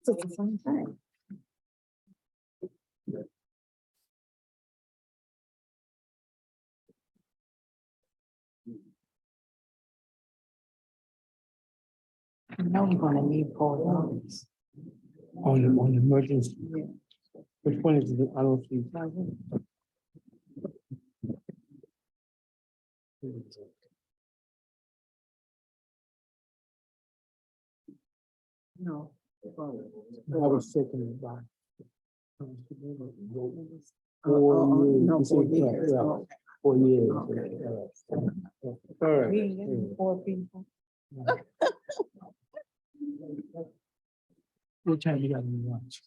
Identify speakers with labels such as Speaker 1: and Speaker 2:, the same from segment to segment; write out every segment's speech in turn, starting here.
Speaker 1: It's the same thing. I know you're gonna need $4.
Speaker 2: On the emergency.
Speaker 1: Yeah.
Speaker 2: Which one is it? I don't see.
Speaker 1: No.
Speaker 2: I was checking it by.
Speaker 1: No, 4
Speaker 2: Yeah,
Speaker 1: years.
Speaker 2: yeah.
Speaker 1: Oh,
Speaker 2: 4 years.
Speaker 1: Okay.
Speaker 2: All right.
Speaker 1: we ain't getting 4 people.
Speaker 2: What time you got to watch?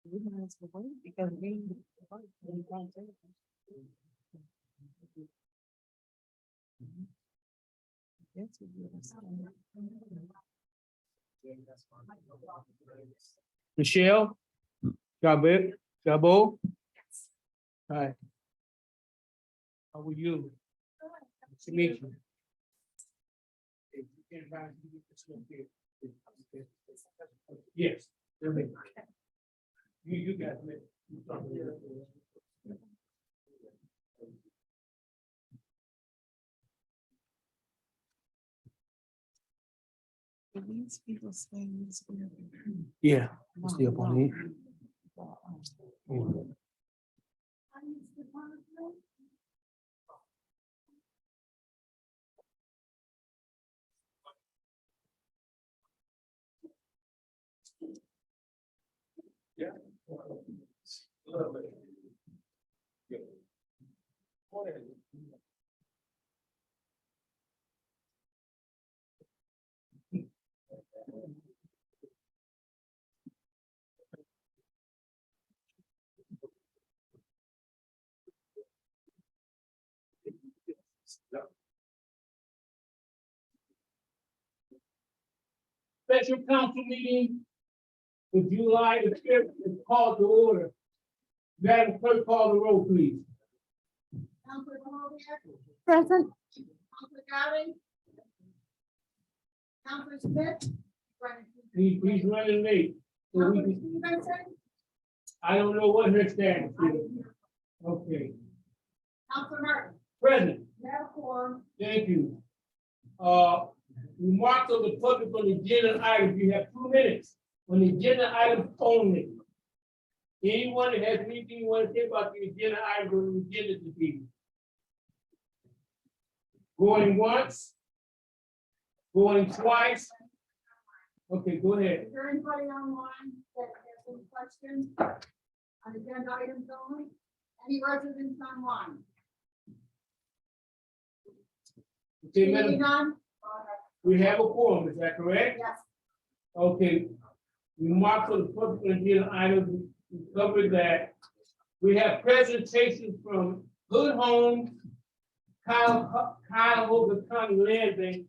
Speaker 1: We might as well wait because we. Yes, we do.
Speaker 2: Michelle? Gabo? Hi. How are you? Nice to meet you. Yes. You got me.
Speaker 1: These people saying this.
Speaker 2: Yeah. Stay up on it. Yeah. Special council meeting for July the 5th is called to order. Madam Clerk, call the roll, please.
Speaker 3: Counselor Hovier,
Speaker 1: Present.
Speaker 3: Counselor Gowdy, Counselor Smith,
Speaker 2: He's running late. So we
Speaker 3: Counselor
Speaker 2: can,
Speaker 3: Stevenson,
Speaker 2: I don't know what her status is. Okay,
Speaker 3: Counselor Martin,
Speaker 2: present,
Speaker 3: you have a quorum.
Speaker 2: thank you. Remarks of the public on the agenda items, you have 2 minutes on the agenda items only. Anyone that has anything you want to say about the agenda items on the agenda this evening? Going once? Going twice? Okay, go ahead.
Speaker 3: Is there anybody online that has any questions on agenda items only? Any residents online?
Speaker 2: Okay,
Speaker 3: Seeing
Speaker 2: madam,
Speaker 3: none?
Speaker 2: we have a quorum, is that correct?
Speaker 3: Yes,
Speaker 2: Okay. Remarks on the public on the agenda items, we covered that. We have presentations from Good Homes, Cuyahoga County Land Bank,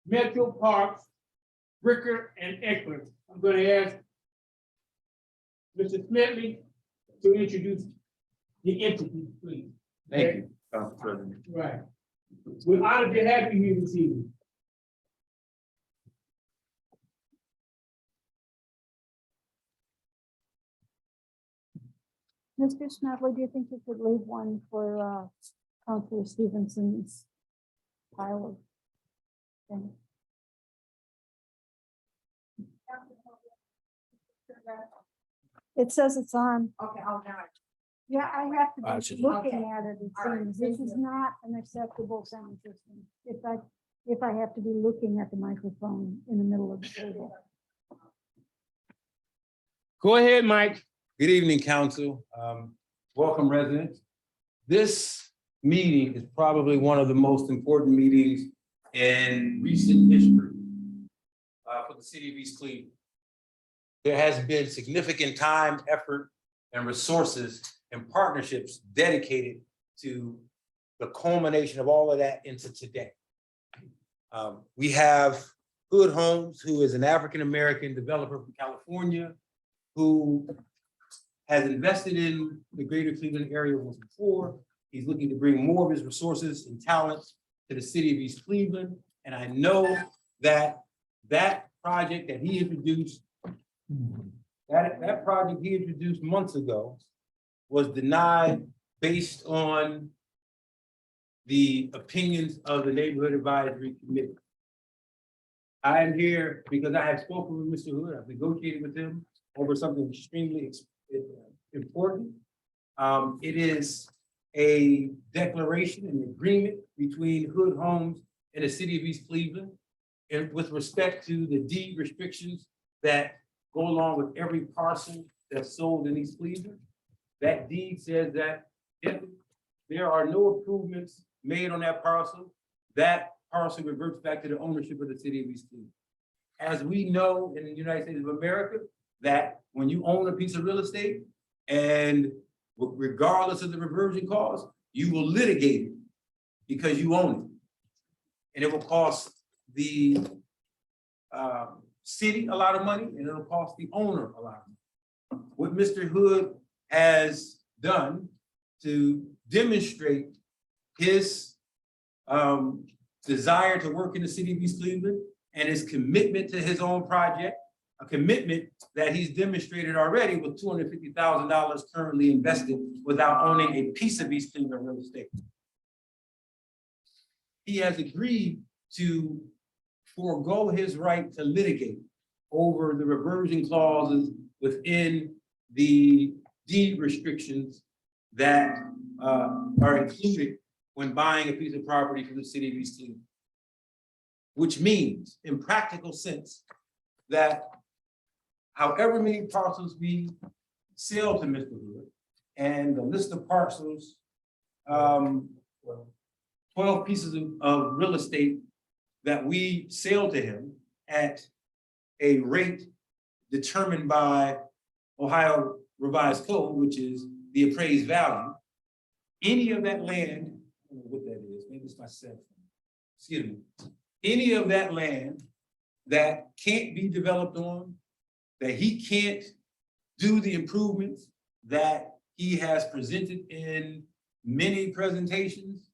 Speaker 2: Metro Parks, Bricker, and Eckler. I'm going to ask Mr. Smedley to introduce the entity, please.
Speaker 4: Thank you, Council President.
Speaker 2: Right. We're honored to have you here this evening.
Speaker 5: Mr. Smedley, do you think you could leave one for Councilor Stevenson's pile of things? It says it's on.
Speaker 3: okay, I'll now.
Speaker 5: Yeah, I have to
Speaker 2: Gotcha.
Speaker 5: be looking
Speaker 3: Okay.
Speaker 5: at it. It
Speaker 3: All right,
Speaker 5: seems
Speaker 3: thank
Speaker 5: this is
Speaker 3: you.
Speaker 5: not an acceptable sound system. If I have to be looking at the microphone in the middle of the table.
Speaker 2: Go ahead, Mike.
Speaker 6: Good evening, council. Welcome, residents. This meeting is probably one of the most important meetings in recent history for the city of East Cleveland. There has been significant time, effort, and resources and partnerships dedicated to the culmination of all of that into today. We have Hood Homes, who is an African-American developer from California, who has invested in the greater Cleveland area once before. He's looking to bring more of his resources and talents to the city of East Cleveland. And I know that that project that he introduced, that project he introduced months ago was denied based on the opinions of the Neighborhood Advisory Committee. I am here because I have spoken with Mr. Hood. I've negotiated with him over something extremely important. It is a declaration, an agreement between Hood Homes and the city of East Cleveland, and with respect to the deed restrictions that go along with every parcel that's sold in East Cleveland. That deed says that if there are no improvements made on that parcel reverts back to the ownership of the city of East Cleveland. As we know in the United States of America, that when you own a piece of real estate and regardless of the reversion cost, you will litigate it because you own it. And it will cost the city a lot of money, and it'll cost the owner a lot of money. What Mr. Hood has done to demonstrate his desire to work in the city of East Cleveland and his commitment to his own project, a commitment that he's demonstrated already with $250,000 currently invested without owning a piece of East Cleveland real estate. He has agreed to forego his right to litigate over the reversion clauses within the deed restrictions that are included when buying a piece of property from the city of East Cleveland. Which means, in practical sense, that however many parcels we sell to Mr. Hood, and the list of parcels, 12 pieces of real estate that we sell to him at a rate determined by Ohio Revised Code, which is the appraised value. Any of that land, I don't know what that is, maybe it's my cell phone, excuse me. Any of that land that can't be developed on, that he can't do the improvements that he has presented in many presentations,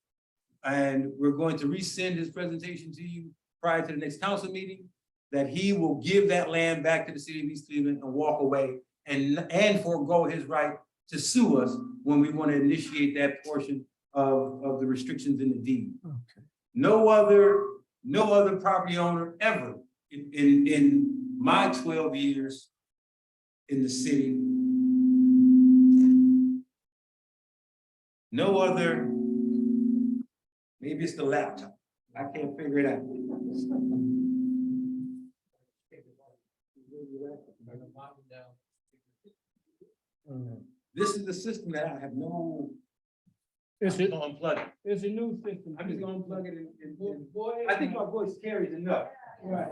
Speaker 6: and we're going to resend his presentation to you prior to the next council meeting, that he will give that land back to the city of East Cleveland and walk away and forego his right to sue us when we want to initiate that portion of the restrictions in the deed. Okay. No other property owner ever in my 12 years in the city, no other, maybe it's the laptop. I can't figure it out. This is the system that I have no.
Speaker 2: It's
Speaker 6: I'm gonna unplug it.
Speaker 2: It's a new system.
Speaker 6: I'm just gonna unplug it and
Speaker 2: Go ahead.
Speaker 6: I think my voice carries enough.
Speaker 2: Right.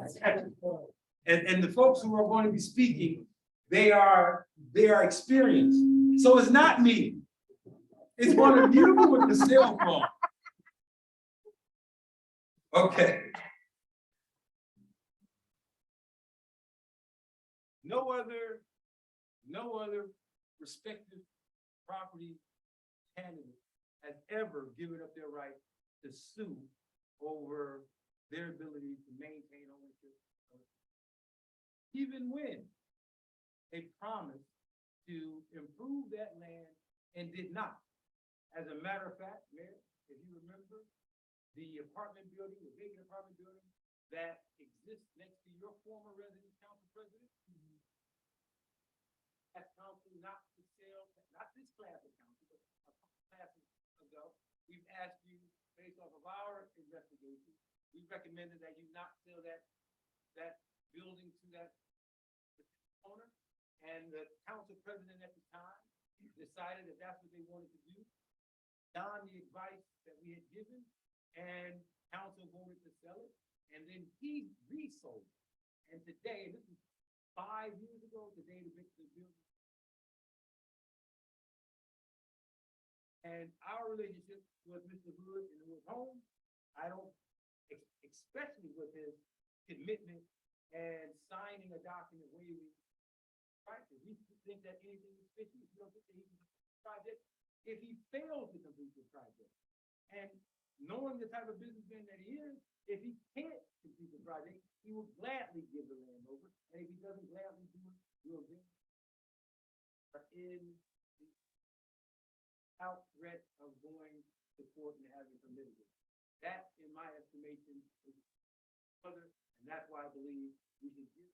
Speaker 6: And the folks who are going to be speaking, they are experienced. So it's not me. It's one of you with the cell phone. Okay. No other respective property candidate has ever given up their right to sue over their ability to maintain ownership. Even when they promised to improve that land and did not. As a matter of fact, Mayor, if you remember, the apartment building, the vacant apartment building that exists next to your former resident council president, that council not to sell, not this class of council, but a couple classes ago, we've asked you, based off of our investigation, we recommended that you not sell that building to that owner, And the council president at the time decided that that's what they wanted to do. Donned the advice that we had given, and council voted to sell it, and then he resold it. And today, this is 5 years ago, today the Victor building. And our relationship with Mr. Hood and his home, I don't, especially with his commitment and signing a document waiving prices. We think that anything is fishy, if you don't think that he can complete the project, if he fails to complete the project. And knowing the type of businessman that he is, if he can't complete the project, he will gladly give the land over. And if he doesn't gladly do it, we'll do it. In the out threat of going to court and having to litigate. That, in my estimation, is further, and that's why I believe we should give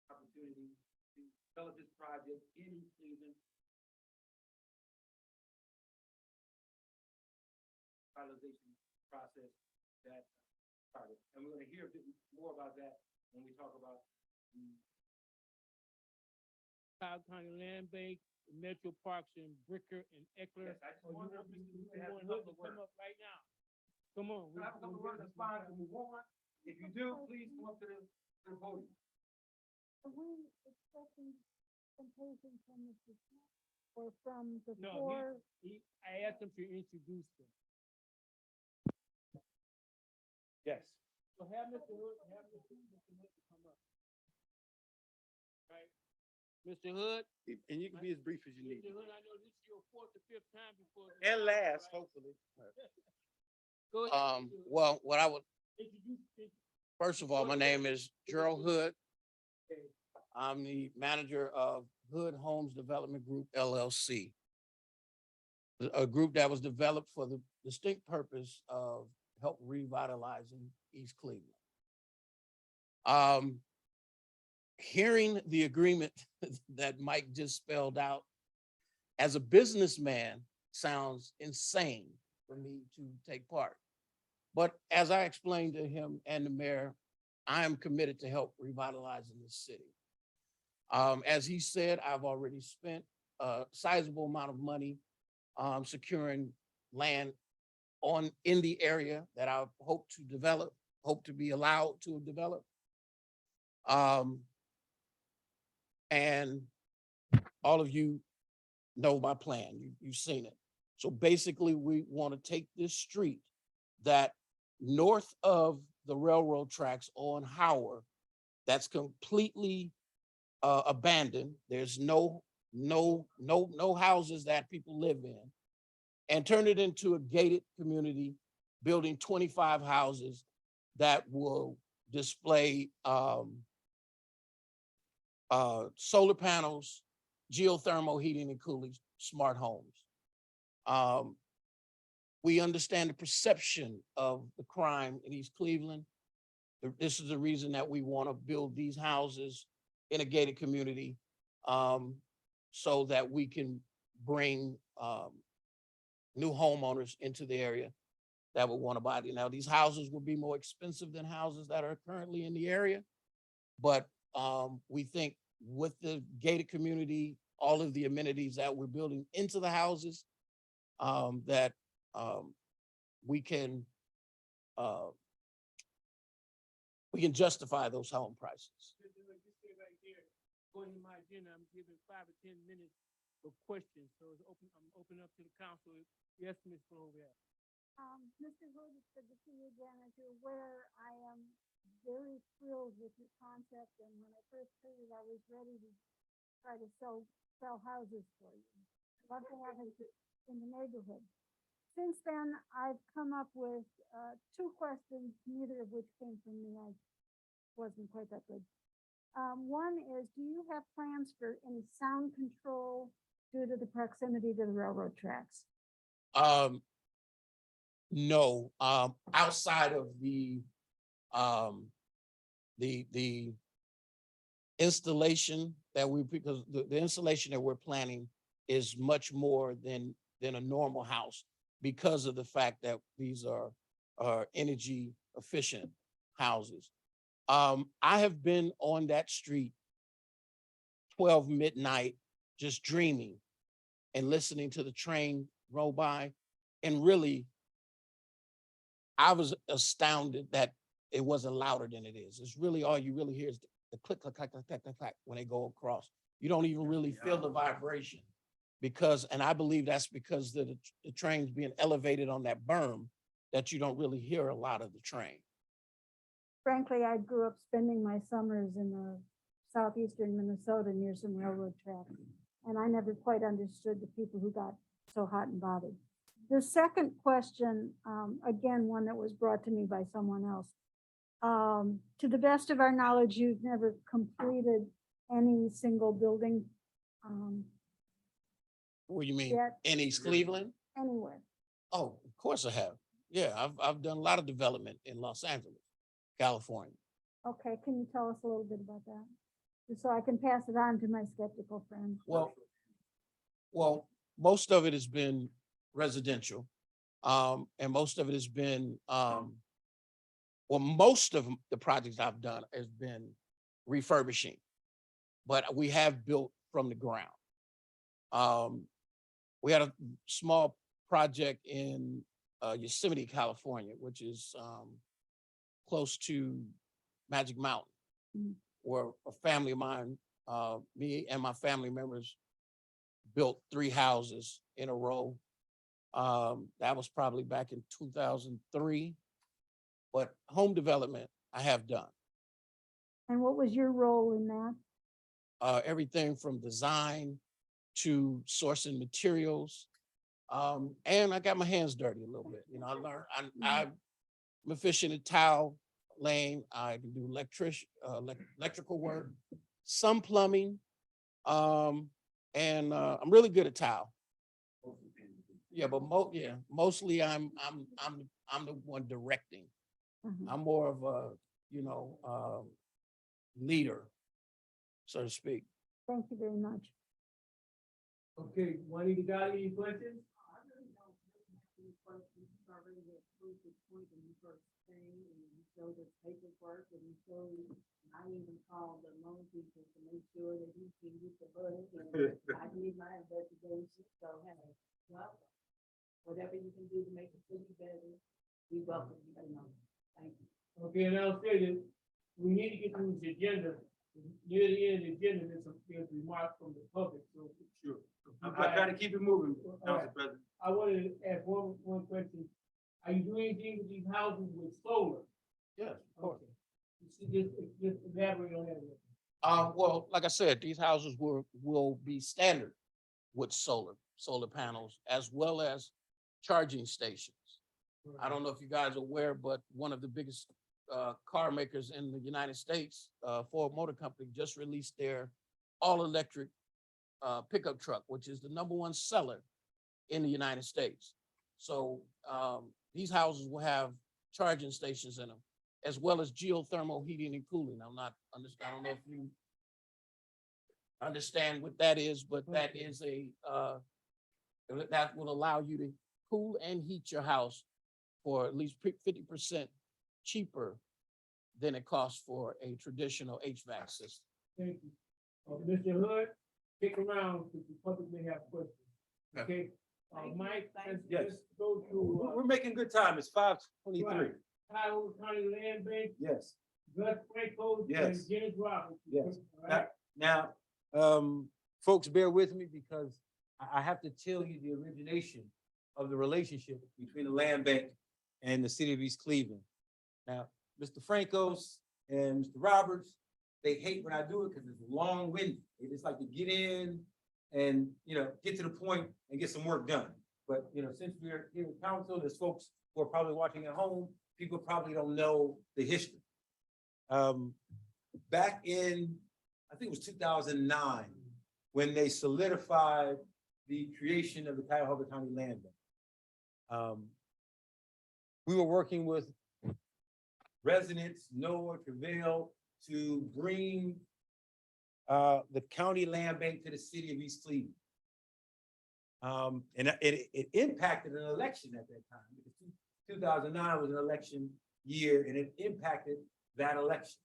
Speaker 6: opportunity to develop this project in East Cleveland. Finalization process that started, and we're going to hear a bit more about that when we talk about the
Speaker 2: Cobb County Land Bank, Metro Parks in Bricker and Eckler.
Speaker 6: Yes, I just
Speaker 2: Or you
Speaker 6: want
Speaker 2: want
Speaker 6: Mr.
Speaker 2: you
Speaker 6: Hood to have
Speaker 2: want
Speaker 6: a
Speaker 2: Hood
Speaker 6: couple
Speaker 2: to
Speaker 6: of
Speaker 2: come
Speaker 6: words.
Speaker 2: up right now? Come on.
Speaker 6: We'll have a couple of words to respond to move on. If you do, please come up to the podium.
Speaker 5: Are we expecting something from Mr. Smith or from the
Speaker 2: No,
Speaker 5: four?
Speaker 2: I asked him to introduce them.
Speaker 6: Yes.
Speaker 2: So have Mr. Hood to come up. Right? Mr. Hood?
Speaker 4: And you can be as brief as you need.
Speaker 2: Mr. Hood, I know this is your 4th or 5th time before. the
Speaker 4: And
Speaker 2: council,
Speaker 4: last,
Speaker 2: right?
Speaker 4: hopefully.
Speaker 2: Go ahead. Mr. Hood.
Speaker 7: Well, what I would,
Speaker 2: Introduce.
Speaker 7: first of all, my name is Gerald Hood. I'm the manager of Hood Homes Development Group LLC. A group that was developed for the distinct purpose of help revitalizing East Cleveland. Hearing the agreement that Mike just spelled out, as a businessman, sounds insane for me to take part. But as I explained to him and the mayor, I am committed to help revitalizing this city. As he said, I've already spent a sizable amount of money securing land in the area that I hope to develop, hope to be allowed to develop. And all of you know my plan. You've seen it. So basically, we want to take this street that north of the railroad tracks on Howard, that's completely abandoned. There's no houses that people live in, and turn it into a gated community, building 25 houses that will display solar panels, geothermal heating and cooling, smart homes. We understand the perception of the crime in East Cleveland. This is the reason that we want to build these houses in a gated community, so that we can bring new homeowners into the area that would want to buy it. Now, these houses will be more expensive than houses that are currently in the area, but we think with the gated community, all of the amenities that we're building into the houses, that we can justify those home prices.
Speaker 2: Mr. Hood, just stay right there. Going to my agenda, I'm giving 5 or 10 minutes for questions. So it's open, I'm opening up to the council. Yes, Ms. Clovell.
Speaker 5: Mr. Hood, it's good to see you again. As you're aware, I am very thrilled with your concept, and when I first heard it, I was ready to try to sell houses for you. Love to have it in the neighborhood. Since then, I've come up with 2 questions, neither of which came from me. I wasn't quite that good. One is, do you have plans for any sound control due to the proximity to the railroad tracks?
Speaker 7: No, outside of the installation that because the installation that we're planning is much more than a normal house, because of the fact that these are energy efficient houses. I have been on that street 12 midnight, just dreaming and listening to the train roll by. And really, I was astounded that it wasn't louder than it is. It's really all you really hear is the click, click, click, click, click, click, click when they go across. You don't even really feel the vibration because, and I believe that's because the train's being elevated on that berm that you don't really hear a lot of the train.
Speaker 5: Frankly, I grew up spending my summers in southeastern Minnesota near some railroad tracks. And I never quite understood the people who got so hot and bothered. The second question, again, one that was brought to me by someone else. To the best of our knowledge, you've never completed any single building
Speaker 7: What do you mean?
Speaker 5: yet
Speaker 7: In East Cleveland?
Speaker 5: anywhere.
Speaker 7: Oh, of course I have. Yeah, I've done a lot of development in Los Angeles, California.
Speaker 5: Okay, can you tell us a little bit about that? Just so I can pass it on to my skeptical friends.
Speaker 7: Well, most of it has been residential. And most of it has been, most of the projects I've done has been refurbishing, but we have built from the ground. We had a small project in Yosemite, California, which is close to Magic Mountain, where a family of mine, me and my family members built 3 houses in a row. That was probably back in 2003, but home development I have done.
Speaker 5: And what was your role in that?
Speaker 7: Everything from design to sourcing materials. And I got my hands dirty a little bit. You know, I learned, I'm efficient at tile laying. I can do electrical work, some plumbing. And I'm really good at tile. Yeah, but mostly I'm the one directing. I'm more of a, leader, so to speak.
Speaker 5: Thank you very much.
Speaker 2: Okay, Juanita, got any questions?
Speaker 3: I really don't have any questions. You already had proved the point when you first came, and you showed us paperwork, and you showed, I even called the loan people to make sure that you can get the money, and I did my investigation, so hey, welcome. Whatever you can do to make the city better, we welcome you, thank you.
Speaker 2: Okay, and I'll say this, we need to get through this agenda. Near the end of the agenda, there's remarks from the public, so.
Speaker 6: Sure. I'm trying to keep it moving, Council President.
Speaker 2: I wanted to ask one question. Are you doing anything with these houses with solar?
Speaker 7: Yes, of course.
Speaker 2: Okay. You see, just elaborate on that.
Speaker 7: Well, like I said, these houses will be standard with solar panels, as well as charging stations. I don't know if you guys are aware, but one of the biggest car makers in the United States, Ford Motor Company, just released their all-electric pickup truck, which is the #1 seller in the United States. So these houses will have charging stations in them, as well as geothermal heating and cooling. I don't know if you understand what that is, but that is that will allow you to cool and heat your house for at least 50% cheaper than it costs for a traditional HVAC system.
Speaker 2: Thank you. Mr. Hood, stick around, because the public may have questions. Okay, Mike, let's go to.
Speaker 6: We're making good time. It's 5:23.
Speaker 2: Cuyahoga County Land Bank,
Speaker 6: Yes,
Speaker 2: Gus Franco, and
Speaker 6: Yes.
Speaker 2: Dennis Roberts.
Speaker 6: Yes.
Speaker 2: All right.
Speaker 6: now, folks, bear with me because I have to tell you the origination of the relationship between the land bank and the city of East Cleveland. Now, Mr. Franco's and Mr. Roberts, they hate when I do it because it's long-winded. They just like to get in and, get to the point and get some work done. But, since we're here in council, there's folks who are probably watching at home, people probably don't know the history. Back in, I think it was 2009, when they solidified the creation of the Cuyahoga County Land Bank. We were working with residents, Noah, Travail, to bring the county land bank to the city of East Cleveland. And it impacted an election at that time, because 2009 was an election year, and it impacted that election.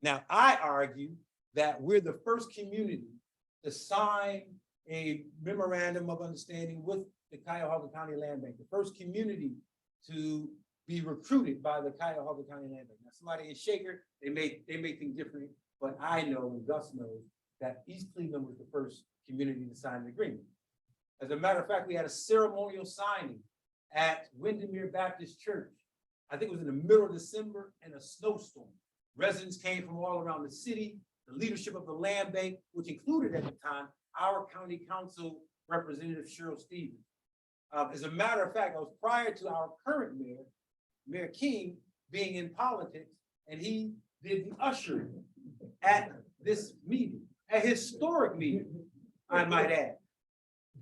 Speaker 6: Now, I argue that we're the first community to sign a memorandum of understanding with the Cuyahoga County Land Bank, the first community to be recruited by the Cuyahoga County Land Bank. Now, somebody in Shaker, they may think differently, but I know and Gus knows that East Cleveland was the first community to sign an agreement. As a matter of fact, we had a ceremonial signing at Windermere Baptist Church. I think it was in the middle of December and a snowstorm. Residents came from all around the city, the leadership of the land bank, which included at the time our county council representative, Cheryl Stevens. As a matter of fact, I was prior to our current mayor, Mayor King, being in politics, and he did the ushering at this meeting, a historic meeting, I might add.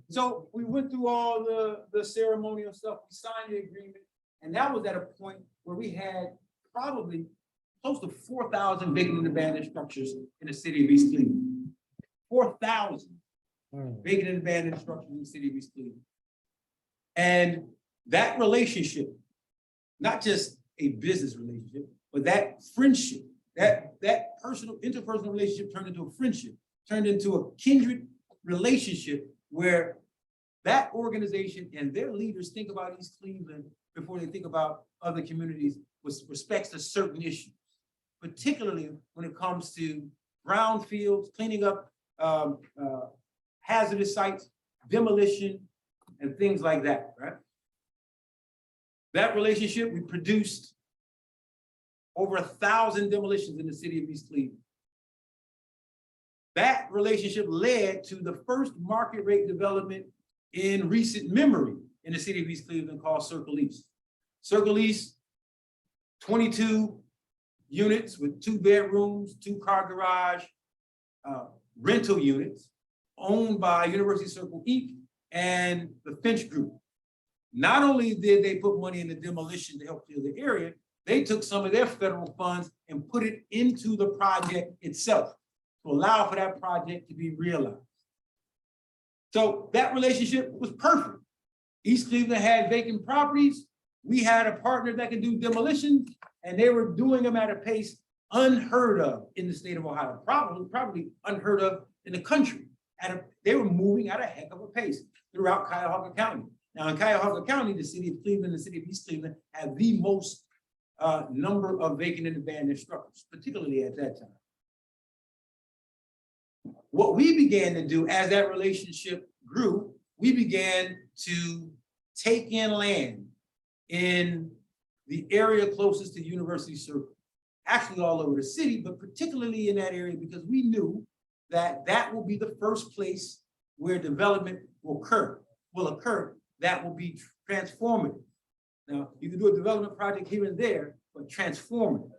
Speaker 6: So we went through all the ceremonial stuff, we signed the agreement, and that was at a point where we had probably close to 4,000 vacant and abandoned structures in the city of East Cleveland. 4,000 vacant and abandoned structures in the city of East Cleveland. And that relationship, not just a business relationship, but that friendship, that personal, interpersonal relationship turned into a friendship, turned into a kindred relationship where that organization and their leaders think about East Cleveland before they think about other communities with respects to certain issues, particularly when it comes to brownfields, cleaning up hazardous sites, demolition, and things like that, right? That relationship, we produced over 1,000 demolitions in the city of East Cleveland. That relationship led to the first market rate development in recent memory in the city of East Cleveland called Circle East. Circle East, 22 units with 2 bedrooms, 2-car garage, rental units owned by University Circle Inc. and the Finch Group. Not only did they put money in the demolition to help clear the area, they took some of their federal funds and put it into the project itself to allow for that project to be realized. So that relationship was perfect. East Cleveland had vacant properties. We had a partner that could do demolition, and they were doing them at a pace unheard of in the state of Ohio, probably unheard of in the country. They were moving at a heck of a pace throughout Cuyahoga County. Now in Cuyahoga County, the city of Cleveland, the city of East Cleveland had the most number of vacant and abandoned structures, particularly at that time. What we began to do as that relationship grew, we began to take in land in the area closest to University Circle, actually all over the city, but particularly in that area because we knew that that will be the first place where development will occur that will be transformative. Now, you can do a development project here and there, but transformative.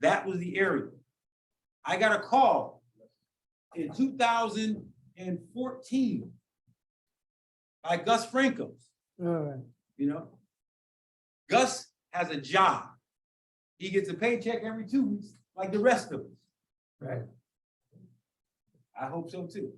Speaker 6: That was the area. I got a call in 2014 by Gus Francos. You know, Gus has a job. He gets a paycheck every 2 weeks, like the rest of us. Right. I hope so too.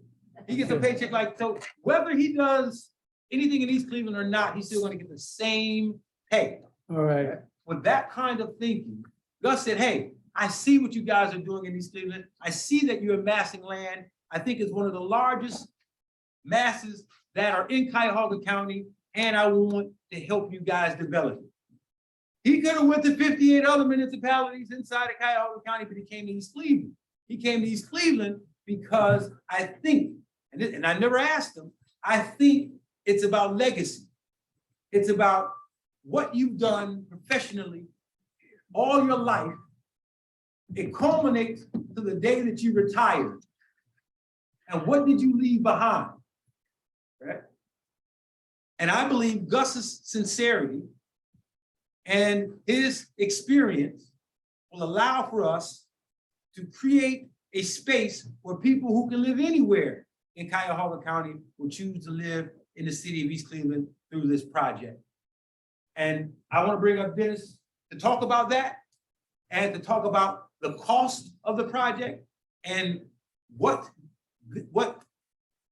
Speaker 6: He gets a paycheck like, so whether he does anything in East Cleveland or not, he's still going to get the same pay. All right. With that kind of thinking, Gus said, hey, I see what you guys are doing in East Cleveland. I see that you're amassing land. I think it's one of the largest masses that are in Cuyahoga County, and I want to help you guys develop it. He could have went to 58 other municipalities inside of Cuyahoga County, but he came to East Cleveland. He came to East Cleveland because I think, and I never asked him, I think it's about legacy. It's about what you've done professionally all your life. It culminates to the day that you retired. And what did you leave behind? Right? And I believe Gus's sincerity and his experience will allow for us to create a space where people who can live anywhere in Cuyahoga County will choose to live in the city of East Cleveland through this project. And I want to bring up Dennis to talk about that and to talk about the cost of the project and what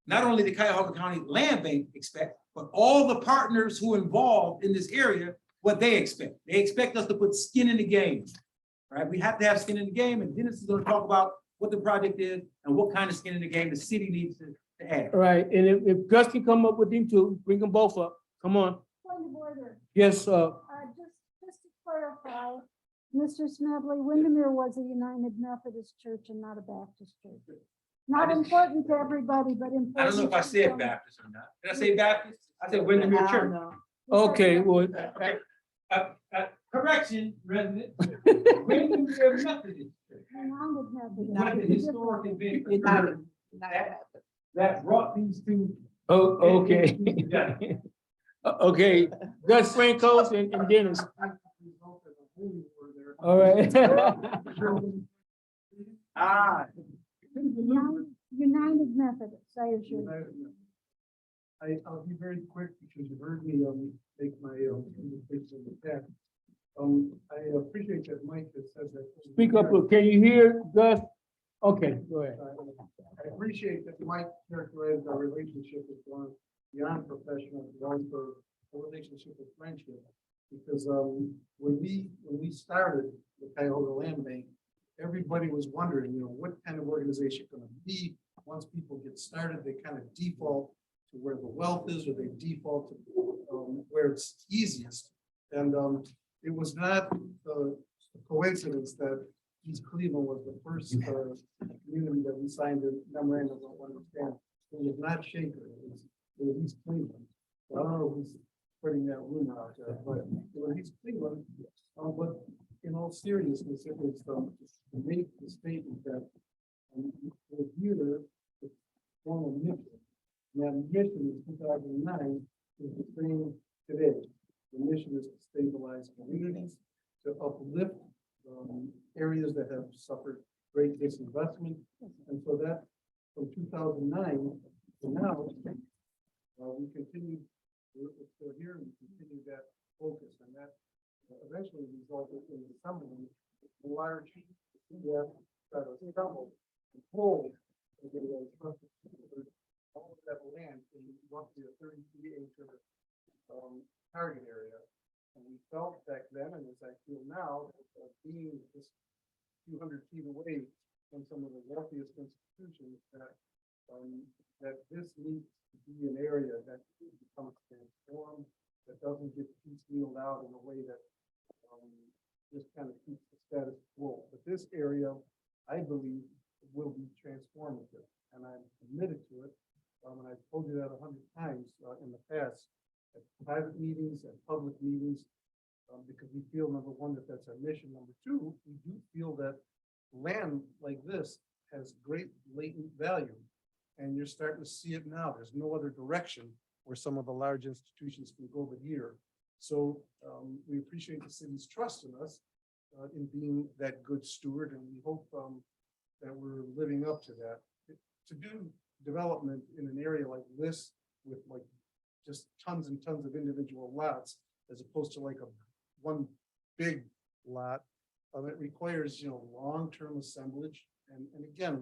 Speaker 6: not only the Cuyahoga County Land Bank expect, but all the partners who are involved in this area, what they expect. They expect us to put skin in the game, right? We have to have skin in the game, and Dennis is going to talk about what the project is, and what kind of skin in the game the city needs to add.
Speaker 2: All right, and if Gus can come up with them too, bring them both up. Come on.
Speaker 5: Point of order.
Speaker 2: Yes,
Speaker 5: Just to clarify, Mr. Smedley, Windermere was a United Methodist church and not a Baptist church. Not
Speaker 6: I just-
Speaker 5: important to everybody, but important.
Speaker 6: I don't know if I
Speaker 5: to
Speaker 6: said
Speaker 5: some.
Speaker 6: Baptist or not. Did I say Baptist? I said Windermere Church.
Speaker 2: okay, well,
Speaker 6: Okay. Correction, resident. Windermere Methodist.
Speaker 5: United Methodist.
Speaker 6: One of the
Speaker 5: It's
Speaker 6: historic
Speaker 5: different.
Speaker 6: events that brought these two.
Speaker 2: oh, okay.
Speaker 6: together.
Speaker 2: Okay, Gus Francos and Dennis. All right.
Speaker 6: Ah.
Speaker 5: United Methodist, I assure you.
Speaker 4: I'll be very quick because you heard me, make my, invitation in the past. I appreciate that Mike has said that.
Speaker 2: Speak up, can you hear Gus? Okay, go ahead.
Speaker 4: I appreciate that Mike characterized our relationship as one beyond professional, but also a relationship of friendship. Because, when we started the Cuyahoga Land Bank, everybody was wondering, what kind of organization gonna be. Once people get started, they kind of default to where the wealth is, or they default to where it's easiest. And it was not a coincidence that East Cleveland was the first community that we signed a memorandum of understanding. It was not Shaker, it was East Cleveland. So I don't know who's spreading that rumor out there, but it was East Cleveland. But in all seriousness, it was to make the statement that we're here to form a mission. And that mission in 2009 is the same today. The mission is to stabilize communities, to uplift areas that have suffered great disinvestment. And so that from 2009 to now, we continue, we're still here, and we continue that focus, and that eventually resulted in assembling a large that was assembled and pulled all of that land in roughly a 33-acre target area. And we felt back then, and as I feel now, being just a few hundred feet away from some of the wealthiest institutions, that this needs to be an area that becomes transformed, that doesn't get piecemealed out in a way that just kind of keeps the status quo. But this area, I believe, will be transformative, and I'm committed to it. And I've told you that 100 times in the past, at private meetings, at public meetings, because we feel, number one, that that's our mission. Number two, we do feel that land like this has great latent value, and you're starting to see it now. There's no other direction where some of the large institutions can go but here. So we appreciate the city's trust in us in being that good steward, and we hope that we're living up to that. To do development in an area like this with like just tons and tons of individual lots, as opposed to like one big lot, it requires, long-term assemblage. And again,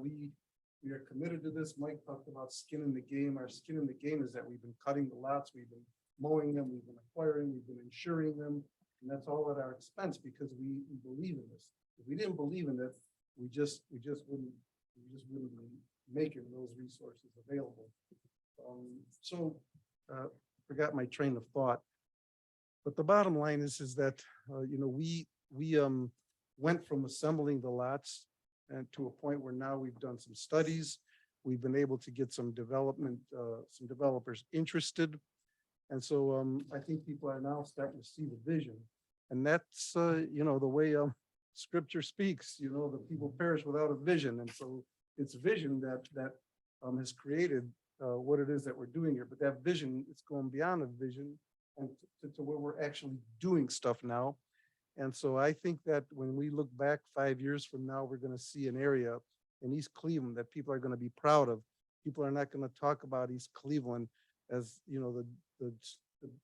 Speaker 4: we are committed to this. Mike talked about skin in the game. Our skin in the game is that we've been cutting the lots, we've been mowing them, we've been acquiring, we've been insuring them, and that's all at our expense because we believe in this. If we didn't believe in it, we just wouldn't be making those resources available. Forgot my train of thought. But the bottom line is that we went from assembling the lots and to a point where now we've done some studies. We've been able to get some developers interested. And so I think people are now starting to see the vision. And that's, the way scripture speaks, the people perish without a vision. And so it's vision that has created what it is that we're doing here. But that vision, it's going beyond a vision and to where we're actually doing stuff now. And so I think that when we look back 5 years from now, we're going to see an area in East Cleveland that people are going to be proud of. People are not going to talk about East Cleveland as, the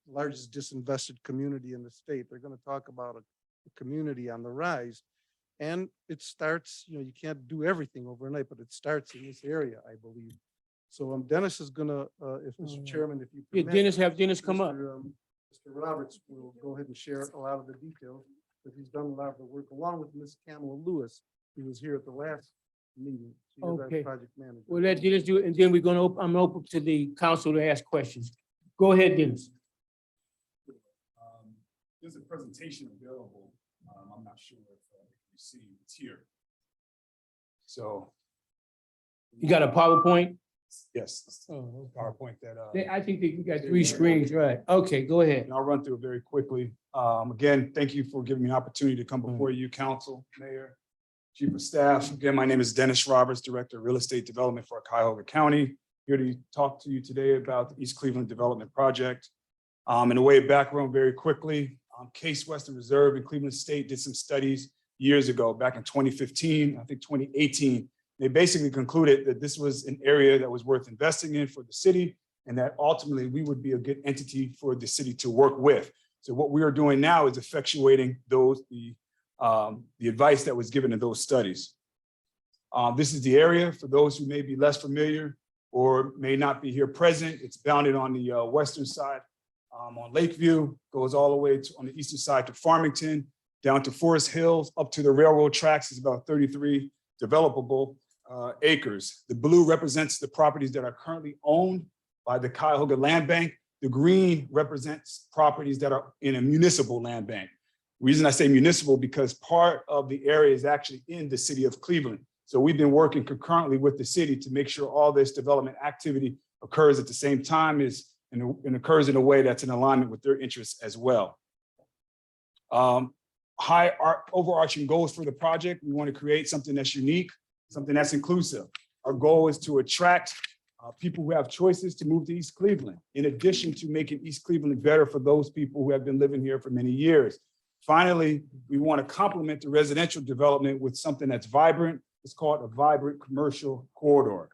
Speaker 4: largest disinvested community in the state. They're going to talk about a community on the rise. And it starts, you can't do everything overnight, but it starts in this area, I believe. So Dennis is going to, if Mr. Chairman, if you
Speaker 2: Yeah,
Speaker 4: permit,
Speaker 2: Dennis come up.
Speaker 4: Mr. Roberts will go ahead and share a lot of the details, but he's done a lot of the work along with Ms. Kamala Lewis, who was here at the last meeting. She is our
Speaker 2: Okay.
Speaker 4: project manager.
Speaker 2: Well, let's do it, and then I'm open to the council to ask questions. Go ahead, Dennis.
Speaker 8: There's a presentation available. I'm not sure if you can see it's here. So,
Speaker 2: You got a PowerPoint?
Speaker 8: yes,
Speaker 2: Oh,
Speaker 8: PowerPoint that,
Speaker 2: I think that you got 3 screens, right? Okay, go ahead.
Speaker 8: and I'll run through it very quickly. Again, thank you for giving me an opportunity to come before you, council, mayor, chief of staff. Again, my name is Dennis Roberts, Director of Real Estate Development for Cuyahoga County. Here to talk to you today about the East Cleveland Development Project. In a way of background very quickly, Case Western Reserve in Cleveland State did some studies years ago, back in 2015, I think 2018. They basically concluded that this was an area that was worth investing in for the city, and that ultimately we would be a good entity for the city to work with. So what we are doing now is effectuating the advice that was given in those studies. This is the area for those who may be less familiar or may not be here present. It's bounded on the western side on Lakeview, goes all the way to on the eastern side to Farmington, down to Forest Hills, up to the railroad tracks is about 33 developable acres. The blue represents the properties that are currently owned by the Cuyahoga Land Bank. The green represents properties that are in a municipal land bank. The reason I say municipal, because part of the area is actually in the city of Cleveland. So we've been working concurrently with the city to make sure all this development activity occurs at the same time and occurs in a way that's in alignment with their interests as well. Overarching goals for the project, we want to create something that's unique, something that's inclusive. Our goal is to attract people who have choices to move to East Cleveland, in addition to making East Cleveland better for those people who have been living here for many years. Finally, we want to complement the residential development with something that's vibrant. It's called a vibrant commercial corridor.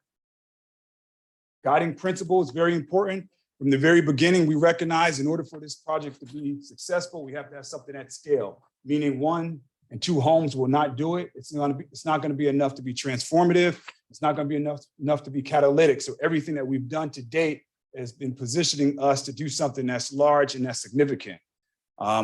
Speaker 8: Guiding principle is very important. From the very beginning, we recognize in order for this project to be successful, we have to have something at scale, meaning 1 and 2 homes will not do it. It's not going to be enough to be transformative. It's not going to be enough to be catalytic. So everything that we've done to date has been positioning us to do something that's large and that's significant.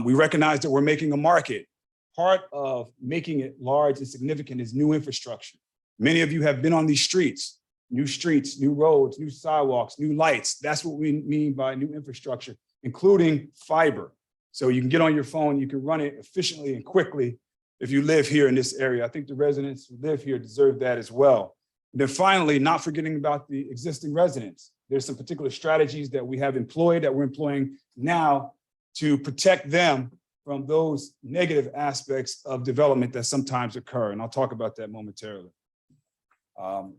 Speaker 8: We recognize that we're making a market. Part of making it large and significant is new infrastructure. Many of you have been on these streets, new roads, new sidewalks, new lights. That's what we mean by new infrastructure, including fiber. So you can get on your phone, you can run it efficiently and quickly if you live here in this area. I think the residents who live here deserve that as well. And then finally, not forgetting about the existing residents. There's some particular strategies that we have employed, that we're employing now to protect them from those negative aspects of development that sometimes occur. And I'll talk about that momentarily.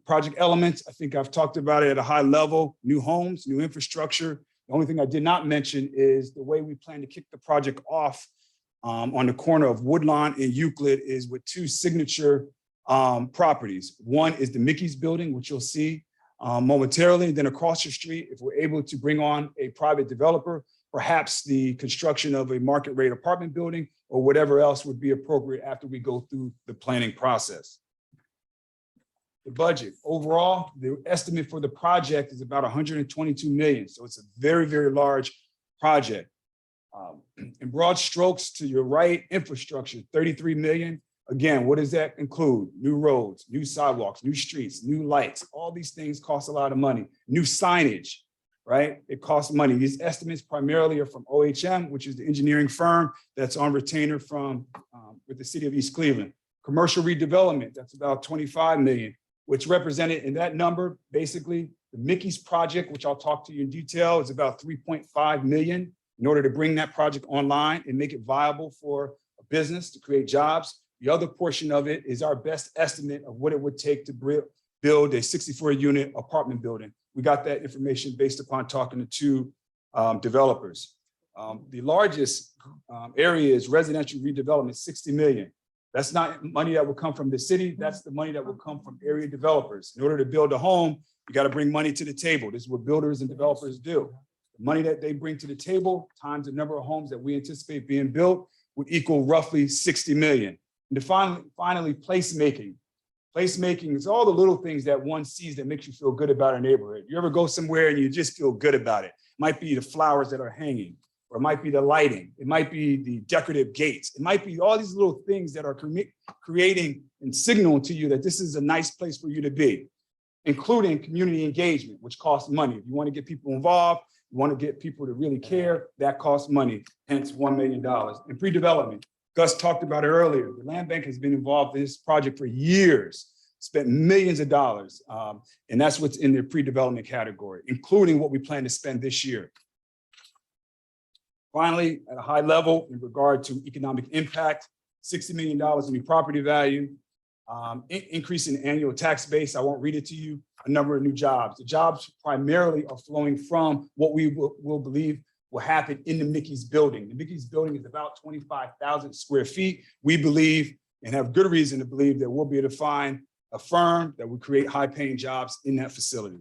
Speaker 8: Project elements, I think I've talked about it at a high level, new homes, new infrastructure. The only thing I did not mention is the way we plan to kick the project off on the corner of Woodlawn and Euclid is with 2 signature properties. One is the Mickey's building, which you'll see momentarily. Then across the street, if we're able to bring on a private developer, perhaps the construction of a market rate apartment building or whatever else would be appropriate after we go through the planning process. The budget overall, the estimate for the project is about 122 million. So it's a very, very large project. In broad strokes to your right, infrastructure, 33 million. Again, what does that include? New roads, new sidewalks, new streets, new lights. All these things cost a lot of money. New signage, right? It costs money. These estimates primarily are from OHM, which is the engineering firm that's on retainer from with the city of East Cleveland. Commercial redevelopment, that's about 25 million, which represented in that number, basically the Mickey's project, which I'll talk to you in detail, is about 3.5 million in order to bring that project online and make it viable for a business to create jobs. The other portion of it is our best estimate of what it would take to build a 64-unit apartment building. We got that information based upon talking to 2 developers. The largest area is residential redevelopment, 60 million. That's not money that will come from the city. That's the money that will come from area developers. In order to build a home, you got to bring money to the table. This is what builders and developers do. The money that they bring to the table times the number of homes that we anticipate being built would equal roughly 60 million. And finally, placemaking. Placemaking is all the little things that one sees that makes you feel good about a neighborhood. You ever go somewhere and you just feel good about it? Might be the flowers that are hanging. or it might be the lighting, it might be the decorative gates, it might be all these little things that are creating and signaling to you that this is a nice place for you to be, including community engagement, which costs money. If you want to get people involved, you want to get people to really care, that costs money, hence $1 million. And pre-development, Gus talked about it earlier. The land bank has been involved in this project for years, spent millions of dollars, and that's what's in the pre-development category, including what we plan to spend this year. Finally, at a high level, in regard to economic impact, $60 million in new property value, increase in annual tax base. I won't read it to you. A number of new jobs. The jobs primarily are flowing from what we will believe will happen in the Mickey's building. The Mickey's building is about 25,000 square feet. We believe and have good reason to believe that we'll be able to find a firm that will create high-paying jobs in that facility.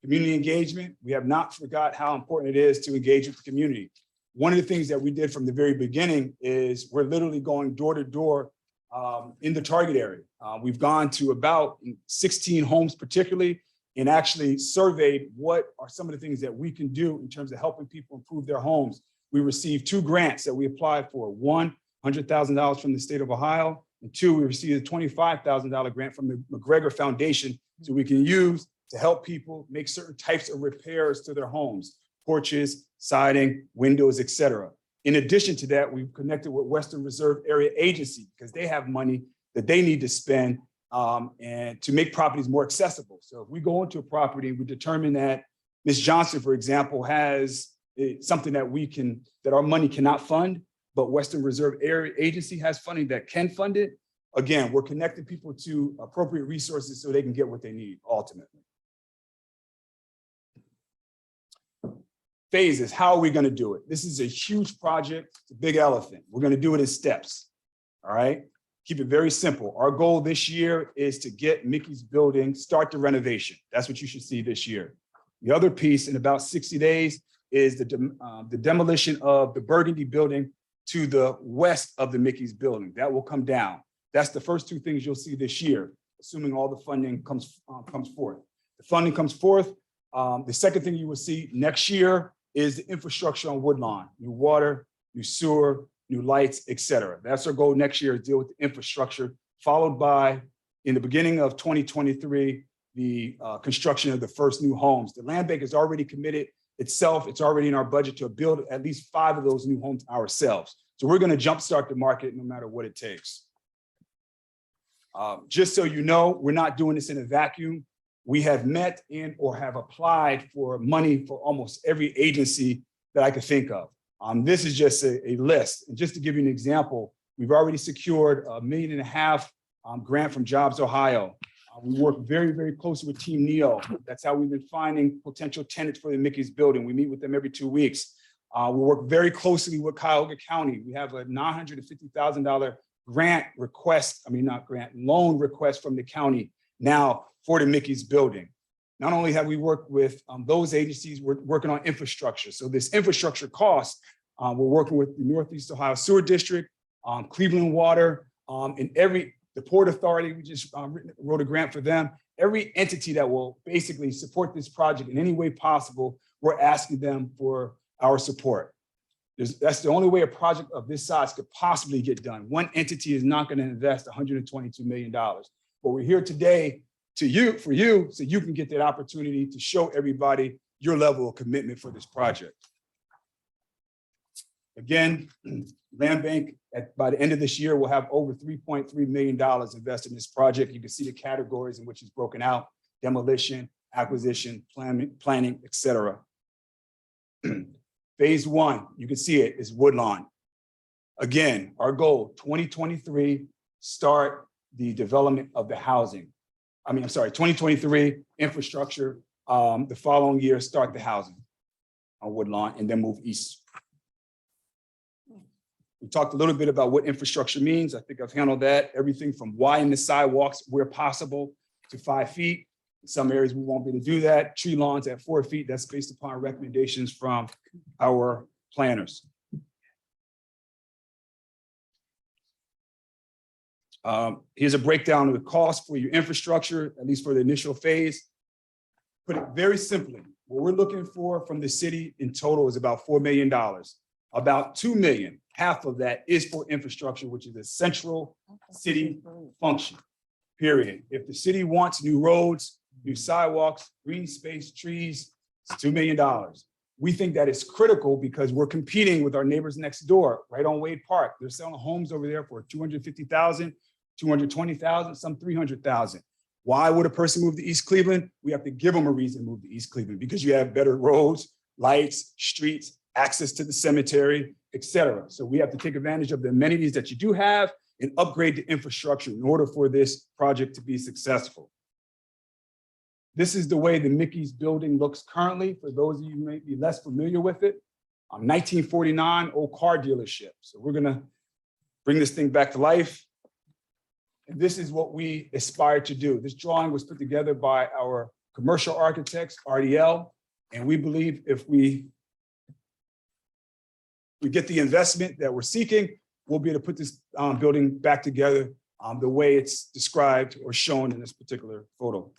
Speaker 8: Community engagement, we have not forgot how important it is to engage with the community. One of the things that we did from the very beginning is we're literally going door to door in the target area. We've gone to about 16 homes particularly, and actually surveyed what are some of the things that we can do in terms of helping people improve their homes. We received 2 grants that we applied for. One, $100,000 from the state of Ohio, and 2, we received a $25,000 grant from the McGregor Foundation, so we can use to help people make certain types of repairs to their homes, porches, siding, windows, et cetera. In addition to that, we've connected with Western Reserve Area Agency because they have money that they need to spend and to make properties more accessible. So if we go into a property and we determine that Ms. Johnson, for example, has something that our money cannot fund, but Western Reserve Area Agency has funding that can fund it, again, we're connecting people to appropriate resources so they can get what they need ultimately. Phases, how are we going to do it? This is a huge project, it's a big elephant. We're going to do it in steps, all right? Keep it very simple. Our goal this year is to get Mickey's building, start the renovation. That's what you should see this year. The other piece in about 60 days is the demolition of the Burgundy building to the west of the Mickey's building. That will come down. That's the first 2 things you'll see this year, assuming all the funding comes forth. The funding comes forth. The second thing you will see next year is the infrastructure on Woodlawn, new water, new sewer, new lights, et cetera. That's our goal next year, to deal with the infrastructure, followed by, in the beginning of 2023, the construction of the first new homes. The land bank is already committed itself. It's already in our budget to build at least 5 of those new homes ourselves. So we're going to jumpstart the market no matter what it takes. Just so you know, we're not doing this in a vacuum. We have met and or have applied for money for almost every agency that I could think of. This is just a list. And just to give you an example, we've already secured a $1.5 million grant from Jobs Ohio. We work very, very closely with Team NEO. That's how we've been finding potential tenants for the Mickey's building. We meet with them every 2 weeks. We work very closely with Cuyahoga County. We have a $950,000 grant request, loan request from the county now for the Mickey's building. Not only have we worked with those agencies, we're working on infrastructure. So this infrastructure cost, we're working with the Northeast Ohio Sewer District, Cleveland Water, and the Port Authority, we just wrote a grant for them. Every entity that will basically support this project in any way possible, we're asking them for our support. That's the only way a project of this size could possibly get done. One entity is not going to invest $122 million. But we're here today for you, so you can get that opportunity to show everybody your level of commitment for this project. Again, land bank by the end of this year will have over $3.3 million invested in this project. You can see the categories in which it's broken out: demolition, acquisition, planning, et cetera. Phase 1, you can see it, is Woodlawn. Again, our goal, 2023, start the development of the housing. 2023, infrastructure. The following year, start the housing on Woodlawn and then move east. We talked a little bit about what infrastructure means. I think I've handled that. Everything from widening the sidewalks where possible to 5 feet. In some areas, we won't be able to do that. Tree lawns at 4 feet. That's based upon recommendations from our planners. Here's a breakdown of the cost for your infrastructure, at least for the initial phase. Put it very simply, what we're looking for from the city in total is about $4 million. About 2 million, half of that is for infrastructure, which is a central city function, period. If the city wants new roads, new sidewalks, green space, trees, it's $2 million. We think that it's critical because we're competing with our neighbors next door, right on Wade Park. They're selling homes over there for 250,000, 220,000, some 300,000. Why would a person move to East Cleveland? We have to give them a reason to move to East Cleveland because you have better roads, lights, streets, access to the cemetery, et cetera. So we have to take advantage of the amenities that you do have and upgrade the infrastructure in order for this project to be successful. This is the way the Mickey's building looks currently, for those of you who may be less familiar with it. 1949 old car dealership. So we're gonna bring this thing back to life. And this is what we aspire to do. This drawing was put together by our commercial architects, RDL, and we believe if we get the investment that we're seeking, we'll be able to put this building back together the way it's described or shown in this particular photo.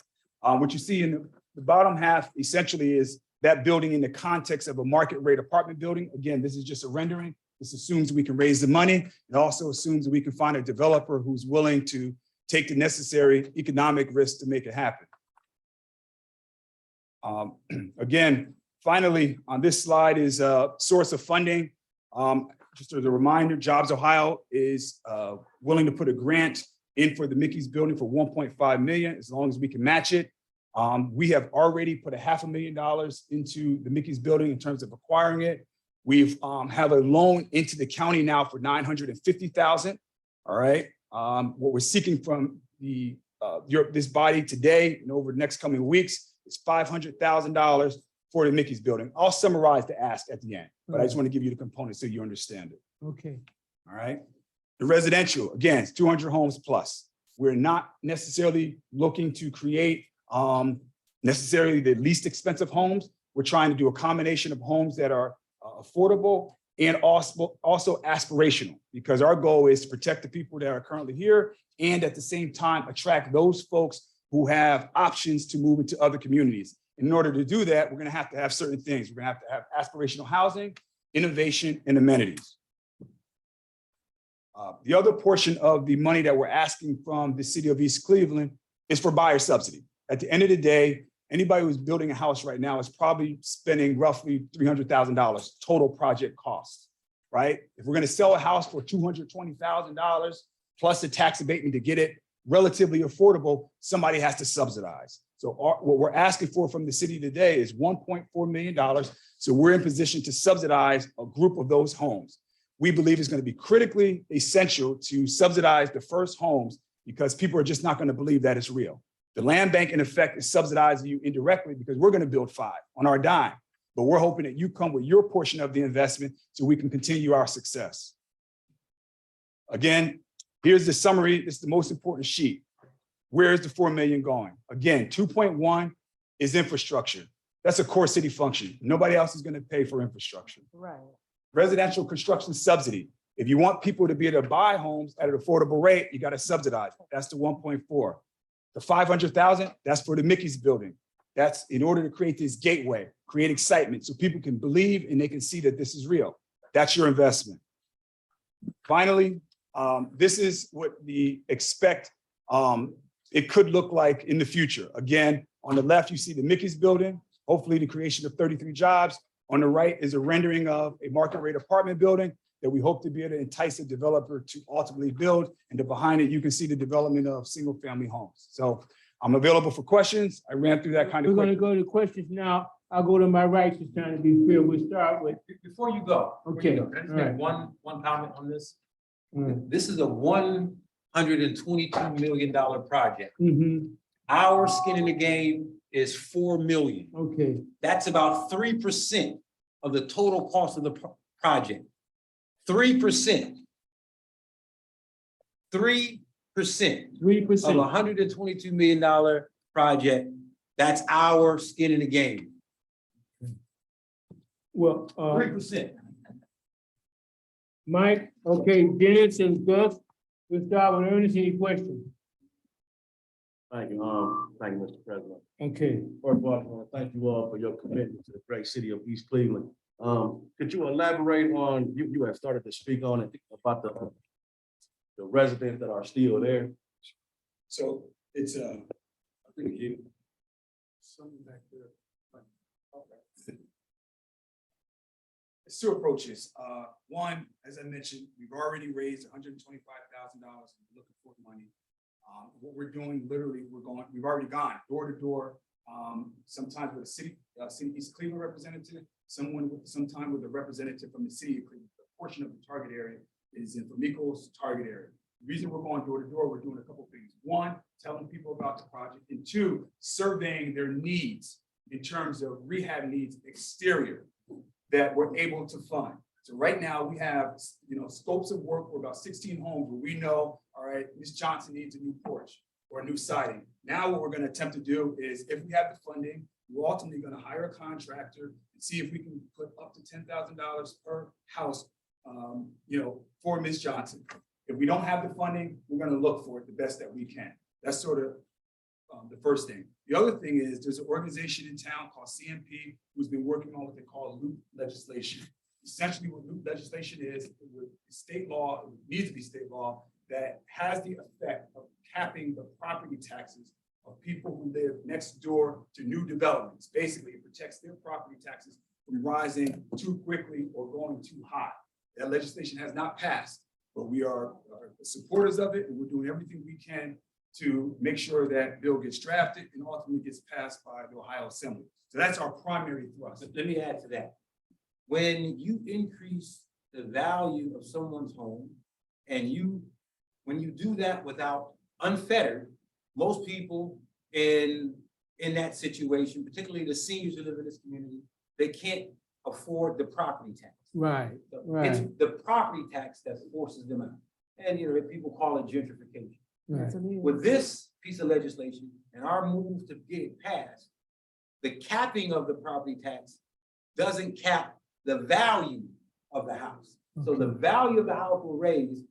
Speaker 8: What you see in the bottom half essentially is that building in the context of a market rate apartment building. Again, this is just a rendering. This assumes we can raise the money. It also assumes that we can find a developer who's willing to take the necessary economic risk to make it happen. Again, finally, on this slide is a source of funding. Just as a reminder, Jobs Ohio is willing to put a grant in for the Mickey's building for $1.5 million, as long as we can match it. We have already put $500,000 into the Mickey's building in terms of acquiring it. We've have a loan into the county now for $950,000. All right. What we're seeking from the this body today and over the next coming weeks is $500,000 for the Mickey's building. I'll summarize the ask at the end, but I just want to give you the components so you understand it.
Speaker 2: Okay.
Speaker 8: All right. The residential, again, it's 200 homes plus. We're not necessarily looking to create necessarily the least expensive homes. We're trying to do a combination of homes that are affordable and also aspirational, because our goal is to protect the people that are currently here and at the same time attract those folks who have options to move into other communities. In order to do that, we're going to have certain things. We're going to have aspirational housing, innovation, and amenities. The other portion of the money that we're asking from the city of East Cleveland is for buyer subsidy. At the end of the day, anybody who's building a house right now is probably spending roughly $300,000 total project cost, right? If we're going to sell a house for $220,000 plus a tax abatement to get it relatively affordable, somebody has to subsidize. So what we're asking for from the city today is $1.4 million. So we're in position to subsidize a group of those homes. We believe it's going to be critically essential to subsidize the first homes because people are just not going to believe that it's real. The land bank, in effect, is subsidizing you indirectly because we're going to build 5 on our dime, but we're hoping that you come with your portion of the investment so we can continue our success. Again, here's the summary. This is the most important sheet. Where is the $4 million going? Again, 2.1 is infrastructure. That's a core city function. Nobody else is going to pay for infrastructure.
Speaker 1: Right.
Speaker 8: Residential construction subsidy. If you want people to be able to buy homes at an affordable rate, you got to subsidize. That's the 1.4. The 500,000, that's for the Mickey's building. That's in order to create this gateway, create excitement so people can believe and they can see that this is real. That's your investment. Finally, this is what we expect it could look like in the future. Again, on the left, you see the Mickey's building, hopefully the creation of 33 jobs. On the right is a rendering of a market rate apartment building that we hope to be able to entice a developer to ultimately build. And then behind it, you can see the development of single family homes. So I'm available for questions. I ran through that kind of
Speaker 2: We're
Speaker 8: quick.
Speaker 2: going to go to questions now. I'll go to my right, just trying to be fair. We'll start with.
Speaker 6: Before you go,
Speaker 2: Okay,
Speaker 6: can I just
Speaker 2: all
Speaker 6: make
Speaker 2: right.
Speaker 6: one comment on this?
Speaker 2: Mm.
Speaker 6: This is a $122 million project.
Speaker 2: Mm-hmm.
Speaker 6: Our skin in the game is $4 million.
Speaker 2: Okay.
Speaker 6: That's about 3% of the total cost of the project. 3%. 3%
Speaker 2: 3%.
Speaker 6: of a $122 million project. That's our skin in the game.
Speaker 2: Well,
Speaker 6: 3%.
Speaker 2: Mike, okay, Dennis and Gus, we'll start with Ernest. Any questions?
Speaker 9: Thank you, Mr. President.
Speaker 2: Okay.
Speaker 9: First of all, I want to thank you all for your commitment to the great city of East Cleveland. Could you elaborate on, you have started to speak on it, about the residents that are still there?
Speaker 8: So it's, I think you. Something back there. Okay. There's two approaches. One, as I mentioned, we've already raised $125,000 looking for money. What we're doing, literally, we've already gone door to door, sometimes with a city East Cleveland representative, sometime with a representative from the city of Cleveland. A portion of the target area is in Famico's target area. The reason we're going door to door, we're doing a couple of things. One, telling people about the project, and two, surveying their needs in terms of rehab needs exterior that we're able to fund. So right now we have, scopes of work for about 16 homes where we know, all right, Ms. Johnson needs a new porch or a new siding. Now what we're going to attempt to do is, if we have the funding, we're ultimately going to hire a contractor and see if we can put up to $10,000 per house, for Ms. Johnson. If we don't have the funding, we're going to look for it the best that we can. That's sort of the first thing. The other thing is, there's an organization in town called CMP who's been working on what they call loop legislation. Essentially, what loop legislation is, with state law, it needs to be state law, that has the effect of capping the property taxes of people who live next door to new developments. Basically, it protects their property taxes from rising too quickly or going too high. That legislation has not passed, but we are supporters of it, and we're doing everything we can to make sure that bill gets drafted and ultimately gets passed by the Ohio Assembly. So that's our primary thrust.
Speaker 6: Let me add to that. When you increase the value of someone's home, and when you do that without unfettered, most people in that situation, particularly the seniors who live in this community, they can't afford the property tax.
Speaker 2: Right,
Speaker 6: So
Speaker 2: right.
Speaker 6: It's the property tax that forces them out. And people call it gentrification.
Speaker 2: Right.
Speaker 6: With this piece of legislation and our move to get it passed, the capping of the property tax doesn't cap the value of the house. So the value of the house will raise,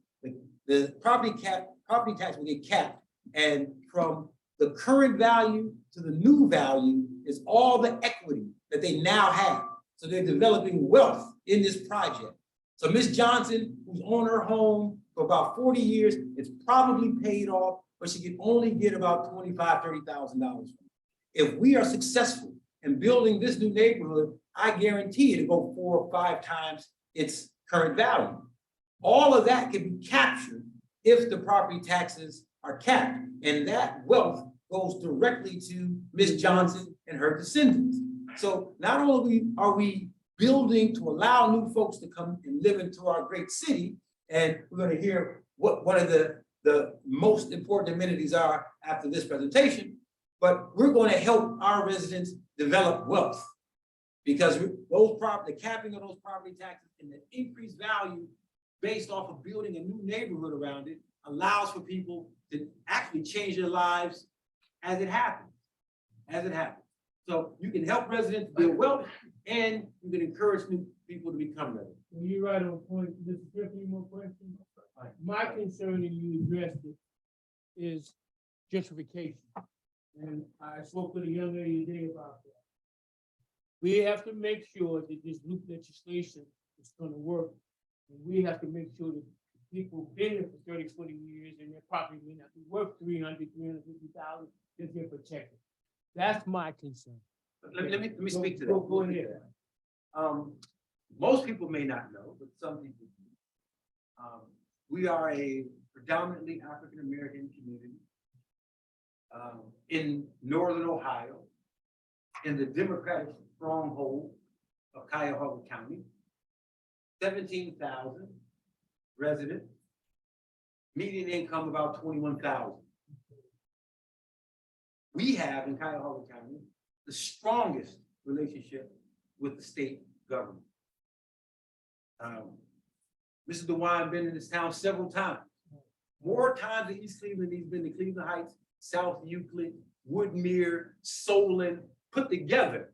Speaker 6: the property tax will get capped, and from the current value to the new value is all the equity that they now have. So they're developing wealth in this project. So Ms. Johnson, who's owned her home for about 40 years, it's probably paid off, but she can only get about $25,000, $30,000. If we are successful in building this new neighborhood, I guarantee it'll go 4 or 5 times its current value. All of that can be captured if the property taxes are capped, and that wealth goes directly to Ms. Johnson and her descendants. So not only are we building to allow new folks to come and live into our great city, and we're going to hear what one of the most important amenities are after this presentation, but we're going to help our residents develop wealth, because the capping of those property taxes and the increased value based off of building a new neighborhood around it allows for people to actually change their lives as it happens, So you can help residents build wealth, and you can encourage new people to become residents.
Speaker 2: You're right on point. Mr. Griffin, any more questions? My concern, and you addressed it, is gentrification. And I spoke with a young lady today about that. We have to make sure that this loop legislation is gonna work. And we have to make sure that people been here for 30, 40 years and their property may not be worth 300, 350,000, that they're protected. That's my concern.
Speaker 6: Let me speak to that.
Speaker 2: Go ahead.
Speaker 6: Most people may not know, but some people do. We are a predominantly African-American community in Northern Ohio, in the Democratic stronghold of Cuyahoga County. 17,000 residents, median income about 21,000. We have in Cuyahoga County the strongest relationship with the state government. Mr. DeWine been in this town several times. More times in East Cleveland, he's been to Cleveland Heights, South Euclid, Woodmere, Solon, put together.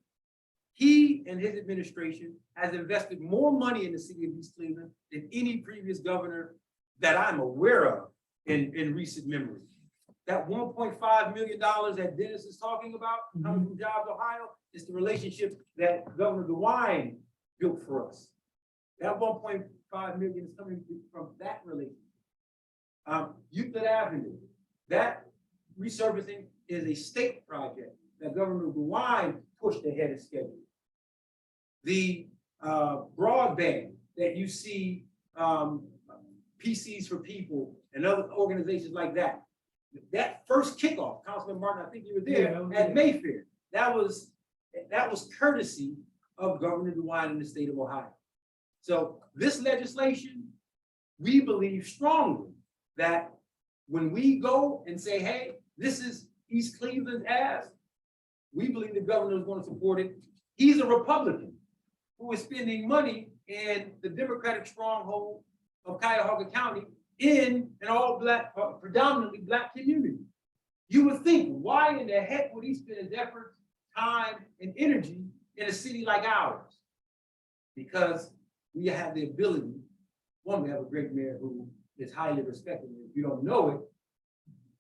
Speaker 6: He and his administration has invested more money in the city of East Cleveland than any previous governor that I'm aware of in recent memory. That $1.5 million that Dennis is talking about, coming from Jobs Ohio, is the relationship that Governor DeWine built for us. That 1.5 million is coming from that relationship. Euclid Avenue, that resurfacing is a state project that Governor DeWine pushed ahead of schedule. The broadband that you see, PCs for People and other organizations like that, that first kickoff, Councilman Martin, I think you were there at Mayfair. That was courtesy of Governor DeWine in the state of Ohio. So this legislation, we believe strongly that when we go and say, hey, this is East Cleveland's ask, we believe the governor is going to support it. He's a Republican who is spending money in the Democratic stronghold of Cuyahoga County in an all black, predominantly black community. You would think, why in the heck would he spend his effort, time, and energy in a city like ours? Because we have the ability, one, we have a great mayor who is highly respected. If you don't know it,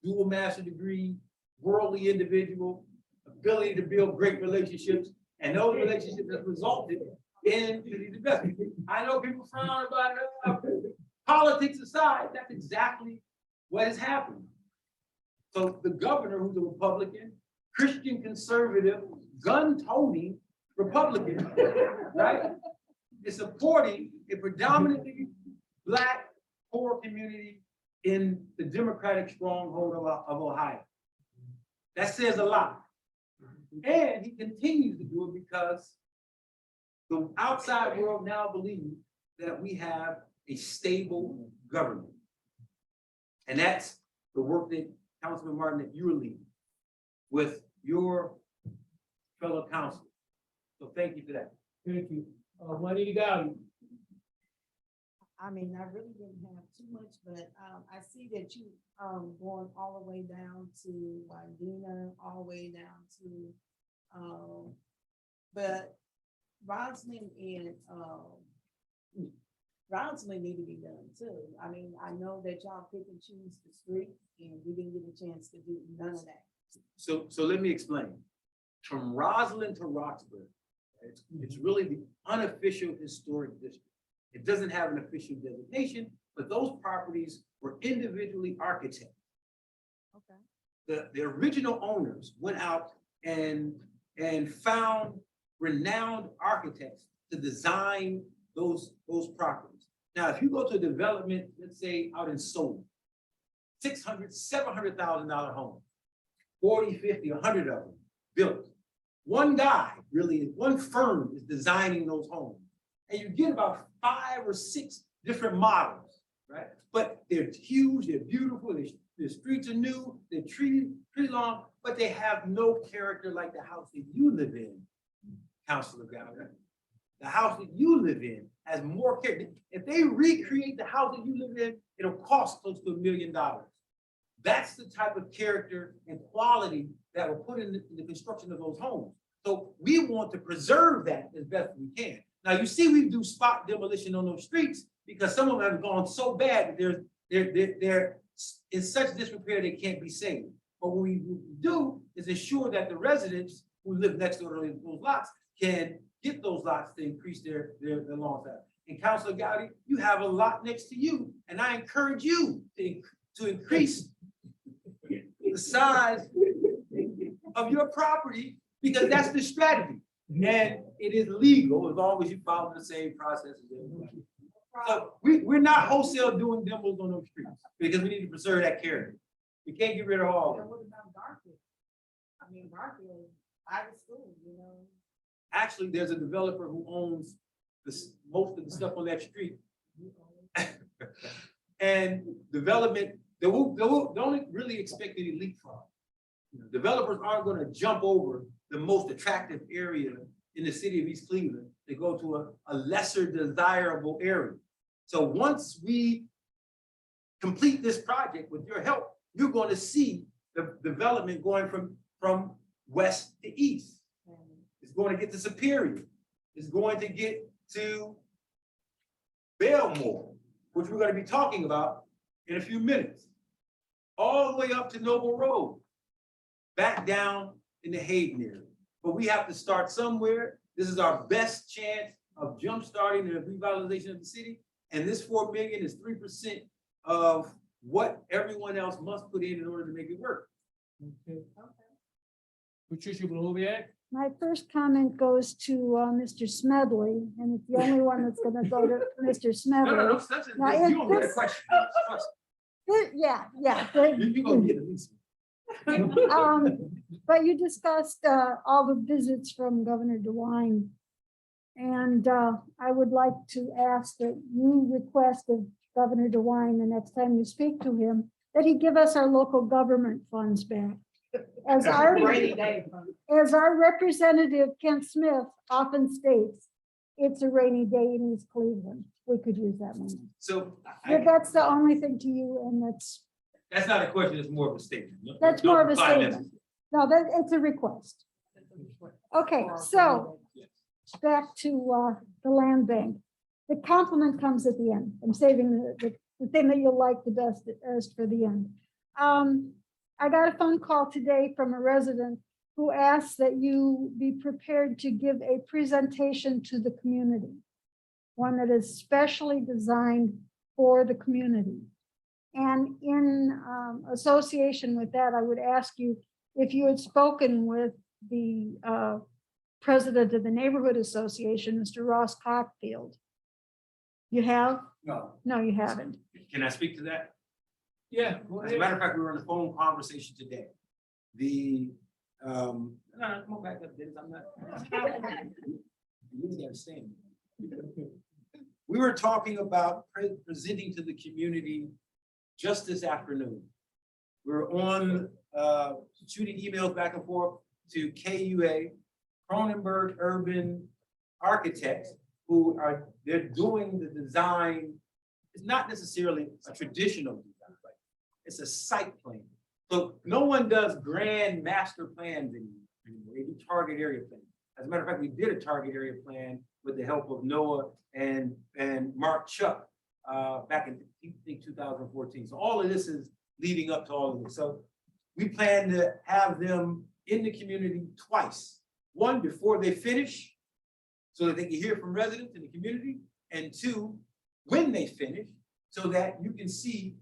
Speaker 6: dual master degree, worldly individual, ability to build great relationships, and those relationships have resulted in these investments. I know people frown about it. Politics aside, that's exactly what has happened. So the governor, who's a Republican, Christian conservative, gun-toting Republican, right, is supporting a predominantly black poor community in the Democratic stronghold of Ohio. That says a lot. And he continues to do it because the outside world now believes that we have a stable government. And that's the work that Councilman Martin, that you're leading with your fellow councilors. So thank you for that.
Speaker 2: Thank you. Juanita Gowdy.
Speaker 3: I mean, I really didn't have too much, but I see that you going all the way down to Wadena, all the way down to but Roslyn and Roslyn need to be done too. I mean, I know that y'all pick and choose the streets, and we didn't get a chance to do none of that.
Speaker 6: So let me explain. From Roslyn to Roxbury, it's really the unofficial historic district. It doesn't have an official designation, but those properties were individually architected.
Speaker 3: Okay.
Speaker 6: The original owners went out and found renowned architects to design those properties. Now, if you go to a development, let's say out in Seoul, $600,000, $700,000 homes, 40, 50, 100 of them built. One guy, really, one firm is designing those homes. And you get about 5 or 6 different models, right? But they're huge, they're beautiful, the streets are new, they're tree long, but they have no character like the house that you live in, Councilor Gowder. The house that you live in has more character. If they recreate the house that you live in, it'll cost close to $1 million. That's the type of character and quality that were put in the construction of those homes. So we want to preserve that as best we can. Now, you see, we do spot demolition on those streets because some of them have gone so bad that they're in such disrepair they can't be saved. But what we do is ensure that the residents who live next door to those lots can get those lots to increase their lawn size. And Councilor Gowdy, you have a lot next to you, and I encourage you to increase the size of your property because that's the strategy. And it is legal as long as you follow the same process as everybody. So we're not wholesale doing demos on those streets because we need to preserve that character. We can't get rid of all of
Speaker 3: And
Speaker 6: them.
Speaker 3: what about Garfield? I mean, Garfield, out of school, you know.
Speaker 6: Actually, there's a developer who owns most of the stuff on that street. And development, they don't really expect any leapfrog. Developers aren't going to jump over the most attractive area in the city of East Cleveland. They go to a lesser desirable area. So once we complete this project with your help, you're going to see the development going from west to east. It's going to get to Superior. It's going to get to Belmore, which we're going to be talking about in a few minutes. all the way up to Noble Road, back down in the Hayden area. But we have to start somewhere. This is our best chance of jumpstarting the revitalization of the city. And this 4 million is 3% of what everyone else must put in order to make it work.
Speaker 2: Okay. Patricia Bloviak?
Speaker 5: My first comment goes to Mr. Smedley, and it's the only one that's gonna go to Mr. Smedley. Now, if
Speaker 6: You don't get a
Speaker 5: this-
Speaker 6: question. Trust
Speaker 5: Yeah,
Speaker 6: me. You gonna get at least.
Speaker 5: But you discussed all the visits from Governor DeWine. And I would like to ask that you request of Governor DeWine the next time you speak to him, that he give us our local government funds back. As our representative, Kent Smith, often states, it's a rainy day in East Cleveland. We could use that money.
Speaker 6: So
Speaker 5: But that's the only thing to you, and
Speaker 6: that's not a question, it's more of a statement. No-
Speaker 5: that's
Speaker 6: no
Speaker 5: more of a
Speaker 6: reply
Speaker 5: statement.
Speaker 6: necessary.
Speaker 5: No, that, it's a request. Okay, so back to the land bank. The compliment comes at the end. I'm saving the thing that you'll like the best for the end. I got a phone call today from a resident who asked that you be prepared to give a presentation to the community, one that is specially designed for the community. And in association with that, I would ask you if you had spoken with the president of the neighborhood association, Mr. Ross Cockfield. You have?
Speaker 6: No.
Speaker 5: No, you haven't.
Speaker 6: Can I speak to that?
Speaker 2: Yeah. go
Speaker 6: As a
Speaker 2: ahead.
Speaker 6: matter of fact, we were on a phone conversation today. The, no, come on back up, Dennis, I'm not. You really understand. We were talking about presenting to the community just this afternoon. We're on, shooting emails back and forth to KUA, Cronenberg Urban Architects, who are, they're doing the design. It's not necessarily a traditional design, right? It's a site plan. So no one does grand master plans anymore. They do target area plans. As a matter of fact, we did a target area plan with the help of Noah and Mark Chuck back in, I think, 2014. So all of this is leading up to all of this. So we plan to have them in the community twice. One, before they finish, so that they can hear from residents in the community, and two, when they finish, so that you can see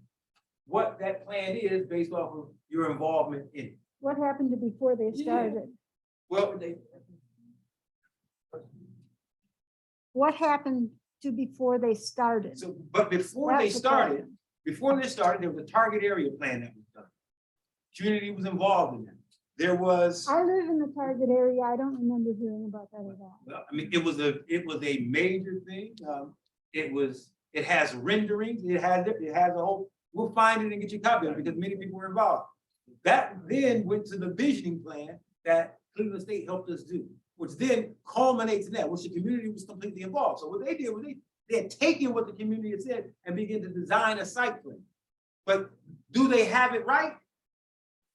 Speaker 6: what that plan is based off of your involvement in it.
Speaker 5: What happened to before they started?
Speaker 6: Well,
Speaker 5: What happened to before they started?
Speaker 6: so, but before they
Speaker 5: That's the
Speaker 6: started,
Speaker 5: question.
Speaker 6: there was a target area plan that was done. Community was involved in that. There was,
Speaker 5: I live in the target area. I don't remember hearing about that at all.
Speaker 6: well, I mean, it was a major thing. It has renderings, it has a whole, we'll find it and get you a copy of it because many people were involved. That then went to the visioning plan that Cleveland State helped us do, which then culminates in that, which the community was completely involved. So what they did was they had taken what the community had said and began to design a site plan. But do they have it right?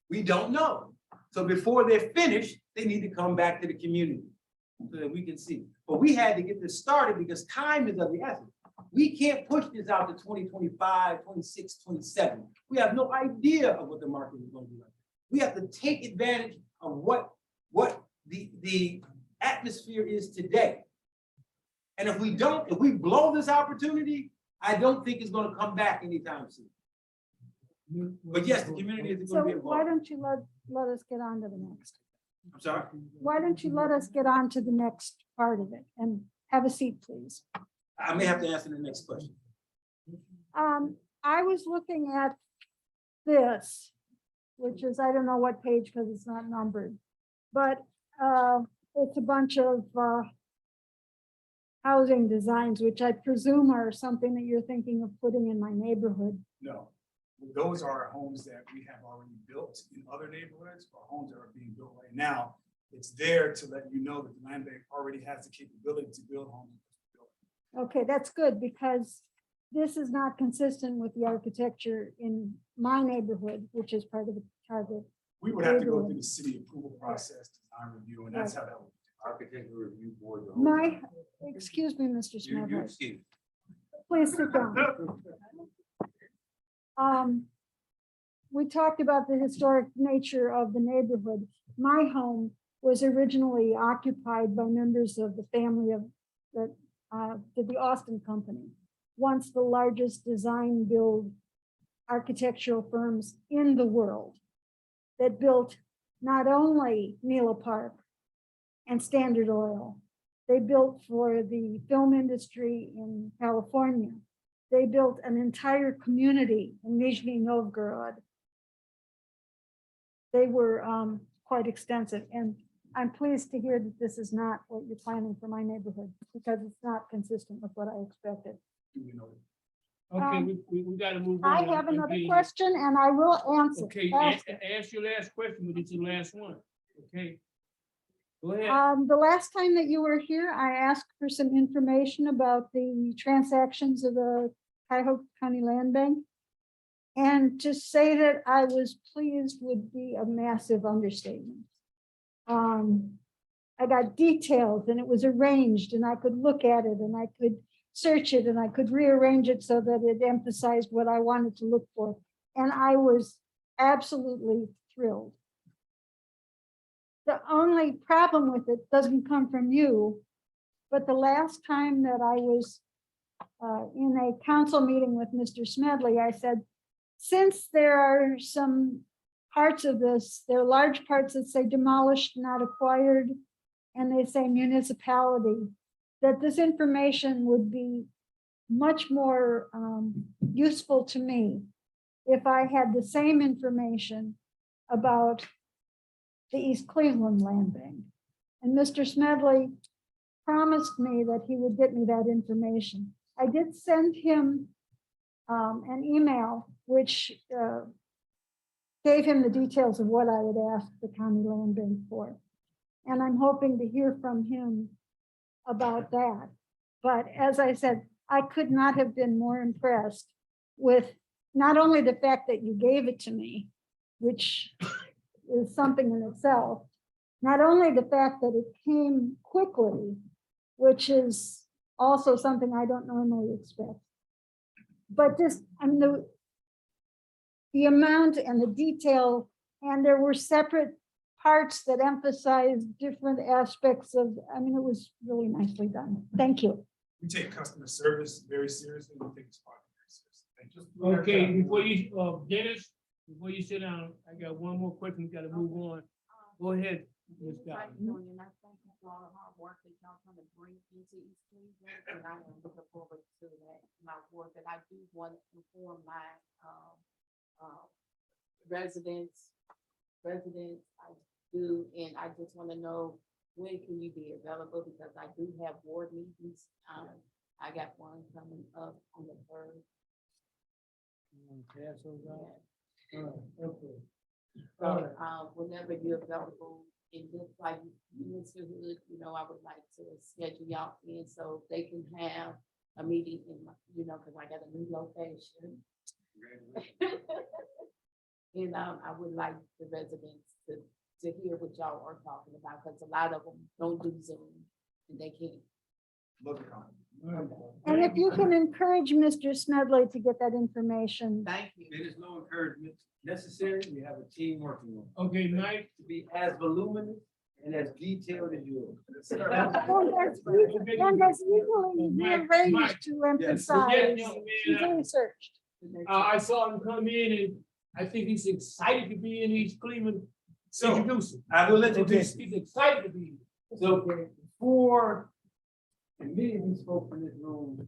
Speaker 6: We don't know. So before they're finished, they need to come back to the community so that we can see. But we had to get this started because time is of the essence. We can't push this out to 2025, 26, 27. We have no idea of what the market is going to be like. We have to take advantage of what the atmosphere is today. And if we don't, if we blow this opportunity, I don't think it's going to come back anytime soon. But yes, the community is
Speaker 5: So
Speaker 6: going to be
Speaker 5: why
Speaker 6: involved.
Speaker 5: don't you let us get on to the next?
Speaker 6: I'm sorry.
Speaker 5: Why don't you let us get on to the next part of it and have a seat, please?
Speaker 6: I may have to answer the next question.
Speaker 5: I was looking at this, which is, I don't know what page because it's not numbered, but it's a bunch of housing designs, which I presume are something that you're thinking of putting in my neighborhood.
Speaker 8: No, those are homes that we have already built in other neighborhoods or homes that are being built right now. It's there to let you know that the land bank already has the capability to build homes.
Speaker 5: Okay, that's good because this is not consistent with the architecture in my neighborhood, which is part of the target.
Speaker 8: We would have to go through the city approval process, design review, and that's how that would.
Speaker 6: Architectural review board.
Speaker 5: My, excuse me, Mr. Smedley,
Speaker 6: Excuse.
Speaker 5: please sit down. we talked about the historic nature of the neighborhood. My home was originally occupied by members of the family of that did the Austin Company, once the largest design build architectural firms in the world, that built not only Mila Park and Standard Oil, they built for the film industry in California. They built an entire community in Nizhny Novgorod. They were quite extensive, and I'm pleased to hear that this is not what you're planning for my neighborhood, because it's not consistent with what I expected.
Speaker 2: Okay, we gotta move on.
Speaker 5: I have another
Speaker 2: Okay.
Speaker 5: question and I will answer.
Speaker 2: Okay,
Speaker 5: Ask it.
Speaker 2: ask your last question, but it's your last one, okay? Go ahead.
Speaker 5: The last time that you were here, I asked for some information about the transactions of the Cuyahoga County Land Bank. And to say that I was pleased would be a massive understatement. I got details and it was arranged and I could look at it and I could search it and I could rearrange it so that it emphasized what I wanted to look for. And I was absolutely thrilled. The only problem with it doesn't come from you, but the last time that I was in a council meeting with Mr. Smedley, I said, since there are some parts of this, there are large parts that say demolished, not acquired, and they say municipality, that this information would be much more useful to me if I had the same information about the East Cleveland Land Bank. And Mr. Smedley promised me that he would get me that information. I did send him an email which gave him the details of what I had asked the county land bank for. And I'm hoping to hear from him about that. But as I said, I could not have been more impressed with not only the fact that you gave it to me, which is something in itself, not only the fact that it came quickly, which is also something I don't normally expect, but just, I mean, the amount and the detail, and there were separate parts that emphasized different aspects of, I mean, it was really nicely done. Thank you.
Speaker 8: We take customer service very seriously. We take this part very seriously. Thank you.
Speaker 2: Okay, before you, Dennis, before you sit down, I got one more question, we gotta move on. Go ahead, Ms.
Speaker 3: Like
Speaker 2: Scott.
Speaker 3: doing, and I thank you for all the hard work that y'all trying to bring into East Cleveland, and I am looking forward to that, my work, and I do want to inform my, residents, I do, and I just want to know, when can you be available, because I do have board meetings, I got one coming up on the 3rd.
Speaker 2: Pass those out?
Speaker 3: Yeah.
Speaker 2: All right, okay.
Speaker 3: So, whenever you're available, and just like Mr. Hood, you know, I would like to schedule y'all in so they can have a meeting in my, you know, because I got a new location. And I would like the residents to hear what y'all are talking about, because a lot of them don't do Zoom and they can't.
Speaker 8: Love the comment.
Speaker 5: And if you can encourage Mr. Smedley to get that information.
Speaker 3: Thank you.
Speaker 6: There is no encouragement necessary. We have a team working on it.
Speaker 2: Okay, Mike,
Speaker 6: To be as voluminous and as detailed as yours.
Speaker 5: And that's usually
Speaker 2: Mike,
Speaker 5: rearranged to emphasize,
Speaker 2: Yes, young
Speaker 5: he's
Speaker 2: man,
Speaker 5: researched.
Speaker 2: I saw him come in and I think he's excited to be in East Cleveland.
Speaker 6: So
Speaker 2: Introduce him.
Speaker 6: I will
Speaker 2: Okay,
Speaker 6: introduce.
Speaker 2: he's excited to be here.
Speaker 6: So before, and many of these folks in this room.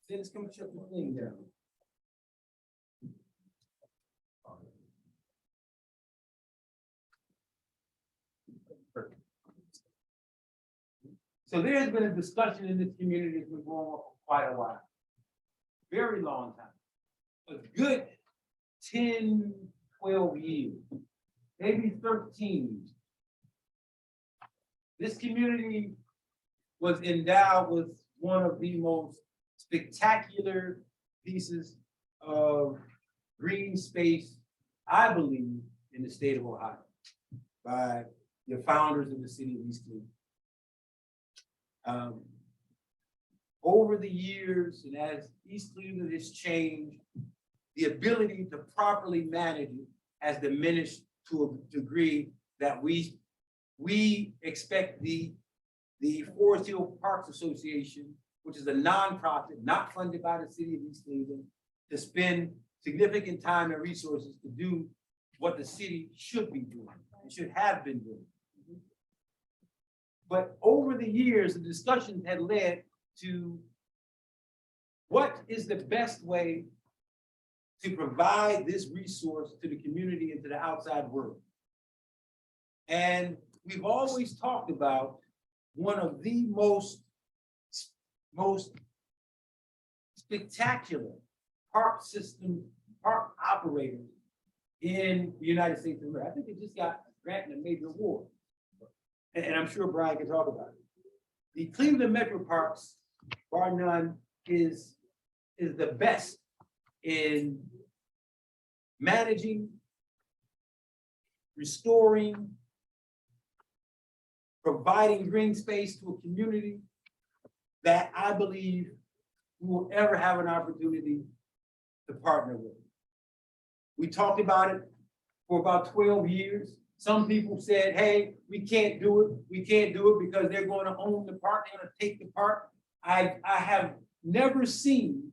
Speaker 6: Dennis, come shut the thing down. So there's been a discussion in this community that's been going on for quite a while. Very long time. A good 10, 12 years, maybe 13. This community was endowed with one of the most spectacular pieces of green space, I believe, in the state of Ohio, by the founders of the city of East Cleveland. Over the years, and as East Cleveland has changed, the ability to properly manage it has diminished to a degree that we expect the Forest Hill Parks Association, which is a nonprofit not funded by the city of East Cleveland, to spend significant time and resources to do what the city should be doing and should have been doing. But over the years, the discussions had led to what is the best way to provide this resource to the community and to the outside world. And we've always talked about one of the most spectacular park operators in the United States of America. I think it just got granted a major award. And I'm sure Brian can talk about it. The Cleveland Metro Parks, bar none, is the best in managing, restoring, providing green space to a community that I believe we will ever have an opportunity to partner with. We talked about it for about 12 years. Some people said, hey, we can't do it. We can't do it because they're going to own the park. They're going to take the park. I have never seen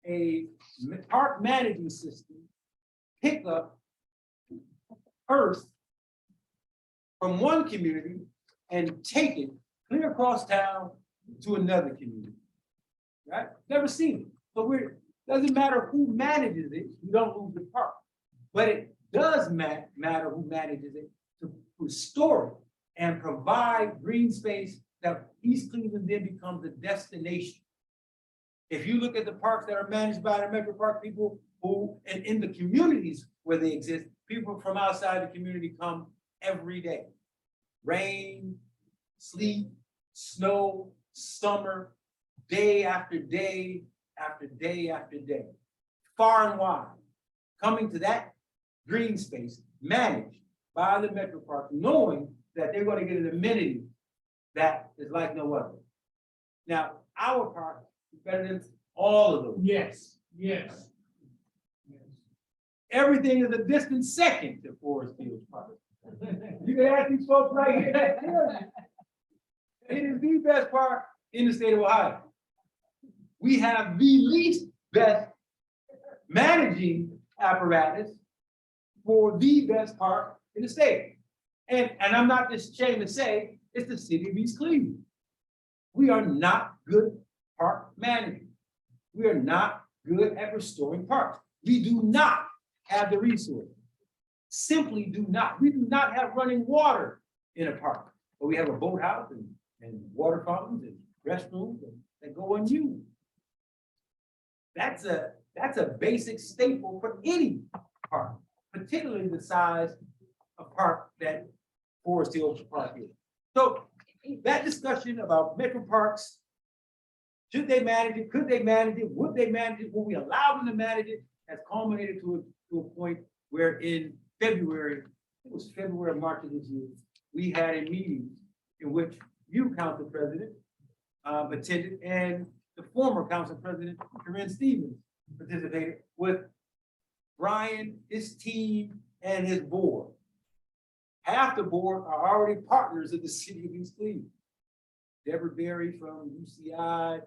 Speaker 6: a park management system pick up earth from one community and take it clear across town to another community, right? Never seen it. So doesn't matter who manages it, you don't lose the park. But it does matter who manages it to restore it and provide green space that East Cleveland then becomes a destination. If you look at the parks that are managed by the Metro Park people who, and in the communities where they exist, people from outside the community come every day. Rain, sleet, snow, summer, day after day, after day after day, far and wide, coming to that green space managed by the Metro Park, knowing that they're going to get an amenity that is like no other. Now, our park is better than all of them.
Speaker 2: Yes, yes.
Speaker 6: Everything is a distant second to Forest Hills Park. You can ask these folks right here. It is the best park in the state of Ohio. We have the least best managing apparatus for the best park in the state. And I'm not just ashamed to say, it's the city of East Cleveland. We are not good park managers. We are not good at restoring parks. We do not have the resources. Simply do not. We do not have running water in a park, but we have a boathouse and water fountains and restrooms that go unused. That's a basic staple for any park, particularly the size of park that Forest Hills Park is. So that discussion about metro parks, should they manage it? Could they manage it? Would they manage it? Will we allow them to manage it? Has culminated to a point where in February, it was February or March of this year, we had a meeting in which you, Council President, attended, and the former Council President, Corinne Stevens, participated with Brian, his team, and his board. Half the board are already partners of the city of East Cleveland. Deborah Berry from UCI,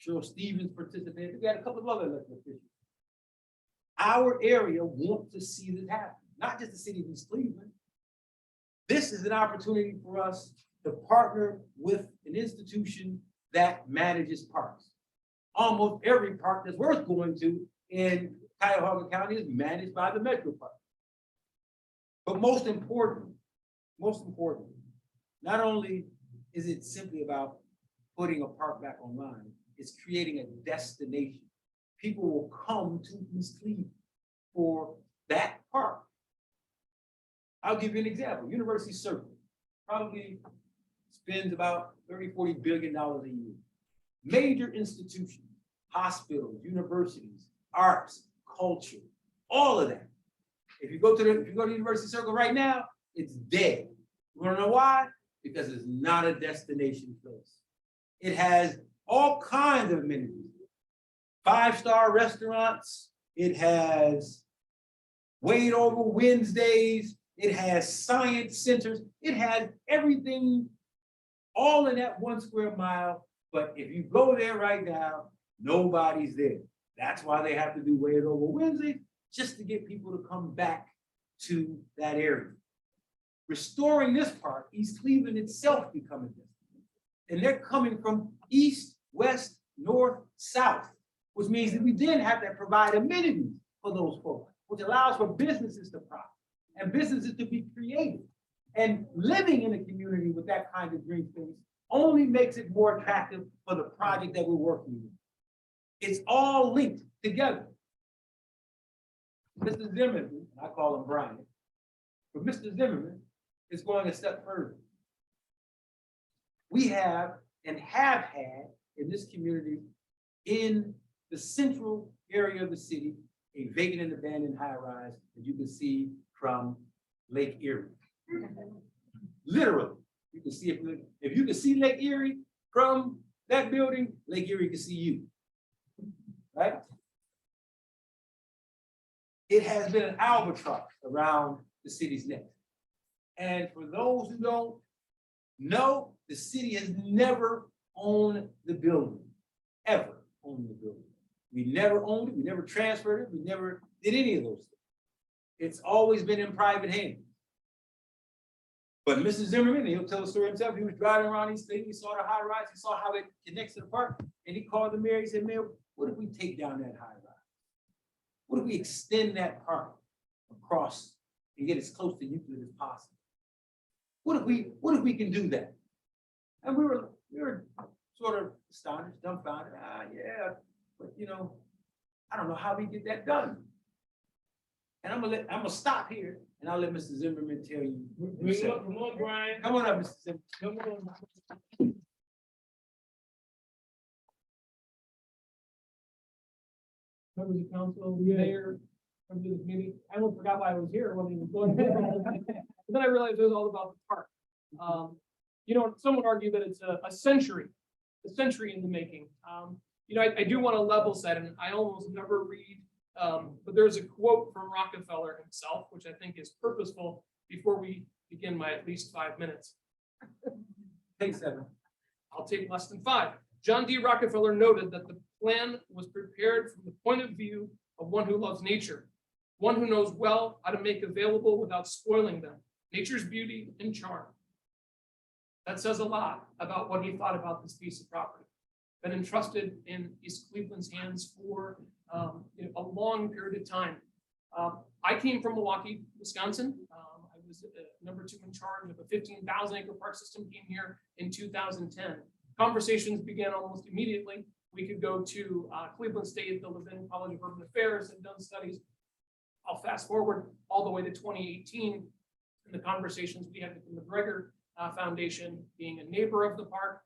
Speaker 6: Cheryl Stevens participated. We had a couple of other elected officials. Our area wants to see this happen, not just the city of East Cleveland. This is an opportunity for us to partner with an institution that manages parks. Almost every park that's worth going to in Cuyahoga County is managed by the Metro Park. But most importantly, not only is it simply about putting a park back online, it's creating a destination. People will come to East Cleveland for that park. I'll give you an example. University Circle probably spends about $30–40 billion a year. Major institutions, hospitals, universities, arts, culture, all of that. If you go to University Circle right now, it's dead. You wanna know why? Because it's not a destination place. It has all kinds of amenities. 5-star restaurants. It has Wade Over Wednesdays. It has science centers. It has everything all in that 1 square mile. But if you go there right now, nobody's there. That's why they have to do Wade Over Wednesdays, just to get people to come back to that area. Restoring this park, East Cleveland itself becoming this. And they're coming from east, west, north, south, which means that we then have to provide amenities for those folks, which allows for businesses to prosper and businesses to be creative. And living in a community with that kind of green space only makes it more attractive for the project that we're working with. It's all linked together. Mr. Zimmerman, I call him Brian, but Mr. Zimmerman is going a step further. We have and have had in this community, in the central area of the city, a vacant and abandoned high-rise that you can see from Lake Erie. Literally, you can see it. If you can see Lake Erie from that building, Lake Erie can see you, right? It has been an albatross around the city's neck. And for those who don't know, the city has never owned the building, ever owned the building. We never owned it, we never transferred it, we never did any of those things. It's always been in private hands. But Mr. Zimmerman, he'll tell the story himself, he was driving around these things, he saw the high rise, he saw how it connects to the park, and he called the mayor, he said, Mayor, what if we take down that high rise? What if we extend that park across and get as close to Euclid as possible? What if we can do that? And we were sort of astonished, dumbfounded. Yeah, but I don't know how we get that done. And I'm gonna stop here, and I'll let Mr. Zimmerman tell you.
Speaker 2: Come on, Brian.
Speaker 6: Come on up, Mr. Zimmerman.
Speaker 2: Come on. Members of council, mayor, members of the committee. I almost forgot why I was here, what he was going. But then I realized it was all about the park. Someone argued that it's a century in the making. I do want to level set, and I almost never read, but there's a quote from Rockefeller himself, which I think is purposeful before we begin my at least 5 minutes.
Speaker 6: Take 7.
Speaker 2: I'll take less than 5. John D. Rockefeller noted that the plan was prepared from the point of view of one who loves nature, one who knows well how to make available without spoiling them, nature's beauty and charm. That says a lot about what he thought about this piece of property. Been entrusted in East Cleveland's hands for a long period of time. I came from Milwaukee, Wisconsin. I was number 2 in charge of a 15,000 acre park system, came here in 2010. Conversations began almost immediately. We could go to Cleveland State, the Levin College of Urban Affairs, and done studies. I'll fast forward all the way to 2018 and the conversations we had with the McGregor Foundation, being a neighbor of the park,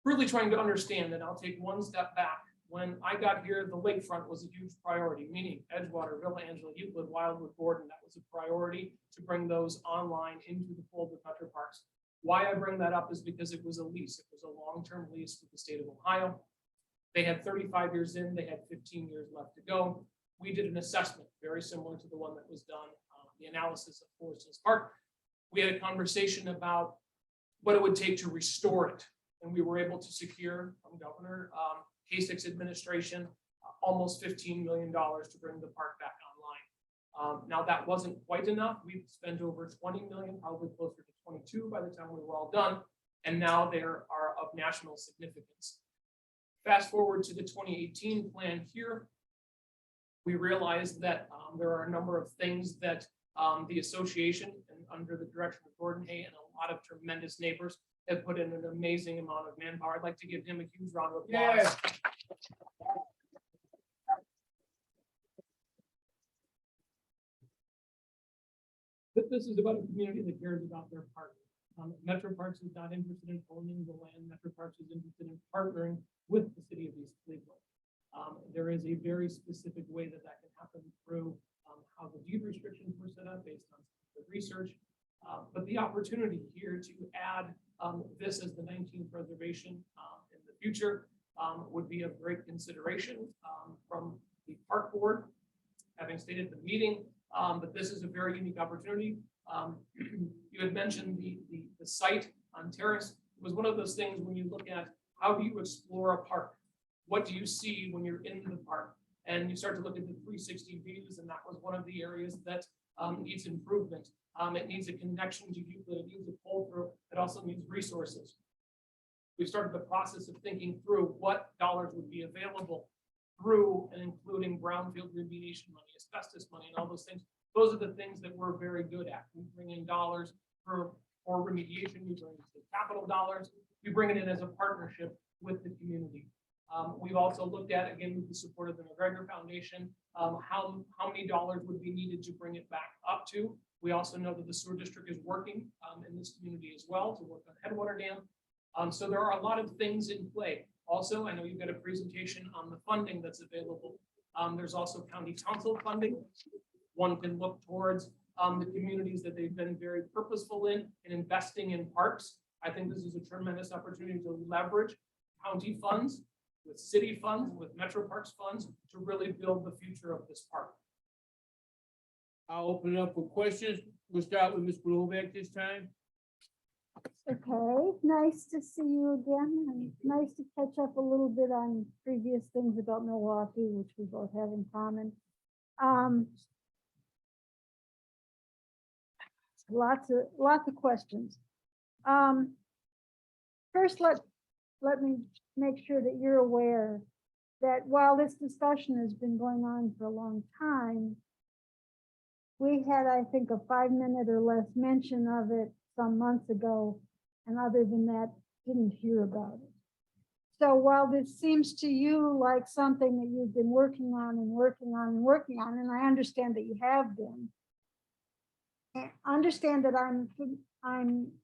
Speaker 2: really trying to understand. And I'll take one step back. When I got here, the lakefront was a huge priority, meaning Edgewater, Villa Angela, Euclid, Wildwood, Gordon. That was a priority to bring those online into the fold with Metro Parks. Why I bring that up is because it was a lease. It was a long-term lease with the state of Ohio. They had 35 years in, they had 15 years left to go. We did an assessment very similar to the one that was done, the analysis of Forest Park. We had a conversation about what it would take to restore it. And we were able to secure from Governor Kasich's administration almost $15 million to bring the park back online. Now that wasn't quite enough. We've spent over 20 million, probably closer to 22 by the time we were all done. And now they are of national significance. Fast forward to the 2018 plan here. We realized that there are a number of things that the association and under the direction of Gordon Hay and a lot of tremendous neighbors have put in an amazing amount of manpower. I'd like to give him a huge round of applause.
Speaker 6: Yeah.
Speaker 2: This is about a community that cares about their park. Metro Parks is not interested in owning the land. Metro Parks is interested in partnering with the city of East Cleveland. There is a very specific way that can happen through how the deed restrictions were set up based on the research. But the opportunity here to add this as the 19th reservation in the
Speaker 10: future, would be of great consideration, from the park board, having stated the meeting, but this is a very unique opportunity. You had mentioned the site on Terrace. It was one of those things when you look at how do you explore a park? What do you see when you're in the park? And you start to look at the 360 views, and that was one of the areas that needs improvement. It needs a connection to Euclid, it needs a pull through, it also needs resources. We've started the process of thinking through what dollars would be available through and including brownfield remediation money, asbestos money, and all those things. Those are the things that we're very good at. We bring in dollars for remediation, we bring in the capital dollars, we bring it in as a partnership with the community. We've also looked at, again, with the support of the McGregor Foundation, how many dollars would be needed to bring it back up to. We also know that the sewer district is working in this community as well to work on Headwater Dam. So there are a lot of things in play. Also, I know you've got a presentation on the funding that's available. There's also county council funding. One can look towards the communities that they've been very purposeful in investing in parks. I think this is a tremendous opportunity to leverage county funds with city funds, with Metro Parks funds to really build the future of this park.
Speaker 2: I'll open it up for questions. We'll start with Ms. Blobeck this time.
Speaker 5: Okay, nice to see you again, and nice to catch up a little bit on previous things about Milwaukee, which we both have in common. Lots of questions. First, let me make sure that you're aware that while this discussion has been going on for a long time, we had, I think, a 5-minute or less mention of it some months ago, and other than that, didn't hear about it. So while this seems to you like something that you've been working on and working on and working on, and I understand that you have been, understand that I'm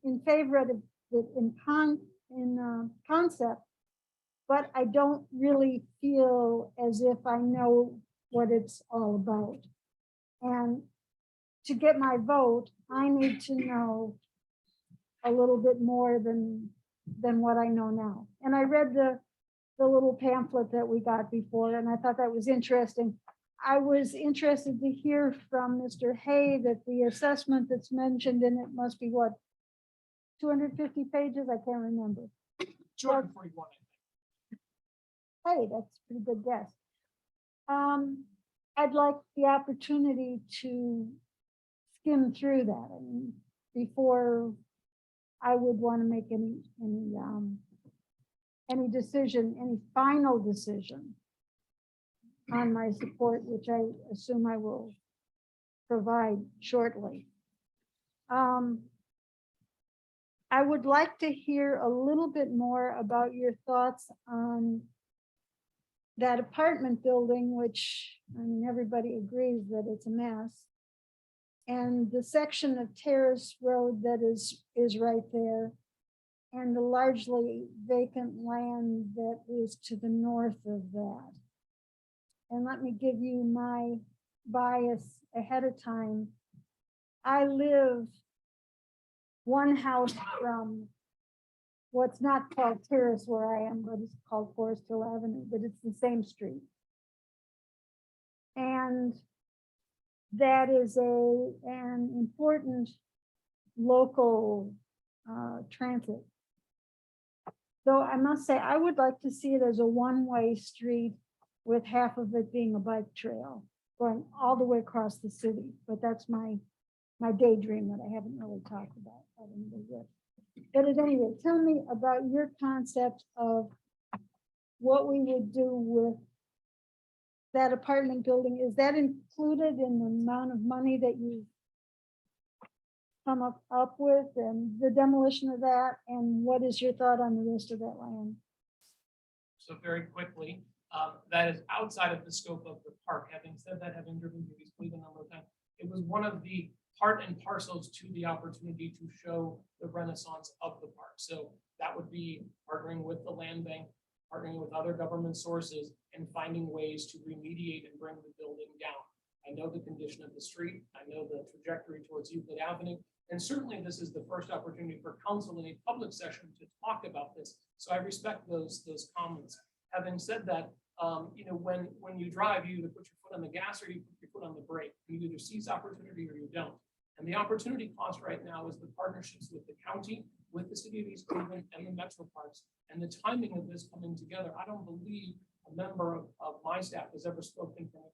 Speaker 5: in favor of it in concept, but I don't really feel as if I know what it's all about. And to get my vote, I need to know a little bit more than what I know now. And I read the little pamphlet that we got before, and I thought that was interesting. I was interested to hear from Mr. Hay that the assessment that's mentioned in it must be what, 250 pages? I can't remember.
Speaker 10: 241.
Speaker 5: Hey, that's a pretty good guess. I'd like the opportunity to skim through that, I mean, before I would want to make any decision, any final decision on my support, which I assume I will provide shortly. I would like to hear a little bit more about your thoughts on that apartment building, which, I mean, everybody agrees that it's a mess. And the section of Terrace Road that is right there, and the largely vacant land that is to the north of that. And let me give you my bias ahead of time. I live one house from what's not called Terrace where I am, but it's called Forest Hill Avenue, but it's the same street. And that is an important local transit. So I must say, I would like to see it as a one-way street with half of it being a bike trail going all the way across the city. But that's my daydream that I haven't really talked about. But at any rate, tell me about your concept of what we would do with that apartment building. Is that included in the amount of money that you come up with, and the demolition of that? And what is your thought on the rest of that land?
Speaker 10: So very quickly, that is outside of the scope of the park. Having said that, having driven through these a number of times, it was one of the part and parcels to the opportunity to show the renaissance of the park. So that would be partnering with the land bank, partnering with other government sources, and finding ways to remediate and bring the building down. I know the condition of the street. I know the trajectory towards Euclid Avenue. And certainly this is the first opportunity for council in a public session to talk about this. So I respect those comments. Having said that, when you drive, you either put your foot on the gas or you put your foot on the brake. You either seize opportunity or you don't. And the opportunity cost right now is the partnerships with the county, with the city of East Cleveland and the metro parks. And the timing of this coming together, I don't believe a member of my staff has ever spoken from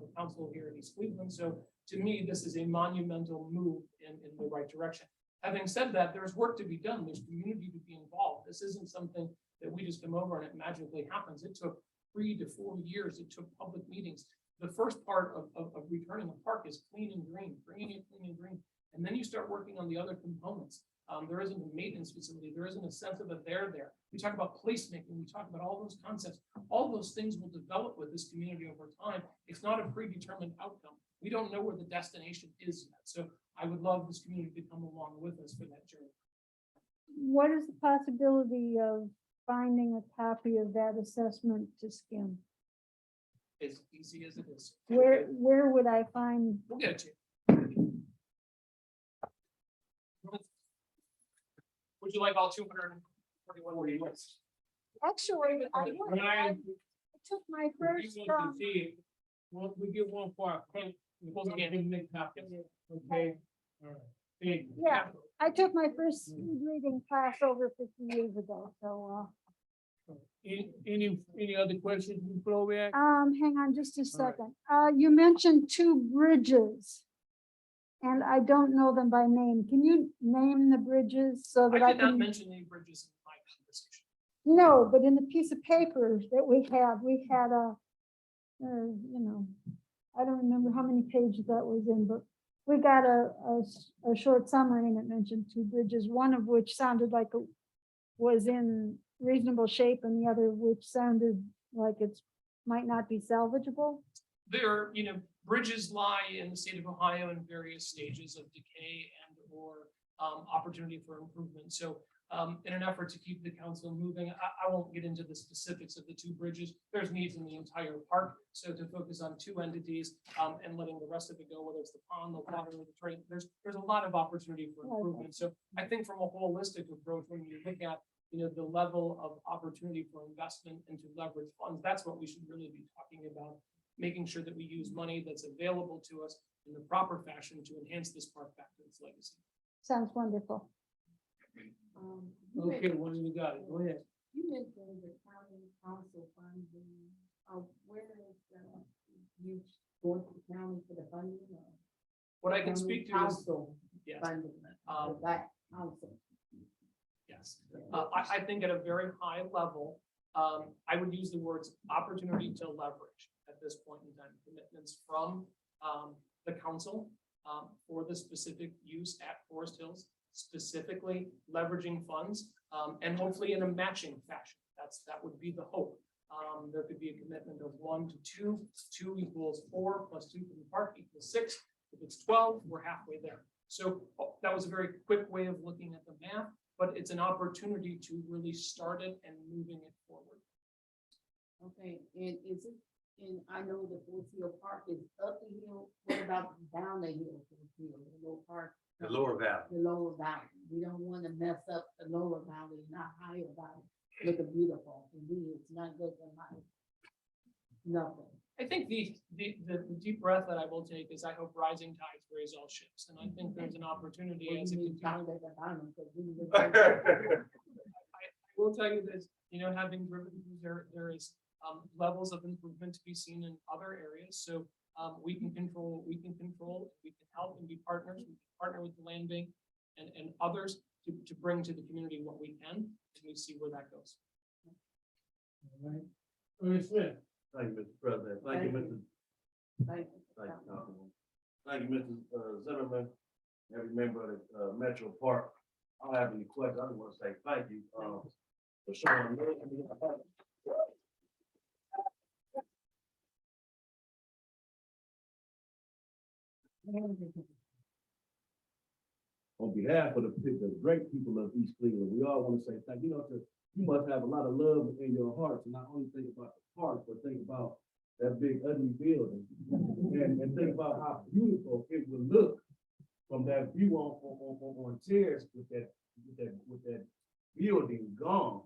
Speaker 10: the council here in East Cleveland. So to me, this is a monumental move in the right direction. Having said that, there's work to be done. There's community to be involved. This isn't something that we just come over and it magically happens. It took 3 to 4 years. It took public meetings. The first part of returning a park is clean and green, bringing it clean and green. And then you start working on the other components. There isn't a maintenance facility. There isn't a sense of a there. We talk about placemaking. We talk about all those concepts. All those things will develop with this community over time. It's not a predetermined outcome. We don't know where the destination is yet. So I would love this community to come along with us for that journey.
Speaker 5: What is the possibility of finding a copy of that assessment to skim?
Speaker 10: As easy as it is.
Speaker 5: Where would I find?
Speaker 10: We'll get it to you. Would you like all 241 words?
Speaker 5: Actually, I took my first,
Speaker 2: Well, we get one for our print. We'll get the next copy. Okay. All right. Thank you.
Speaker 5: Yeah. I took my first reading class over 50 years ago, so,
Speaker 2: Any other questions before we act?
Speaker 5: hang on just a second. You mentioned 2 bridges. And I don't know them by name. Can you name the bridges so that
Speaker 10: I
Speaker 5: I
Speaker 10: did not
Speaker 5: can?
Speaker 10: mention any bridges in my conversation.
Speaker 5: No, but in the piece of paper that we had a, I don't remember how many pages that was in, but we got a short summary and it mentioned 2 bridges, one of which sounded like it was in reasonable shape and the other which sounded like it's might not be salvageable.
Speaker 10: There, bridges lie in the state of Ohio in various stages of decay and or opportunity for improvement. So in an effort to keep the council moving, I won't get into the specifics of the 2 bridges. There's needs in the entire park. So to focus on 2 entities and letting the rest of it go, whether it's the pond, the water, or the train, there's a lot of opportunity for improvement. So I think from a holistic approach, when you look at the level of opportunity for investment and to leverage funds, that's what we should really be talking about. Making sure that we use money that's available to us in the proper fashion to enhance this park back to its legacy.
Speaker 5: Sounds wonderful.
Speaker 2: Okay, well, you got it. Go ahead.
Speaker 3: You mentioned the county council funding, where is, you going to the county for the funding? Or
Speaker 10: What I can
Speaker 3: county
Speaker 10: speak to is,
Speaker 3: council
Speaker 10: yes,
Speaker 3: funding,
Speaker 10: um,
Speaker 3: that council.
Speaker 10: yes. I think at a very high level, I would use the words opportunity to leverage at this point in time, commitments from the council for the specific use at Forest Hills, specifically leveraging funds and hopefully in a matching fashion. That would be the hope. There could be a commitment of 1 to 2, 2 equals 4 plus 2 from the park equals 6. If it's 12, we're halfway there. So that was a very quick way of looking at the math, but it's an opportunity to really start it and moving it forward.
Speaker 3: Okay, and is it, and I know the Forest Hill Park is up the hill, what about down the hill, Forest Hill, the little park?
Speaker 6: The lower valley.
Speaker 3: The lower valley, we don't want to mess up the lower valley, not higher valley, looking beautiful, to me, it's not looking like nothing.
Speaker 10: I think the deep breath that I will take is I hope rising tides raise all ships. And I think there's an opportunity
Speaker 3: Well,
Speaker 10: as
Speaker 3: you
Speaker 10: it
Speaker 3: need
Speaker 10: continues.
Speaker 3: down at the bottom, 'cause we live
Speaker 10: I will tell you this, having driven through there is levels of improvement to be seen in other areas. So we can control what we can control. We can help and be partners. We can partner with the land bank and others to bring to the community what we can, and we see where that goes.
Speaker 2: All right. Smith.
Speaker 9: Thank you, Mr. President. Thank you, Mr.
Speaker 3: Thank you.
Speaker 9: Thank you, Councilman. Thank you, Mr. Zimmerman, every member of the Metro Park. I don't have any questions. I just want to say thank you for showing me. On behalf of the great people of East Cleveland, we all want to say thank you. You must have a lot of love in your heart to not only think about the park, but think about that big ugly building and think about how beautiful it would look from that view on Terrace with that building gone.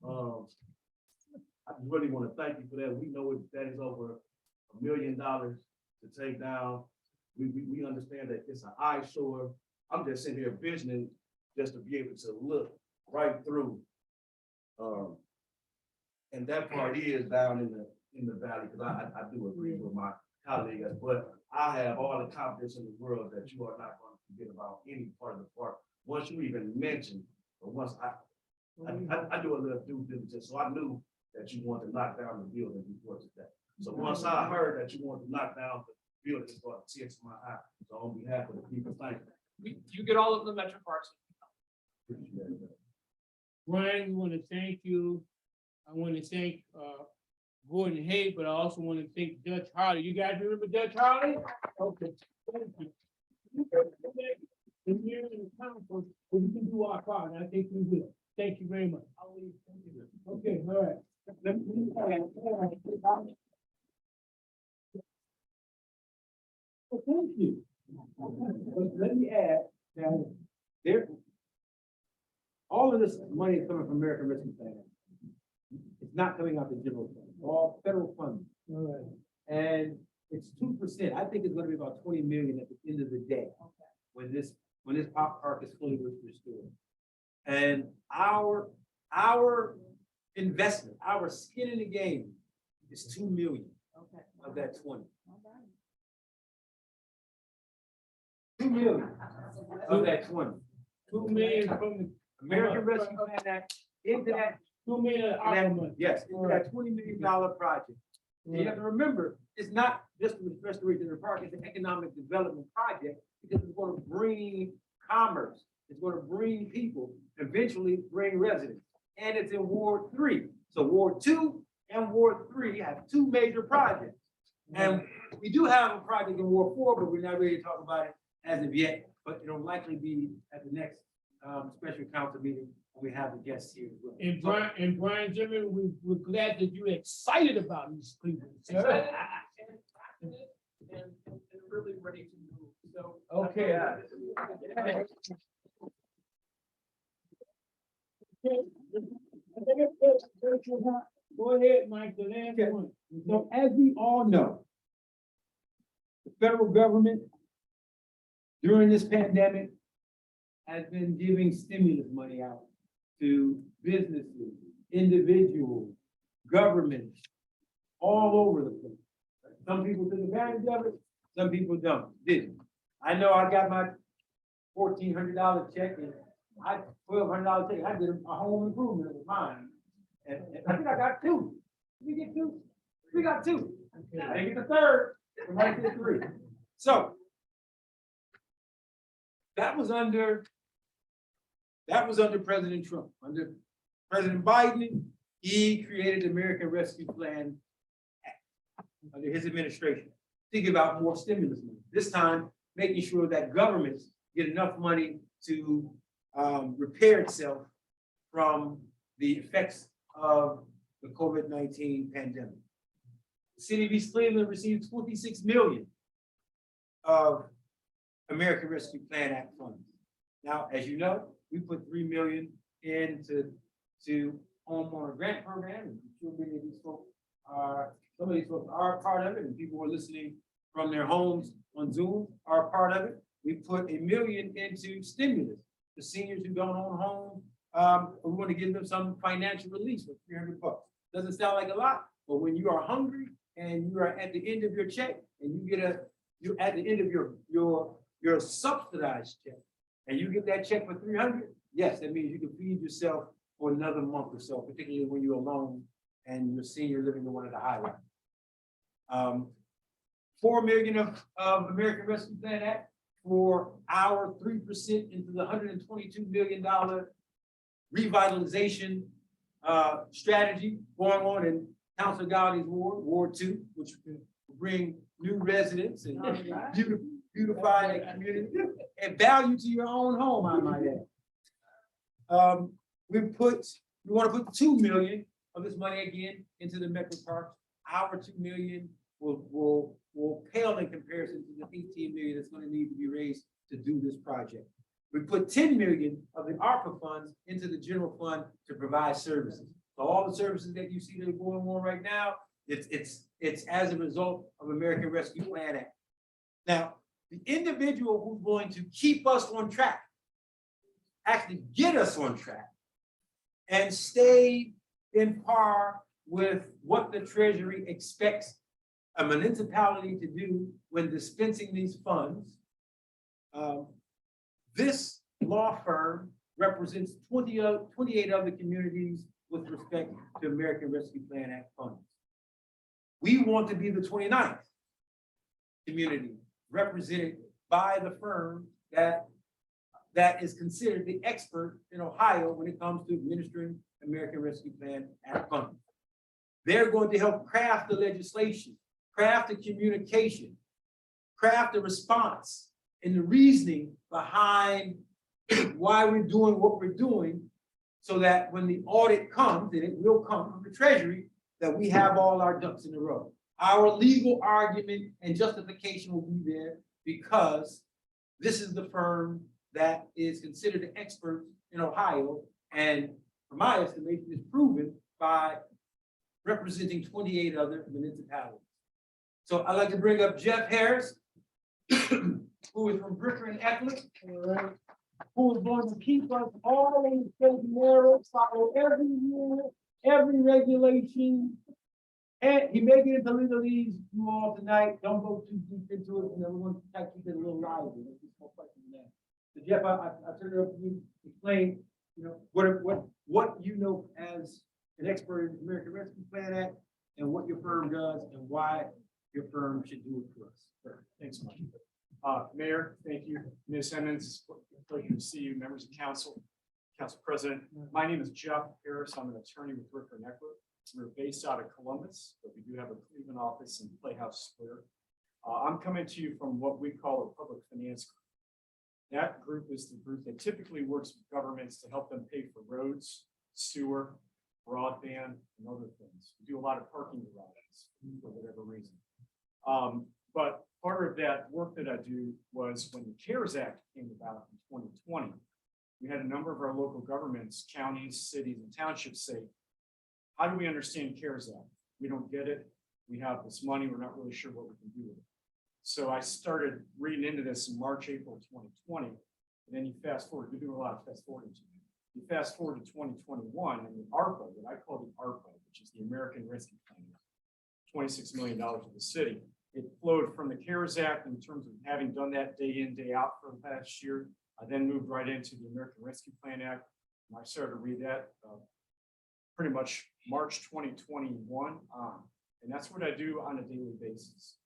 Speaker 9: I really want to thank you for that. We know that is over $1 million to take down. We understand that it's an eyesore. I'm just sitting here visioning just to be able to look right through. And that part is down in the valley, because I do agree with my colleagues, but I have all the confidence in the world that you are not going to forget about any part of the park. Once you even mention, or once I do a little due diligence, so I knew that you wanted to knock down the building before today. So once I heard that you wanted to knock down the building, it brought tears to my eye. So on behalf of the people, thank
Speaker 10: You get all of the metro parks.
Speaker 9: you. Appreciate that.
Speaker 2: Brian, we want to thank you. I want to thank Gordon Hay, but I also want to thank Dutch Harley. You guys remember Dutch Harley? Okay. Thank you. And here in the council, we can do our part, and I think we will. Thank you very much. Okay, all right.
Speaker 6: Well, thank you. But let me add that all of this money is coming from American Rescue Plan. It's not coming out the general fund, all federal funding.
Speaker 2: All right.
Speaker 6: And it's 2%. I think it's gonna be about 20 million at the end of the day. When this park is fully restored. And our investment, our skin in the game is 2 million
Speaker 3: Okay.
Speaker 6: of that 20.
Speaker 3: Okay.
Speaker 6: 2 million of that 20.
Speaker 2: 2 million from the
Speaker 6: American Rescue Plan Act into that,
Speaker 2: 2 million of ARPA money.
Speaker 6: yes, into that $20 million project. And you have to remember, it's not just the restoration of the park, it's an economic development project, because it's going to bring commerce, it's going to bring people, eventually bring residents. And it's in Ward 3. So Ward 2 and Ward 3 have two major projects. And we do have a project in Ward 4, but we're not ready to talk about it as of yet. But it'll likely be at the next special council meeting when we have the guests here as well.
Speaker 2: And Brian Zimmerman, we're glad that you're excited about East Cleveland, sir.
Speaker 10: And really ready to move, so.
Speaker 2: Okay. Go ahead, Mike, the last one.
Speaker 6: So as we all know, the federal government during this pandemic has been giving stimulus money out to businesses, individuals, governments, all over the place. Some people took advantage of it, some people didn't. I know I got my $1,400 check and $1,200 check, I did a home improvement with mine. And I think I got two. We get two? We got two. I didn't get the third, I might get three. So that was under President Trump. Under President Biden, he created the American Rescue Plan Act under his administration to give out more stimulus money. This time, making sure that governments get enough money to repair itself from the effects of the COVID-19 pandemic. The city of East Cleveland received 26 million of American Rescue Plan Act funds. Now, as you know, we put 3 million into homeowner grant program, and I'm sure many of these folks some of these folks are part of it, and people who are listening from their homes on Zoom are part of it. We put $1 million into stimulus. The seniors who don't own homes, we want to give them some financial release for $300. Doesn't sound like a lot, but when you are hungry and you are at the end of your check and you're at the end of your subsidized check and you get that check for $300, yes, that means you can feed yourself for another month or so, particularly when you're alone and you're senior living in one of the highways. 4 million of American Rescue Plan Act for our 3% into the $122 million revitalization strategy going on in Councilor Gowdy's ward, Ward 2, which will bring new residents and beautify the community and value to your own home, I might add. We want to put 2 million of this money again into the metro parks. Our 2 million will pale in comparison to the 18 million that's going to need to be raised to do this project. We put 10 million of the ARPA funds into the general fund to provide services. So all the services that you see that are going on right now, it's as a result of American Rescue Plan Act. Now, the individual who's going to keep us on track, actually get us on track, and stay in par with what the Treasury expects a municipality to do when dispensing these funds. This law firm represents 28 other communities with respect to American Rescue Plan Act funds. We want to be the 29th community represented by the firm that is considered the expert in Ohio when it comes to administering American Rescue Plan Act funds. They're going to help craft the legislation, craft the communication, craft the response, and the reasoning behind why we're doing what we're doing, so that when the audit comes, and it will come from the Treasury, that we have all our ducks in a row. Our legal argument and justification will be there because this is the firm that is considered the expert in Ohio, and from my estimation, is proven by representing 28 other municipalities. So I'd like to bring up Jeff Harris, who is from Bricker and Eckler, who is going to keep us all in the straight and narrow, follow every rule, every regulation. And he may get into legalese you all tonight. Don't go too deep into it, and everyone try to keep it a little lively. There's just more questions than that. So Jeff, I turn it over to you to explain, what you know as an expert in the American Rescue Plan Act, and what your firm does, and why your firm should do it for us.
Speaker 8: Sure. Thanks, Mike. Mayor, thank you. Ms. Emmons, pleasure to see you, members of council, council president. My name is Jeff Harris. I'm an attorney with Ricker and Eckler. We're based out of Columbus, but we do have a Cleveland office in Playhouse Square. I'm coming to you from what we call a public finance group. That group is the group that typically works with governments to help them pay for roads, sewer, broadband, and other things. We do a lot of parking garages for whatever reason. But part of that work that I do was when the CARES Act came about in 2020, we had a number of our local governments, counties, cities, and townships say, how do we understand CARES Act? We don't get it. We have this money. We're not really sure what we can do with it. So I started reading into this in March, April 2020. And then you fast forward, you're doing a lot of fast forwarding to me. You fast forward to 2021 and the ARPA, what I call the ARPA, which is the American Rescue Plan, $26 million to the city. It flowed from the CARES Act in terms of having done that day in, day out for the past year. I then moved right into the American Rescue Plan Act. And I started to read that pretty much March 2021 on. And that's what I do on a daily basis.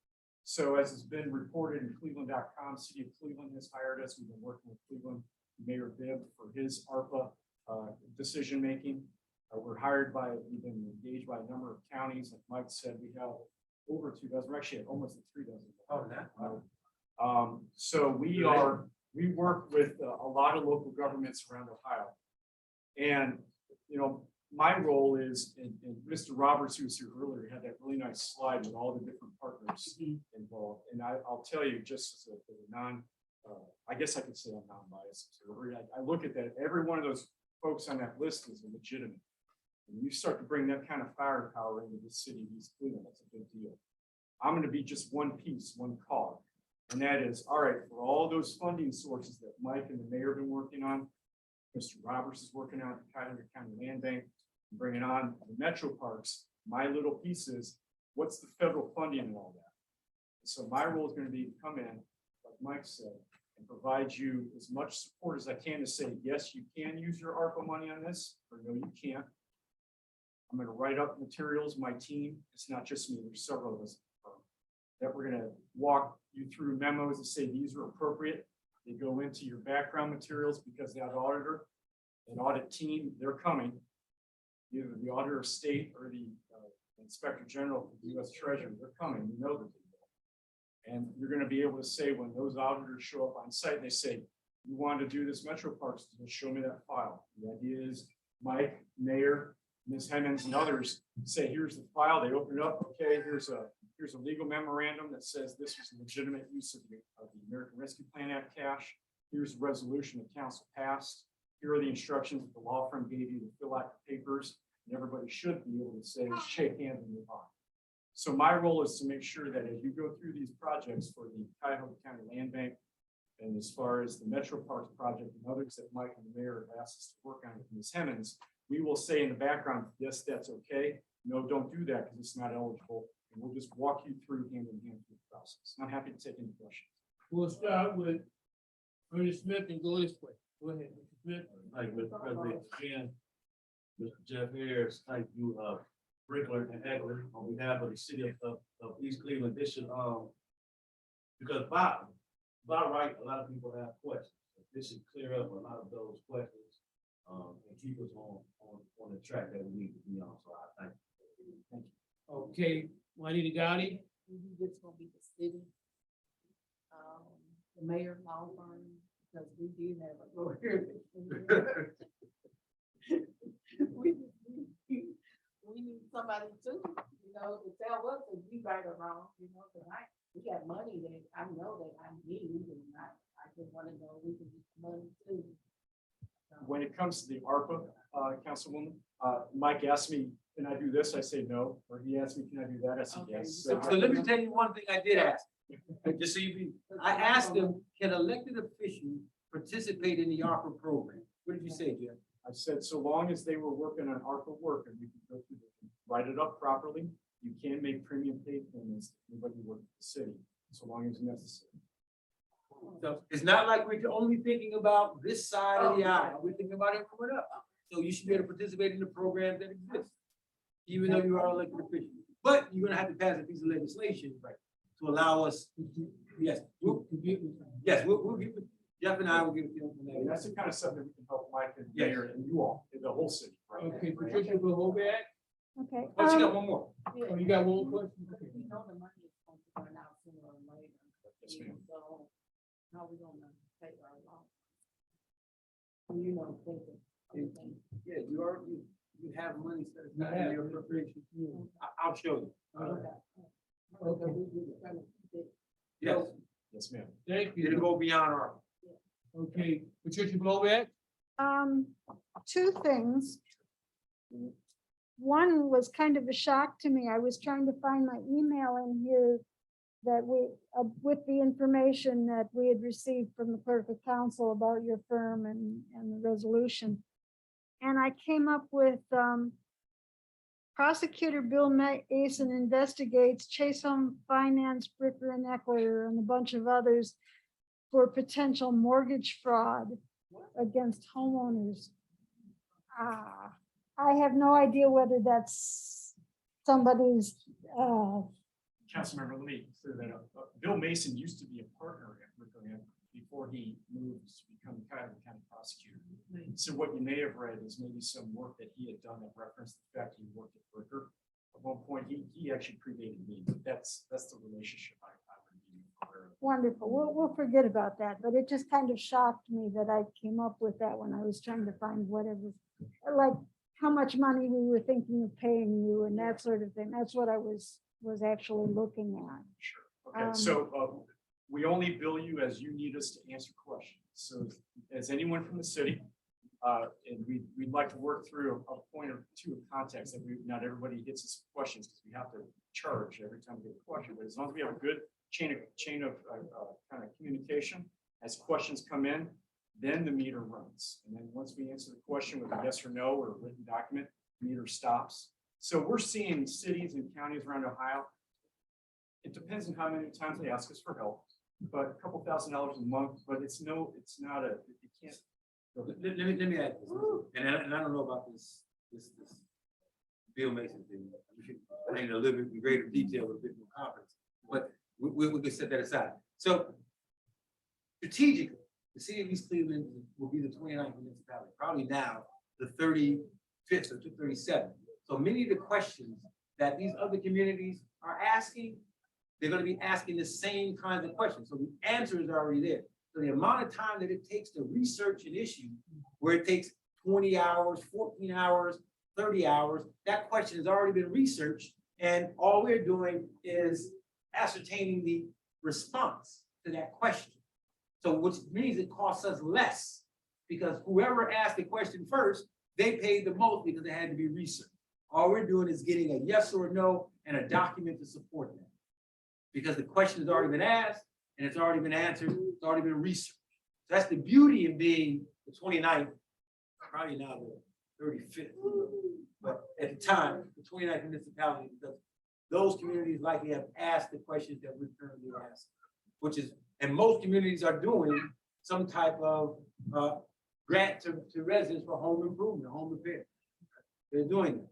Speaker 8: So as has been reported in Cleveland.com, City of Cleveland has hired us. We've been working with Cleveland Mayor Bibb for his ARPA decision-making. We're hired by, we've been engaged by a number of counties. Like Mike said, we have over 2 dozen, we're actually at almost 3 dozen.
Speaker 6: Oh, that.
Speaker 8: So we work with a lot of local governments around Ohio. And, my role is, and Mr. Roberts, who was here earlier, had that really nice slide with all the different partners involved. And I'll tell you, just as a I guess I could say I'm non-biased. I look at that, every one of those folks on that list is legitimate. And you start to bring that kind of firepower into the city of East Cleveland, that's a big deal. I'm going to be just one piece, one cog. And that is, all right, for all those funding sources that Mike and the mayor have been working on, Mr. Roberts is working on the Cuyahoga County Land Bank, bringing on the metro parks. My little piece is, what's the federal funding and all that? So my role is going to be to come in, like Mike said, and provide you as much support as I can to say, yes, you can use your ARPA money on this, or no, you can't. I'm going to write up materials, my team, it's not just me, there's several of us, that we're going to walk you through memos and say these are appropriate. They go into your background materials because that auditor and audit team, they're coming. Either the auditor of state or the inspector general of the U.S. Treasury, they're coming. You know that they will. And you're going to be able to say when those auditors show up on site, they say, you want to do this Metro Parks, show me that file. The idea is Mike, Mayor, Ms. Hemmons, and others say, here's the file. They open it up. Okay, here's a legal memorandum that says this was a legitimate use of the American Rescue Plan Act cash. Here's the resolution the council passed. Here are the instructions that the law firm gave you to fill out the papers. And everybody should be able to say, shake hands and move on. So my role is to make sure that as you go through these projects for the Cuyahoga County Land Bank, and as far as the Metro Parks project and others that Mike and the mayor have asked us to work on with Ms. Hemmons, we will say in the background, yes, that's okay. No, don't do that because it's not eligible. And we'll just walk you through hand in hand through the process. I'm happy to take any questions.
Speaker 2: We'll start with Ernest Smith and go this way. Go ahead, Mr. Smith.
Speaker 9: Like with President Jan, Mr. Jeff Ayers, thank you, Brickler and Eckler, on behalf of the city of East Cleveland. This should, because by right, a lot of people have questions. This should clear up a lot of those questions, and keep us on the track that we need to be on. So I thank you. Thank you.
Speaker 2: Okay, Juanita Gotti.
Speaker 3: This gonna be the city. The mayor law firm, because we did have a lawyer. We need somebody too, you know, to tell us if we right or wrong, you know, tonight. We got money that I know that I need, and I just wanna know we can get money too.
Speaker 8: When it comes to the ARPA, Councilwoman, Mike asked me, can I do this? I say no. Or he asked me, can I do that? I said
Speaker 3: Okay.
Speaker 8: yes.
Speaker 6: So let me tell you one thing I did ask. Just so you be, I asked them, can elected officials participate in the ARPA program? What did you say, Jeff?
Speaker 8: I said, so long as they were working on ARPA work and we could go through the, write it up properly, you can make premium pay payments to anybody who works for the city, so long as necessary.
Speaker 6: So it's not like we're only thinking about this side of the aisle. We're thinking about it coming up. So you should be able to participate in the programs that exist, even though you are elected official. But you're gonna have to pass a piece of legislation, right, to allow us. Yes, we'll give it. Jeff and I will give it to you.
Speaker 8: And that's the kind of stuff that we can help Mike and
Speaker 6: Yes.
Speaker 8: Mayor and you all, in the whole city. Right?
Speaker 2: Okay, Patricia Bohoback.
Speaker 5: Okay.
Speaker 6: Oh, she got one more.
Speaker 2: Oh, you got one question?
Speaker 3: We know the money is going to run out sooner or later.
Speaker 8: Yes, ma'am.
Speaker 3: So how we gonna pay our loss? You know, thinking.
Speaker 6: Yeah, you have money set aside in your appropriation. I'll show you. Yes,
Speaker 2: Okay,
Speaker 6: yes, ma'am.
Speaker 2: thank
Speaker 6: It'll
Speaker 2: you.
Speaker 6: go beyond our.
Speaker 2: Okay, Patricia Bohoback.
Speaker 5: Two things. One was kind of a shock to me. I was trying to find my email in here that with the information that we had received from the clerk of council about your firm and the resolution. And I came up with, prosecutor Bill Mason investigates Chase Home Finance, Bricker and Eckler, and a bunch of others for potential mortgage fraud against homeowners. I have no idea whether that's somebody's,
Speaker 8: Councilmember, let me clear that up. Bill Mason used to be a partner at Bricker before he moved to become Cuyahoga County prosecutor. So what you may have read is maybe some work that he had done that referenced the fact he worked at Bricker. At one point, he actually predated me, but that's the relationship I would be aware of.
Speaker 5: wonderful. We'll forget about that, but it just kind of shocked me that I came up with that when I was trying to find whatever, like how much money we were thinking of paying you and that sort of thing. That's what I was actually looking at.
Speaker 8: Sure. Okay, so we only bill you as you need us to answer questions. So as anyone from the city, and we'd like to work through a point or two of context that not everybody gets us questions because we have to charge every time we get a question. But as long as we have a good chain of kind of communication, as questions come in, then the meter runs. And then once we answer the question with a yes or no or a written document, the meter stops. So we're seeing cities and counties around Ohio. It depends on how many times they ask us for help, but a couple $1,000s a month, but it's not it can't.
Speaker 6: Let me add this, and I don't know about this Bill Mason thing. We should explain it a little bit in greater detail, a bit more confidence, but we can set that aside. So strategically, the city of East Cleveland will be the 29th municipality, probably now the 35th or 37th. So many of the questions that these other communities are asking, they're going to be asking the same kinds of questions. So the answer is already there. So the amount of time that it takes to research an issue, where it takes 20 hours, 14 hours, 30 hours, that question has already been researched. And all we're doing is ascertaining the response to that question. So which means it costs us less, because whoever asked the question first, they paid the most because it had to be researched. All we're doing is getting a yes or a no and a document to support that. Because the question has already been asked and it's already been answered, it's already been researched. That's the beauty of being the 29th, probably now the 35th. But at the time, the 29th municipality, because those communities likely have asked the questions that we're currently asking, which is, and most communities are doing some type of grant to residents for home improvement, home repair. They're doing it.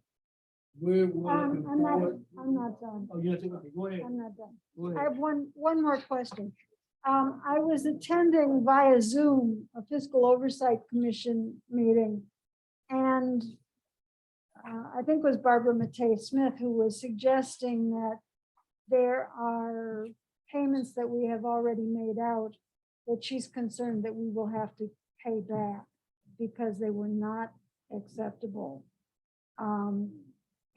Speaker 2: We're looking
Speaker 5: I'm not,
Speaker 2: forward.
Speaker 5: I'm not done.
Speaker 2: Oh, you're not, okay, go ahead.
Speaker 5: I'm not done.
Speaker 2: Go
Speaker 5: I
Speaker 2: ahead.
Speaker 5: have one more question. I was attending via Zoom a Fiscal Oversight Commission meeting. And I think it was Barbara Matei Smith who was suggesting that there are payments that we have already made out that she's concerned that we will have to pay back because they were not acceptable.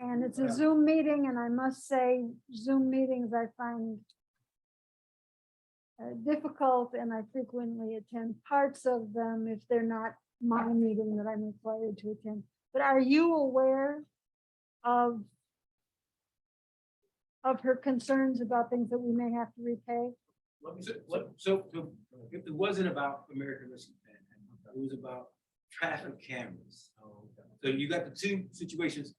Speaker 5: And it's a Zoom meeting, and I must say, Zoom meetings I find difficult, and I frequently attend parts of them if they're not my meeting that I'm required to attend. But are you aware of her concerns about things that we may have to repay?
Speaker 6: So if it wasn't about American Rescue Plan, it was about traffic cameras. So you got the two situations,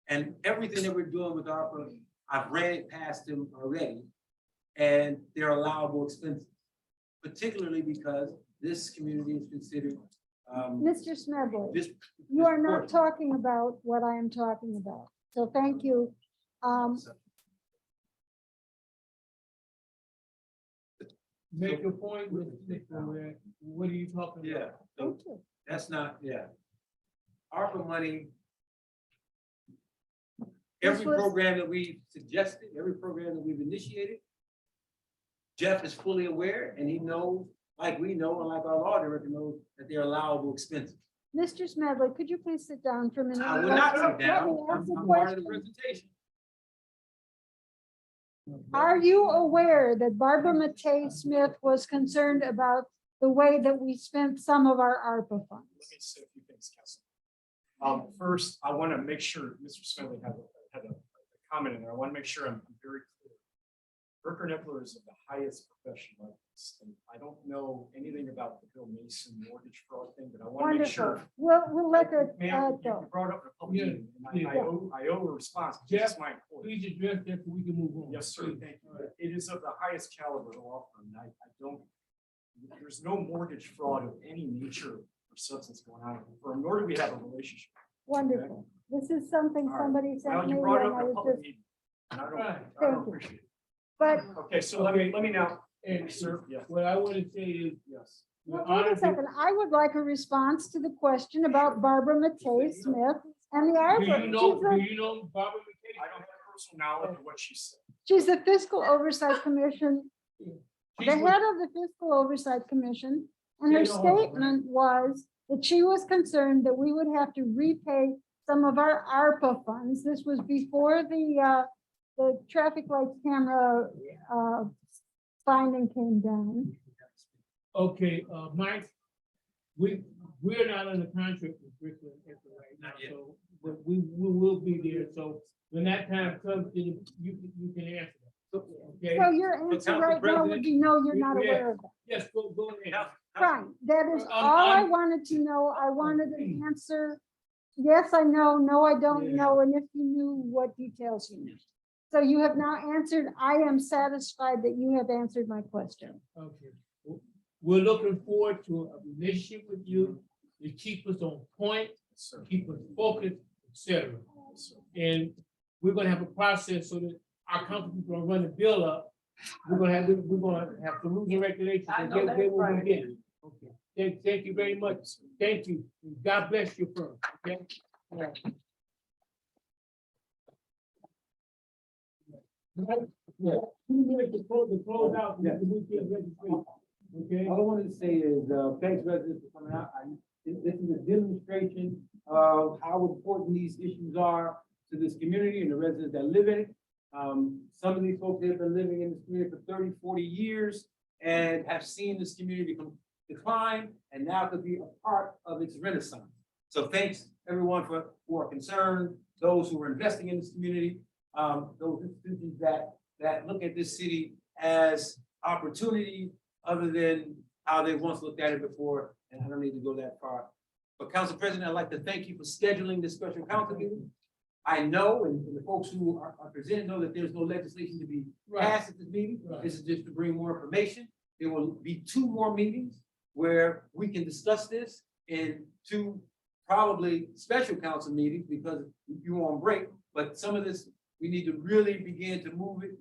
Speaker 6: and everything that we're doing with ARPA, I've ran it past them already, and they're allowable expenses, particularly because this community is considered.
Speaker 5: Mr. Smedley,
Speaker 6: This,
Speaker 5: you are not talking about what I am talking about. So thank you.
Speaker 2: Make your point with, what are you talking
Speaker 6: yeah,
Speaker 2: about?
Speaker 6: so
Speaker 5: Thank you.
Speaker 6: that's not, yeah. ARPA money. Every
Speaker 5: was-
Speaker 6: program that we suggested, every program that we've initiated, Jeff is fully aware, and he knows, like we know, and like our law director knows, that they're allowable expenses.
Speaker 5: Mr. Smedley, could you please sit down for a minute?
Speaker 6: I will not sit
Speaker 5: Let
Speaker 6: down.
Speaker 5: me ask a
Speaker 6: I'm part of the
Speaker 5: question.
Speaker 6: presentation.
Speaker 5: Are you aware that Barbara Matei Smith was concerned about the way that we spent some of our ARPA funds?
Speaker 8: Let me say a few things, Council. First, I want to make sure Mr. Smedley had a comment in there. I want to make sure I'm very clear. Berker Nippler is of the highest profession like this. And I don't know anything about the Bill Mason mortgage fraud thing, but I want to make
Speaker 5: Wonderful.
Speaker 8: sure.
Speaker 5: We'll let her
Speaker 8: Ma'am, you
Speaker 5: go.
Speaker 8: brought up the public
Speaker 2: Yeah,
Speaker 8: meeting, and I owe a response.
Speaker 2: Jeff,
Speaker 8: Just my point.
Speaker 2: Please address that so we can move on.
Speaker 8: Yes, sir. Thank you. It is of the highest caliber law firm. I don't, there's no mortgage fraud of any nature or substance going on, or nor do we have a relationship.
Speaker 5: Wonderful. This is something
Speaker 8: All right.
Speaker 5: somebody
Speaker 8: Well,
Speaker 5: sent me
Speaker 8: you
Speaker 5: and
Speaker 8: brought
Speaker 5: I
Speaker 8: up the
Speaker 5: was
Speaker 8: public
Speaker 5: just,
Speaker 8: meeting. And I
Speaker 2: Right.
Speaker 8: don't
Speaker 5: Thank you.
Speaker 8: appreciate it.
Speaker 5: but
Speaker 8: Okay, so let me now,
Speaker 2: And
Speaker 8: sir, yes,
Speaker 2: what I want to say is,
Speaker 8: yes.
Speaker 2: we're
Speaker 5: wait a
Speaker 2: honored to-
Speaker 5: second. I would like a response to the question about Barbara Matei Smith and the
Speaker 2: do
Speaker 5: ARPA.
Speaker 2: you know Barbara McKay?
Speaker 8: I don't have personal knowledge of what she said.
Speaker 5: She's the Fiscal Oversight Commission, the
Speaker 2: She's
Speaker 5: head of the Fiscal Oversight Commission, and her
Speaker 2: She's on, right?
Speaker 5: statement was that she was concerned that we would have to repay some of our ARPA funds. This was before the traffic lights camera finding came down.
Speaker 2: Okay, Mike, we're not under contract with Brooklyn at the right now,
Speaker 6: Not yet.
Speaker 2: so, but we will be there, so when that time comes, then you can answer that. Okay,
Speaker 5: So your answer
Speaker 6: Council
Speaker 5: right now would
Speaker 6: President,
Speaker 5: be no, you're not
Speaker 2: yeah.
Speaker 5: aware of that.
Speaker 2: yes, go ahead.
Speaker 5: Fine, that is
Speaker 2: I'm-
Speaker 5: all I
Speaker 2: I'm-
Speaker 5: wanted to know. I wanted an answer. Yes, I know, no, I don't
Speaker 2: Yeah.
Speaker 5: know, and if you knew, what details you knew. So you have now answered. I am satisfied that you have answered my question.
Speaker 2: Okay, we're looking forward to a relationship with you, to keep us on point,
Speaker 8: Sir.
Speaker 2: keep us focused, etc. And we're gonna have a process so that our company's gonna run the bill up. We're gonna have some rules and regulations and get what we get. Okay, thank you very much. Thank you. God bless your firm, okay? Yeah. Yeah. 2 minutes to close out.
Speaker 6: Yeah.
Speaker 2: the weekend registration, Okay?
Speaker 6: All I wanted to say is, thanks residents for coming out. This is a demonstration of how important these issues are to this community and the residents that live in it. Some of these folks have been living in this community for 30, 40 years, and have seen this community decline and now could be a part of its renaissance. So thanks everyone who are concerned, those who are investing in this community, those institutions that look at this city as opportunity other than how they once looked at it before, and I don't need to go that far. But Council President, I'd like to thank you for scheduling this special council meeting. I know, and the folks who are presenting know that there's no legislation to be passed at this meeting.
Speaker 2: Right.
Speaker 6: This is just to bring more information. There will be 2 more meetings where we can discuss this in 2 probably special council meetings because you're on break, but some of this, we need to really begin to move it,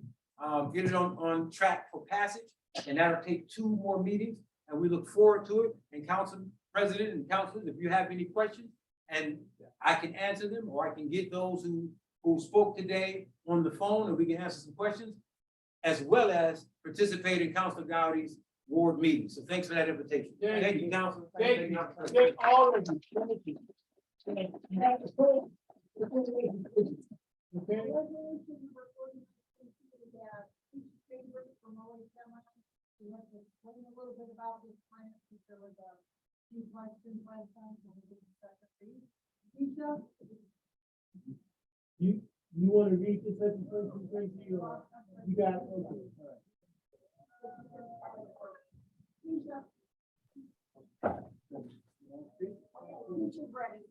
Speaker 6: get it on track for passage, and that'll take 2 more meetings, and we look forward to it. And Council President and councilors, if you have any questions, and I can answer them, or I can get those who spoke today on the phone, and we can answer some questions, as well as participate in Councilor Gowdy's ward meeting. So thanks for that invitation.
Speaker 2: Thank
Speaker 6: you, Council.
Speaker 2: Thank you. Thank all of you. Thank you. Okay.
Speaker 3: We want to explain a little bit about this plan, since there was a few questions last time, when we did the second read. Keisha?
Speaker 2: You want to read this legislation, Tracy, or you got it? Okay. All right.
Speaker 3: Keisha's ready.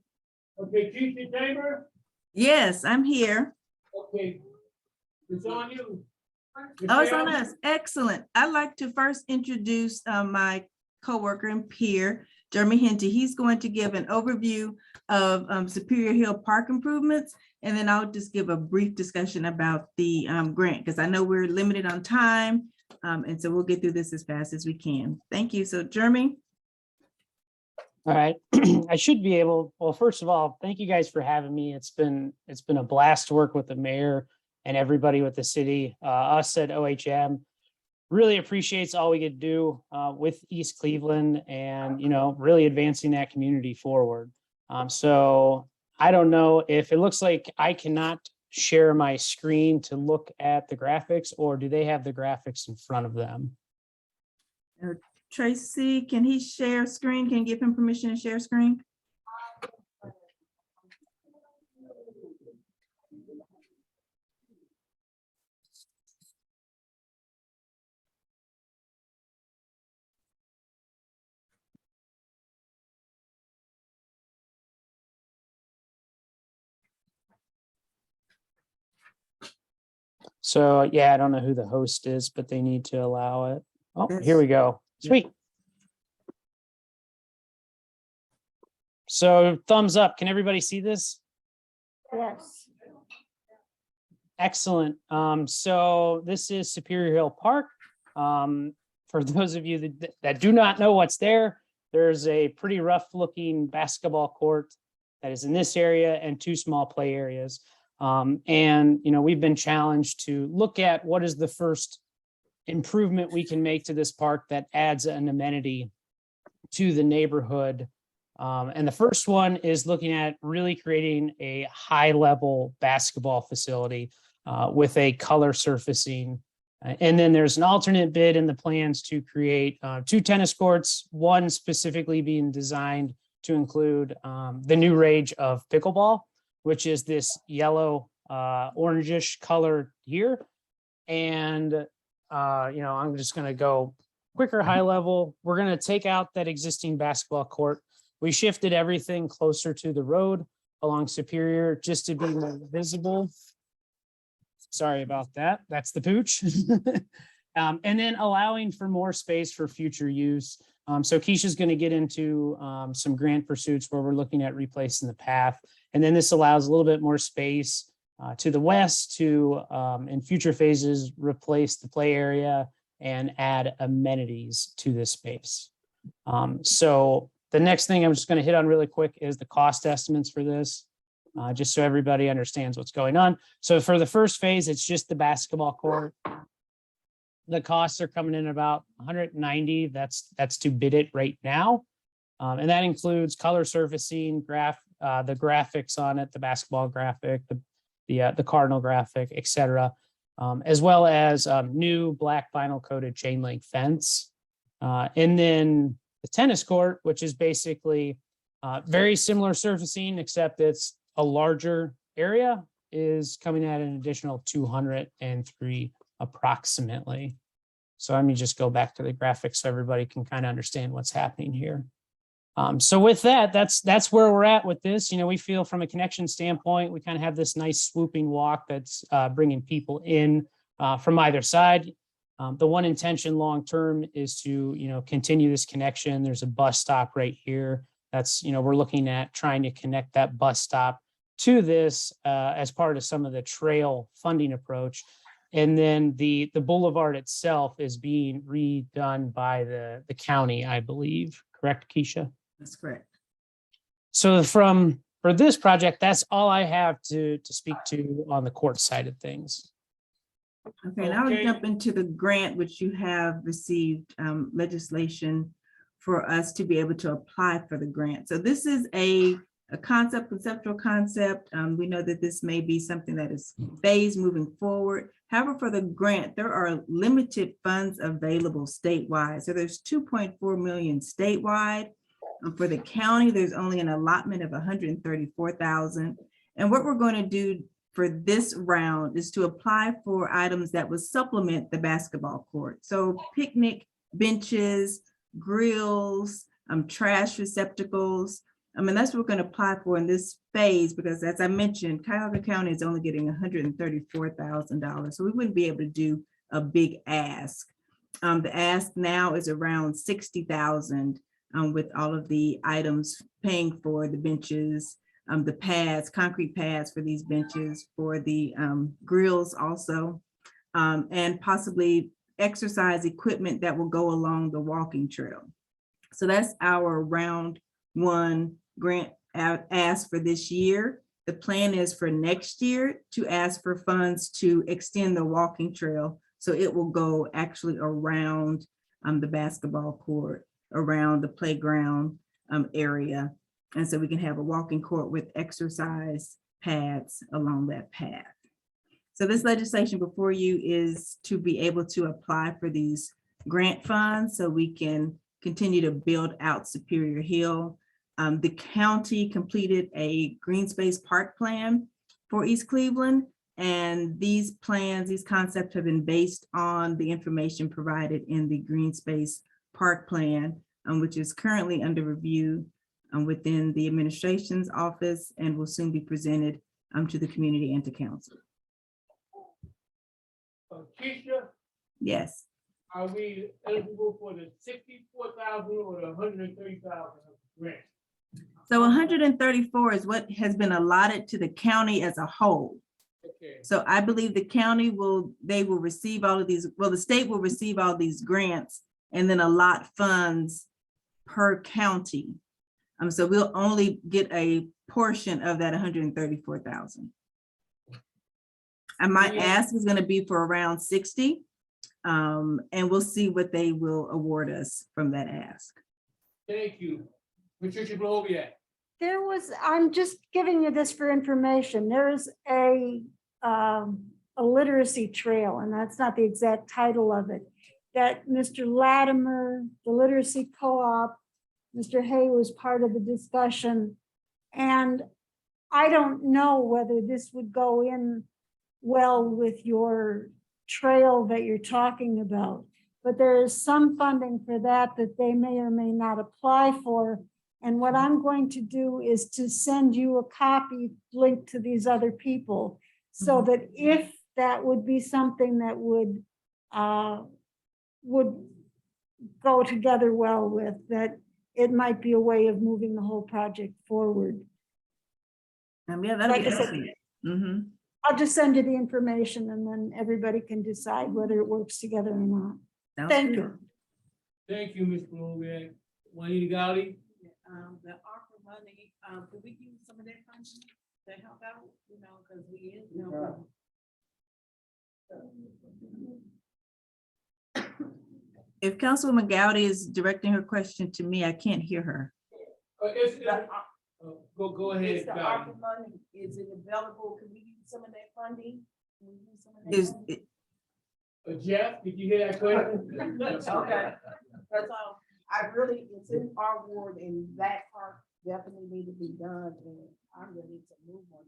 Speaker 2: Okay, Keisha Chamber?
Speaker 1: Yes, I'm here.
Speaker 2: Okay. It's on you.
Speaker 1: Oh, it's on
Speaker 2: Michelle?
Speaker 1: us. Excellent. I'd like to first introduce my coworker and peer, Jeremy Henty. He's going to give an overview of Superior Hill Park improvements, and then I'll just give a brief discussion about the grant, because I know we're limited on time, and so we'll get through this as fast as we can. Thank you. So Jeremy?
Speaker 11: All right, I should be able, well, first of all, thank you guys for having me. It's been a blast to work with the mayor and everybody with the city. Us at OHM really appreciates all we get to do with East Cleveland and, really advancing that community forward. So I don't know if it looks like I cannot share my screen to look at the graphics, or do they have the graphics in front of them?
Speaker 1: Tracy, can he share screen? Can you give him permission to share screen?
Speaker 11: So yeah, I don't know who the host is, but they need to allow it. Oh, here
Speaker 1: That's-
Speaker 11: we go. Sweet. So thumbs up. Can everybody see this?
Speaker 5: Yes.
Speaker 11: Excellent. So this is Superior Hill Park. For those of you that do not know what's there, there's a pretty rough looking basketball court that is in this area and 2 small play areas. And we've been challenged to look at what is the first improvement we can make to this park that adds an amenity to the neighborhood. And the first one is looking at really creating a high level basketball facility with a color surfacing. And then there's an alternate bid in the plans to create 2 tennis courts, one specifically being designed to include the new rage of pickleball, which is this yellow orangish color here. And I'm just going to go quicker high level. We're going to take out that existing basketball court. We shifted everything closer to the road along Superior just to be more visible. Sorry about that. That's the pooch. And then allowing for more space for future use. So Keisha's going to get into some grant pursuits where we're looking at replacing the path. And then this allows a little bit more space to the west to, in future phases, replace the play area and add amenities to this space. So the next thing I'm just going to hit on really quick is the cost estimates for this, just so everybody understands what's going on. So for the first phase, it's just the basketball court. The costs are coming in about 190. That's to bid it right now. And that includes color surfacing, the graphics on it, the basketball graphic, the Cardinal graphic, etc. as well as new black vinyl coated chain link fence. And then the tennis court, which is basically very similar surfacing, except it's a larger area, is coming at an additional 203 approximately. So let me just go back to the graphics so everybody can kind of understand what's happening here. So with that, that's where we're at with this. We feel from a connection standpoint, we kind of have this nice swooping walk that's bringing people in from either side. The one intention long-term is to, continue this connection. There's a bus stop right here. That's, we're looking at trying to connect that bus stop to this as part of some of the trail funding approach. And then the boulevard itself is being redone by the county, I believe. Correct, Keisha?
Speaker 1: That's correct.
Speaker 11: So for this project, that's all I have to speak to on the court side of things.
Speaker 1: Okay, now we
Speaker 2: Okay.
Speaker 1: jump into the grant, which you have received legislation for us to be able to apply for the grant. So this is a conceptual concept. We know that this may be something that is phased moving forward. However, for the grant, there are limited funds available statewide. So there's 2.4 million statewide. For the county, there's only an allotment of 134,000. And what we're going to do for this round is to apply for items that would supplement the basketball court. So picnic benches, grills, trash receptacles. That's what we're going to apply for in this phase, because as I mentioned, Cuyahoga County is only getting $134,000. So we wouldn't be able to do a big ask. The ask now is around 60,000 with all of the items paying for the benches, the pads, concrete pads for these benches, for the grills also, and possibly exercise equipment that will go along the walking trail. So that's our round one grant ask for this year. The plan is for next year to ask for funds to extend the walking trail. So it will go actually around the basketball court, around the playground area. And so we can have a walking court with exercise pads along that path. So this legislation before you is to be able to apply for these grant funds so we can continue to build out Superior Hill. The county completed a green space park plan for East Cleveland. And these plans, these concepts have been based on the information provided in the green space park plan, which is currently under review within the administration's office and will soon be presented to the community and to council.
Speaker 2: Keisha,
Speaker 1: Yes.
Speaker 2: are we eligible for the 64,000 or the 130,000 grant?
Speaker 1: So 134 is what has been allotted to the county as a whole.
Speaker 2: Okay.
Speaker 1: So I believe the county will receive all of these, well, the state will receive all these grants and then allot funds per county. So we'll only get a portion of that 134,000. And my ask is going to be for around 60. And we'll see what they will award us from that ask.
Speaker 2: Thank you. Patricia Bloviak.
Speaker 5: I'm just giving you this for information. There's a literacy trail, and that's not the exact title of it, that Mr. Latimer, the literacy co-op, Mr. Hay was part of the discussion. And I don't know whether this would go in well with your trail that you're talking about, but there is some funding for that they may or may not apply for. And what I'm going to do is to send you a copy linked to these other people, so that if that would be something that would go together well with, that it might be a way of moving the whole project forward.
Speaker 1: Yeah, that'll
Speaker 5: Like
Speaker 1: be
Speaker 5: I said,
Speaker 1: excellent.
Speaker 5: I'll just send you the information and then everybody can decide whether it works together or not.
Speaker 1: Sounds
Speaker 5: Thank
Speaker 1: good.
Speaker 5: you.
Speaker 2: Thank you, Ms. Bloviak. Juanita Gotti.
Speaker 3: The ARPA money, could we use some of that funding to help out, because we,
Speaker 1: If Councilwoman Gowdy is directing her question to me, I can't hear her.
Speaker 2: Go ahead,
Speaker 3: is the
Speaker 2: Gotti.
Speaker 3: ARPA money, is it available? Can we use some of that funding? Can we use some of that funding?
Speaker 2: Jeff, did you hear that question?
Speaker 3: Okay, that's all. I really, it's in our ward and that part definitely need to be done and I'm ready to move on.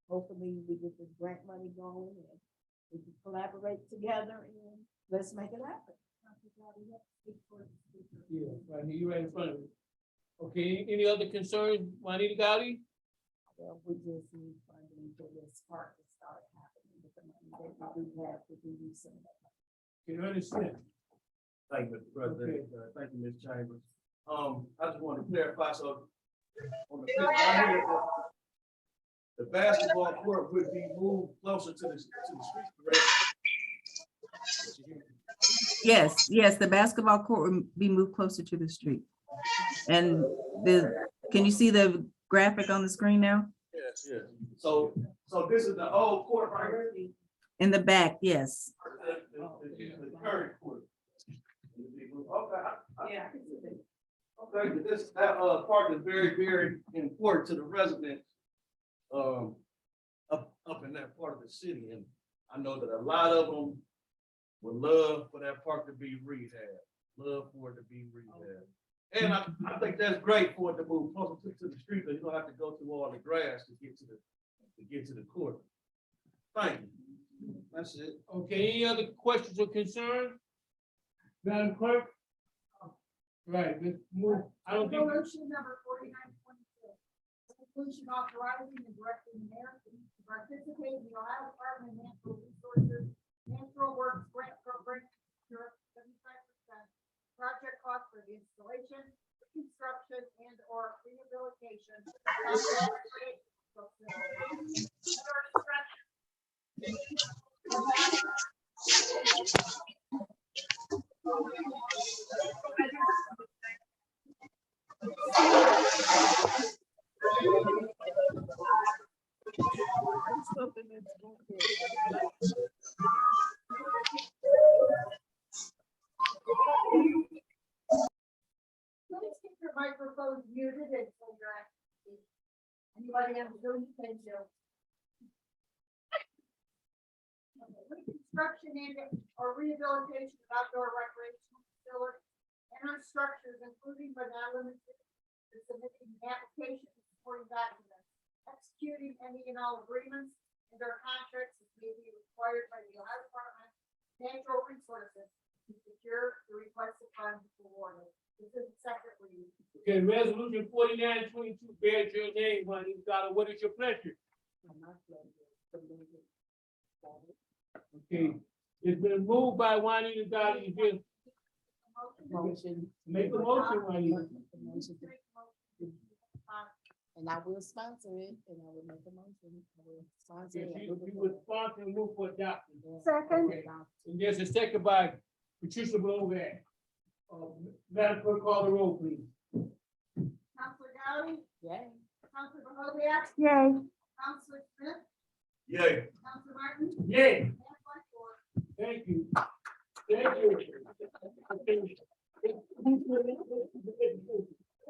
Speaker 3: Hopefully we get this grant money going and we can collaborate together and let's make it happen.
Speaker 2: Yeah, right here, you right in front of me. Okay, any other concerns, Juanita Gotti?
Speaker 3: Well, we just need funding for this part to start happening with the money that we do have to do some.
Speaker 2: Can you understand?
Speaker 9: Thank you, Mr. President. Thank you, Ms. Chambers. I just want to clarify, so on the picture right here, the basketball court would be moved closer to the street, correct?
Speaker 1: Yes, yes, the basketball court will be moved closer to the street. And can you see the graphic on the screen now?
Speaker 9: Yes, yes. So this is the old court right here?
Speaker 1: In the back, yes.
Speaker 9: The current court. Okay,
Speaker 3: Yeah, I can see that.
Speaker 9: okay, but that part is very, very important to the residents up in that part of the city, and I know that a lot of them would love for that park to be rehabbed, love for it to be rehabbed. And I think that's great for it to move closer to the street, but you don't have to go through all the grass to get to the court. Thank you. That's it.
Speaker 2: Okay, any other questions or concerns? Madam Clerk? Right, let's move. I don't think.
Speaker 5: Resolution number 4922. Resolution authorizing and directing the mayor to participate in the Ohio Department of Natural Resources Natural Works Grant Program for 75% project cost for the installation, construction, and or rehabilitation of the recreational facility. Please keep your microphones muted until you're active. Anybody have a Zoom, you can do. Reconstruction and or rehabilitation of outdoor recreational facilities and our structures, including but not limited to submitting an application and supporting documents, executing any and all agreements and or contracts that may be required by the Ohio Department of Natural Resources to secure the requested funds awarded. This is a second reading.
Speaker 2: Okay, resolution 4922 bears your name, Juanita Gotti. What is your pleasure? Okay, it's been moved by Juanita Gotti. You just
Speaker 3: Motion.
Speaker 2: make a motion, Juanita.
Speaker 3: And I will sponsor it, and I will make a motion. I will sponsor
Speaker 2: Yes,
Speaker 3: it.
Speaker 2: you would sponsor and move for adoption.
Speaker 5: Second.
Speaker 2: Okay. And there's a second by Patricia Blovac. Madam Clerk, call the roll, please.
Speaker 5: Counselor Gowdy,
Speaker 3: Yay.
Speaker 5: Counselor Bohoviac,
Speaker 3: Yay.
Speaker 5: Counselor Smith,
Speaker 9: Yay.
Speaker 5: Counselor Martin,
Speaker 2: Yay.
Speaker 5: and Vice Chair.
Speaker 2: Thank you. Thank you.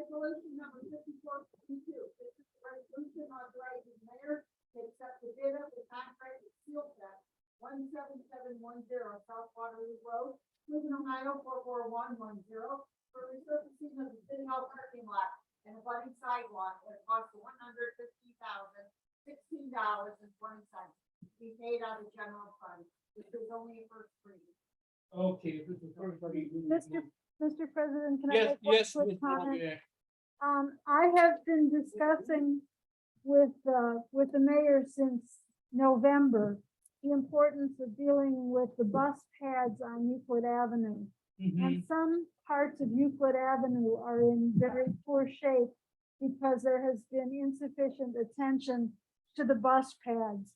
Speaker 5: Resolution number 5422. This is a resolution authorizing the mayor to accept the bid of the contract with Seal Tech 17710 South Waterloo Road, Cleveland, Ohio 44110 for resurfacing of the city hall parking lot and a budding sidewalk at a cost of $150,016.20. Be paid out of general fund. This is only a first reading.
Speaker 2: Okay, this is first reading.
Speaker 5: Mr. President, can
Speaker 2: Yes, yes, Ms. Blovac.
Speaker 5: I have been discussing with the mayor since November, the importance of dealing with the bus pads on Euclid Avenue.
Speaker 2: Mhm.
Speaker 5: And some parts of Euclid Avenue are in very poor shape because there has been insufficient attention to the bus pads.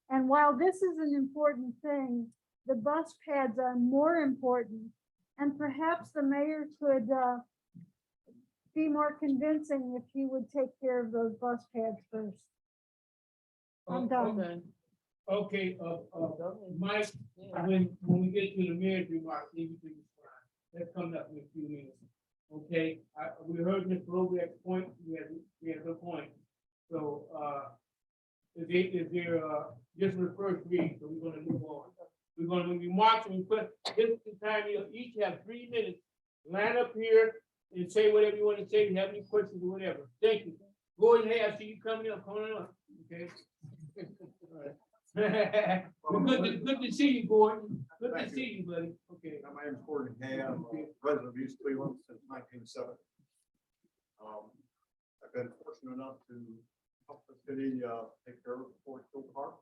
Speaker 5: And while this is an important thing, the bus pads are more important. And perhaps the mayor could be more convincing if he would take care of those bus pads first. I'm done.
Speaker 2: Okay, Mike, when we get to the mayor's remarks, maybe we can respond. That's coming up in a few minutes. Okay, we heard Ms. Brovac's point, we had her point. So, is there, just for the first read, so we're gonna move on. We're gonna be marching, but this is the time you each have 3 minutes. Line up here and say whatever you want to say. If you have any questions or whatever. Thank you. Go ahead. I see you coming up, okay? Well, good to see you, Gordon. Good to
Speaker 4: Thank you.
Speaker 2: see you, buddy. Okay.
Speaker 4: My name is Gordon Hay. I'm a resident of East Cleveland since 1970. I've been fortunate enough to help the city take care of the Fort Hill Park.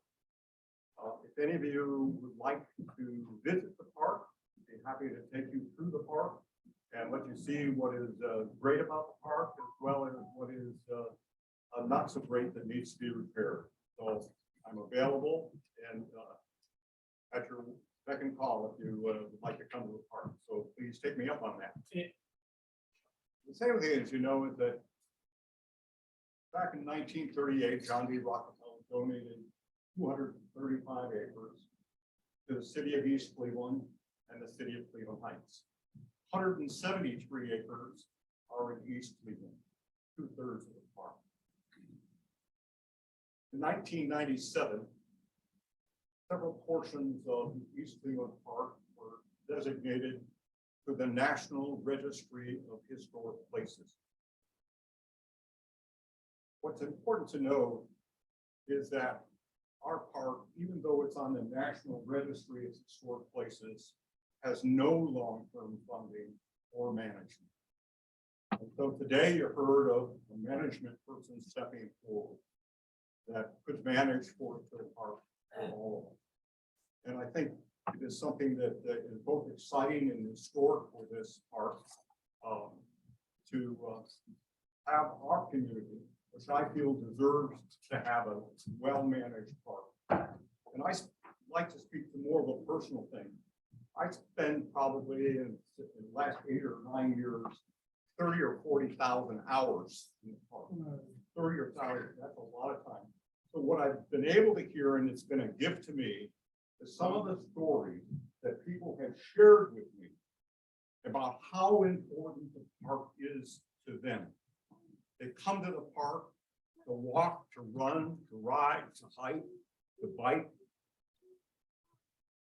Speaker 4: If any of you would like to visit the park, I'd be happy to take you through the park and let you see what is great about the park as well as what is not so great that needs to be repaired. So I'm available and at your beck and call if you would like to come to the park. So please take me up on that. The same thing as you know is that back in 1938, John D. Rockefeller donated 235 acres to the city of East Cleveland and the city of Cleveland Heights. 173 acres are in East Cleveland, 2/3 of the park. In 1997, several portions of East Cleveland Park were designated to the National Registry of Historic Places. What's important to know is that our park, even though it's on the National Registry of Historic Places, has no long-term funding or management. And so today you heard of a management person stepping forward that could manage Fort Hill Park for all of us. And I think it is something that is both exciting and historic for this park to have our community, which I feel deserves to have a well-managed park. And I like to speak to more of a personal thing. I spend probably in the last 8 or 9 years, 30 or 40,000 hours in the park. 30 or 40, that's a lot of time. So what I've been able to hear, and it's been a gift to me, is some of the stories that people have shared with me about how important the park is to them. They come to the park to walk, to run, to ride, to hike, to bike,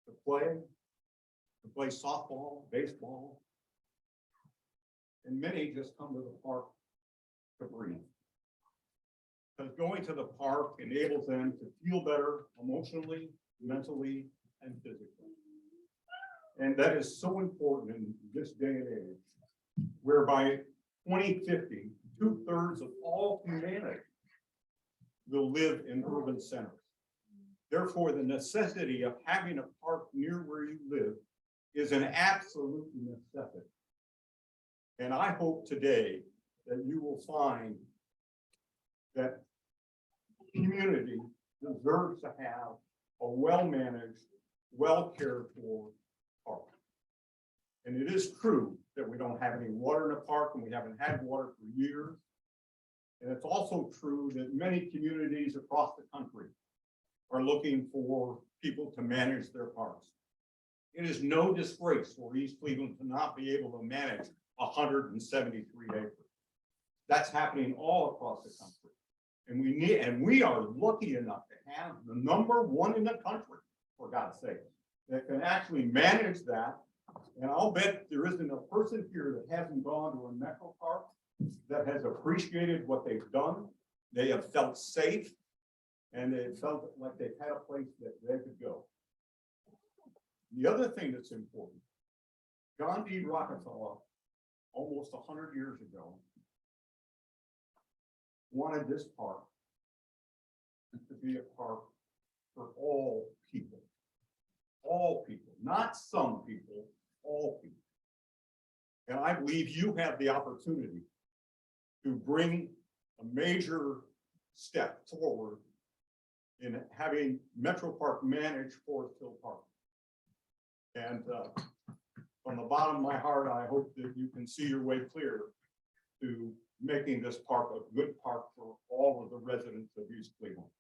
Speaker 4: to play softball, baseball. And many just come to the park to breathe. Because going to the park enables them to feel better emotionally, mentally, and physically. And that is so important in this day and age, whereby 2050, 2/3 of all humanity will live in urban centers. Therefore, the necessity of having a park near where you live is an absolute necessity. And I hope today that you will find that community deserves to have a well-managed, well-cared-for park. And it is true that we don't have any water in the park and we haven't had water for years. And it's also true that many communities across the country are looking for people to manage their parks. It is no disgrace for East Cleveland to not be able to manage 173 acres. That's happening all across the country. And we are lucky enough to have the #1 in the country, for God's sake, that can actually manage that. And I'll bet there isn't a person here that hasn't gone to a metro park that has appreciated what they've done. They have felt safe and they felt like they've had a place that they could go. The other thing that's important, John D. Rockefeller, almost 100 years ago, wanted this park to be a park for all people. All people, not some people, all people. And I believe you have the opportunity to bring a major step forward in having Metro Park manage Forest Hill Park. And from the bottom of my heart, I hope that you can see your way clear to making this park a good park for all of the residents of East Cleveland.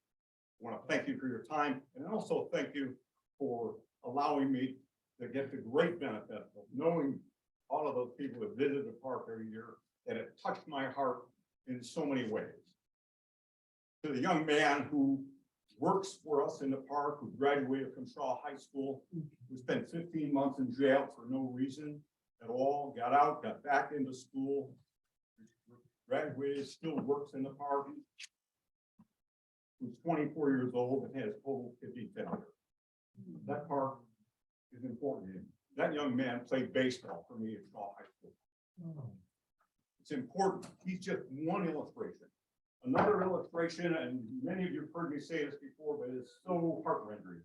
Speaker 4: I want to thank you for your time and also thank you for allowing me to get the great benefit of knowing all of those people that visit the park every year, and it touched my heart in so many ways. To the young man who
Speaker 8: works for us in the park, who graduated from Shaw High School, who spent 15 months in jail for no reason at all, got out, got back into school, graduated, still works in the park. Who's 24 years old and has total kidney failure. That park is important to him. That young man played baseball for me at Shaw High School. It's important. He's just one illustration. Another illustration, and many of you have heard me say this before, but it's so heart-rending.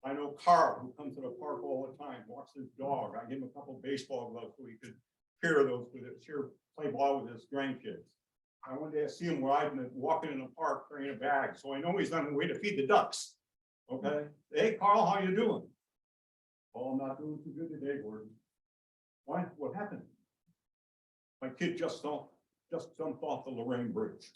Speaker 8: I know Carl, who comes to the park all the time, walks his dog. I give him a couple baseball gloves so he could pair those with it, play ball with his grandkids. I one day I see him walking in the park carrying a bag, so I know he's on the way to feed the ducks. Okay, hey Carl, how you doing? Oh, I'm not doing too good today, Gordon. Why? What happened? My kid just jumped off the Lorraine Bridge.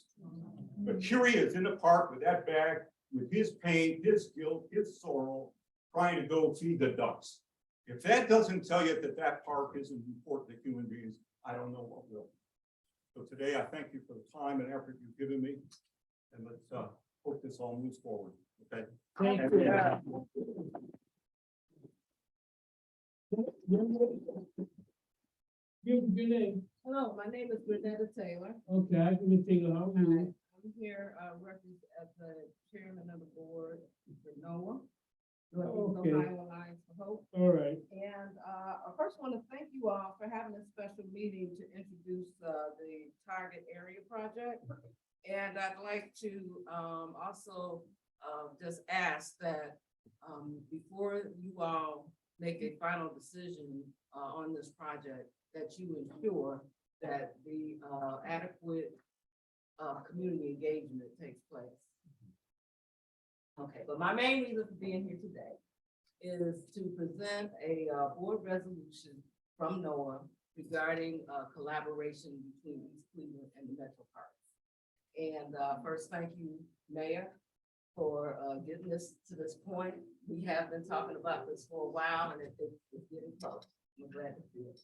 Speaker 8: But here he is in the park with that bag, with his pain, his guilt, his sorrow, trying to go feed the ducks. If that doesn't tell you that that park isn't important to human beings, I don't know what will. So today, I thank you for the time and effort you've given me, and let's hope this all moves forward, okay?
Speaker 2: Thank you. Give your name.
Speaker 3: Hello, my name is Renetta Taylor.
Speaker 2: Okay, I can take it out.
Speaker 3: I'm here, representing as the chairman of the board for NOAA, Northeast
Speaker 2: Okay.
Speaker 3: Ohio Alliance for Hope.
Speaker 2: All right.
Speaker 3: And I first want to thank you all for having a special meeting to introduce the Target Area Project. And I'd like to also just ask that before you all make a final decision on this project, that you ensure that the adequate community engagement takes place. Okay, but my main reason for being here today is to present a board resolution from NOAA regarding collaboration between East Cleveland and the Metro Parks. And first, thank you, Mayor, for getting this to this point. We have been talking about this for a while, and it's getting close. I'm glad to see it.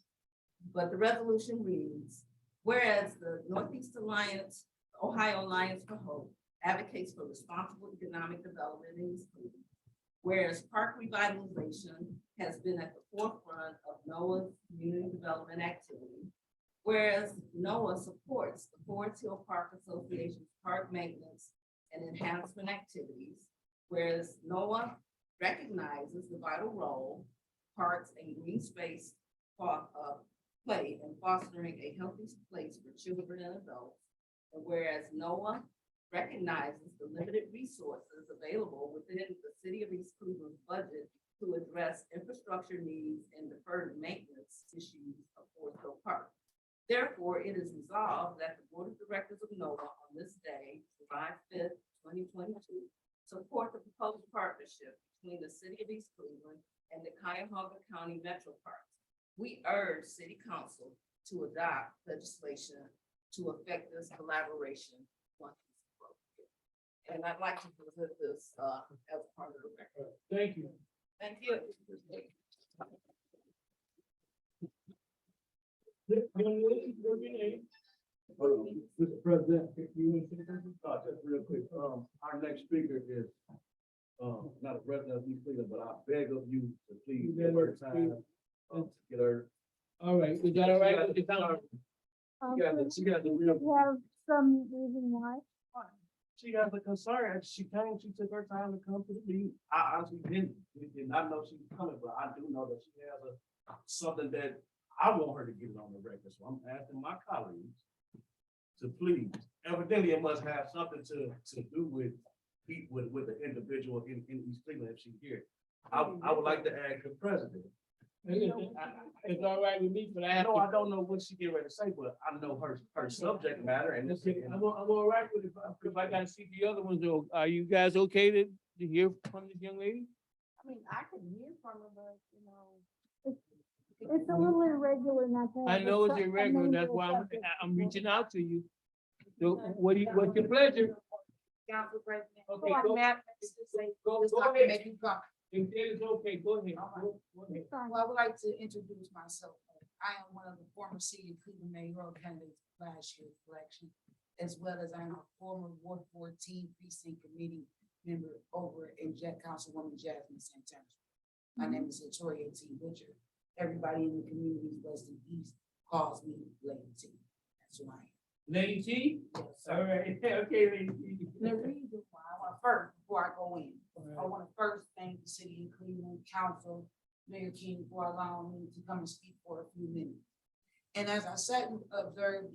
Speaker 3: But the resolution reads, whereas the Northeast Alliance, Ohio Alliance for Hope advocates for responsible economic development in East Cleveland, whereas park revitalization has been at the forefront of NOAA's community development activity, whereas NOAA supports the Forest Hill Park Association's park maintenance and enhancement activities, whereas NOAA recognizes the vital role parks and green space play in fostering a healthy place for children and adults, and whereas NOAA recognizes the limited resources available within the City of East Cleveland's budget to address infrastructure needs and deferred maintenance issues of Forest Hill Park. Therefore, it is resolved that the Board of Directors of NOAA on this day, July 5th, 2022, support the proposed partnership between the City of East Cleveland and the Cuyahoga County Metro Parks. We urge City Council to adopt legislation to affect this collaboration once it's appropriate. And I'd like to present this as part of the record.
Speaker 2: Thank you.
Speaker 3: Thank you.
Speaker 2: Young lady, what's your name?
Speaker 9: Mr. President, you just real quick, our next speaker is not a resident of East Cleveland, but I beg of you to please give her time to get her.
Speaker 2: All right, is that all right with the town?
Speaker 9: She got the real.
Speaker 5: You have some reason why?
Speaker 9: She has a concern, she took her time to come to the meeting. I honestly did not know she was coming, but I do know that she has something that I want her to get it on the record, so I'm asking my colleagues to please, evidently it must have something to do with the individual in East Cleveland if she's here. I would like to ask the president.
Speaker 2: It's all right with me, but I have
Speaker 9: No,
Speaker 2: to.
Speaker 9: I don't know what she get ready to say, but I know her subject matter and this.
Speaker 2: I'm all right with it, if I gotta see the other ones, though. Are you guys okay to hear from this young lady?
Speaker 3: I mean, I can hear from her, but you know.
Speaker 5: It's a little irregular not to.
Speaker 2: I
Speaker 5: have
Speaker 2: know
Speaker 5: a
Speaker 2: it's
Speaker 5: su- a
Speaker 2: irregular,
Speaker 5: major
Speaker 2: that's why
Speaker 5: subject.
Speaker 2: I'm reaching out to you. So what's your pleasure?
Speaker 3: Council President.
Speaker 2: Okay,
Speaker 3: Well,
Speaker 2: go-
Speaker 3: Matt, let's just say,
Speaker 2: Go
Speaker 3: this not
Speaker 2: ahead.
Speaker 3: make you come.
Speaker 2: If it is okay, go ahead. Go ahead.
Speaker 5: It's fine.
Speaker 3: Well, I would like to introduce myself. I am one of the former City of Cleveland mayoral candidates last year's election, as well as I'm a former Ward 14 precinct committee member over in Councilwoman Jasmine Santana. My name is Latoya T. Butcher. Everybody in the communities west and east calls me Lady T. That's who I am.
Speaker 2: Lady T?
Speaker 3: Yes,
Speaker 2: All
Speaker 3: sir.
Speaker 2: right, okay, Lady T.
Speaker 3: The reason why I want first, before I go in, I want to first thank the city of Cleveland Council, Mayor King, for allowing me to come and speak for a few minutes. And as I sat and observed,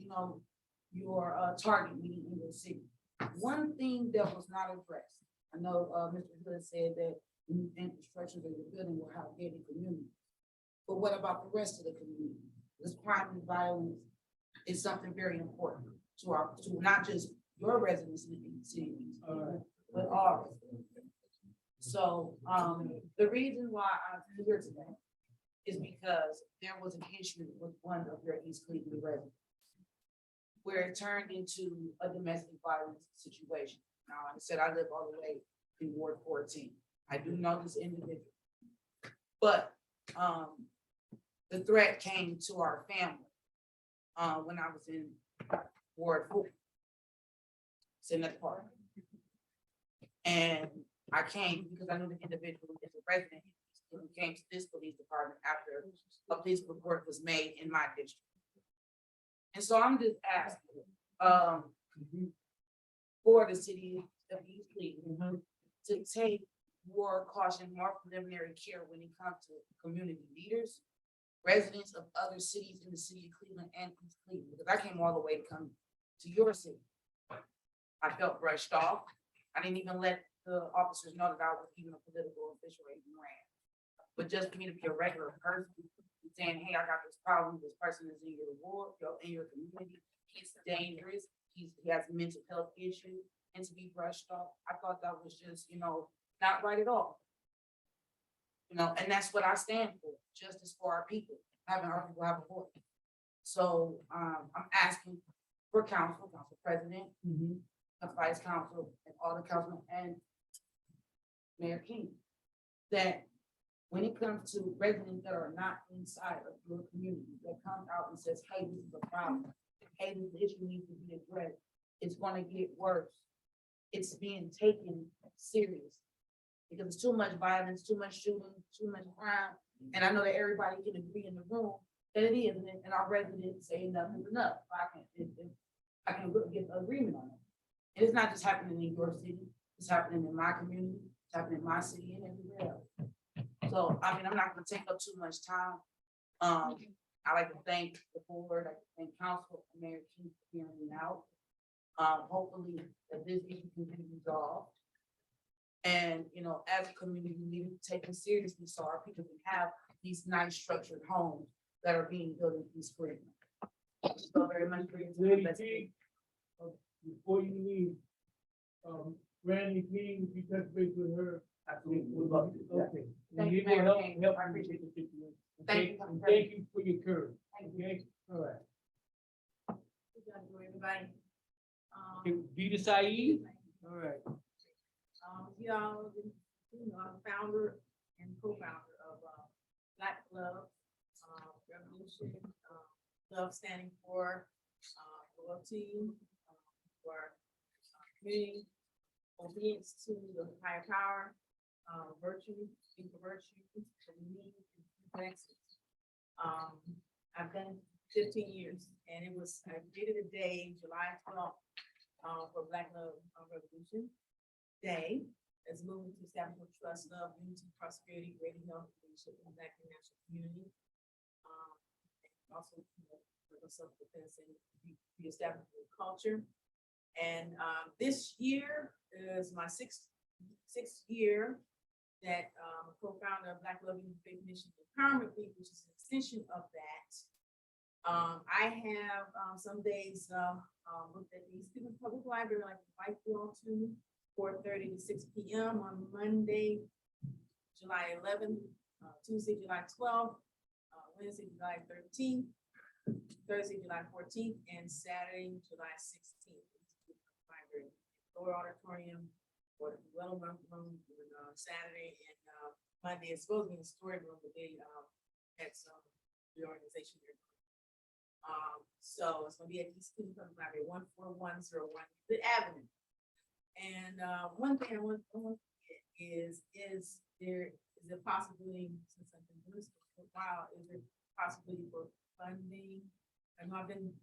Speaker 3: your target meeting in the city, one thing that was not addressed, I know Mr. Hood said that the infrastructure that you're building will have gated community. But what about the rest of the community? This crime and violence is something very important to not just your residents in the city, but all residents. So, the reason why I'm here today is because there was an issue with one of your East Cleveland residents, where it turned into a domestic violence situation. Now, like I said, I live all the way in Ward 14. I do know this individual. But, the threat came to our family, when I was in Ward 4. It's in that part. And I came because I knew the individual is a resident who came to this police department after a police report was made in my district. And so I'm just asking, for the city of East Cleveland to take more caution, more preliminary care when it comes to community leaders, residents of other cities in the city of Cleveland and East Cleveland, because I came all the way to come to your city. I felt brushed off. I didn't even let the officers know that I was even a political official or even ran. But just for me to be a regular person, saying, hey, I got this problem, this person is in your ward, in your community, he's dangerous, he has mental health issues, and to be brushed off, I thought that was just, not right at all. And that's what I stand for, justice for our people, having our people have a voice. So I'm asking for council president, vice council, and all the councilmen, and Mayor King, that when it comes to residents that are not inside of your community, that comes out and says, hey, this is a problem, hey, this issue needs to be addressed, it's gonna get worse. It's being taken serious. Because it's too much violence, too much shooting, too much crime. And I know that everybody can agree in the room that it is, and our residents say enough is enough. I can get an agreement on it. And it's not just happening in your city, it's happening in my community, it's happening in my city and everywhere else. So, I'm not gonna take up too much time. I like to thank the board, I like to thank council, and Mayor King for hearing me out. Hopefully that this issue can be resolved. And, as a community leader, take it seriously so our people can have these nice structured homes that are being built in East Cleveland. So very much for your time.
Speaker 2: Lady T, before you leave, Randy King, if you touch base with her.
Speaker 9: Absolutely, we'd love to. Yeah.
Speaker 2: Okay.
Speaker 3: Thank you,
Speaker 2: We will
Speaker 3: Mayor
Speaker 2: help
Speaker 3: King.
Speaker 2: you
Speaker 3: I appreciate
Speaker 2: with the situation.
Speaker 3: Thank
Speaker 2: Okay?
Speaker 3: you.
Speaker 2: And thank you for your courage.
Speaker 3: Thank you.
Speaker 2: Okay, all right.
Speaker 3: Everybody.
Speaker 2: Vita Saeed, all right.
Speaker 3: I'm founder and co-founder of Black Love Revolution. Love standing for loyalty, for community, obedience to the higher power, virtue, speak for virtue, believe in excellence. I've been 15 years, and I did it a day, July 12th, for Black Love Revolution Day. As a movement to establish trust, love, unity, prosperity, greater health, and leadership in the Black and national community. And also, for self-defense and reestablish the culture. And this year is my sixth year that I'm a co-founder of Black Love Unity Faith Mission Empowerment League, which is an extension of that. I have some days looked at the East Cleveland Public Library, like invite you all to 4:30 to 6 p.m. on Monday, July 11th, Tuesday, July 12th, Wednesday, July 13th, Thursday, July 14th, and Saturday, July 16th. Library, Lower Auditorium, or the Well Room on Saturday, and Monday is supposed to be in the story room, but they had some reorganization there. So it's gonna be at East Cleveland Public Library, 14101 Good Avenue. And, one thing I want to get is it possibly, since I've been doing this for a while, is it possibly for funding? And I've been,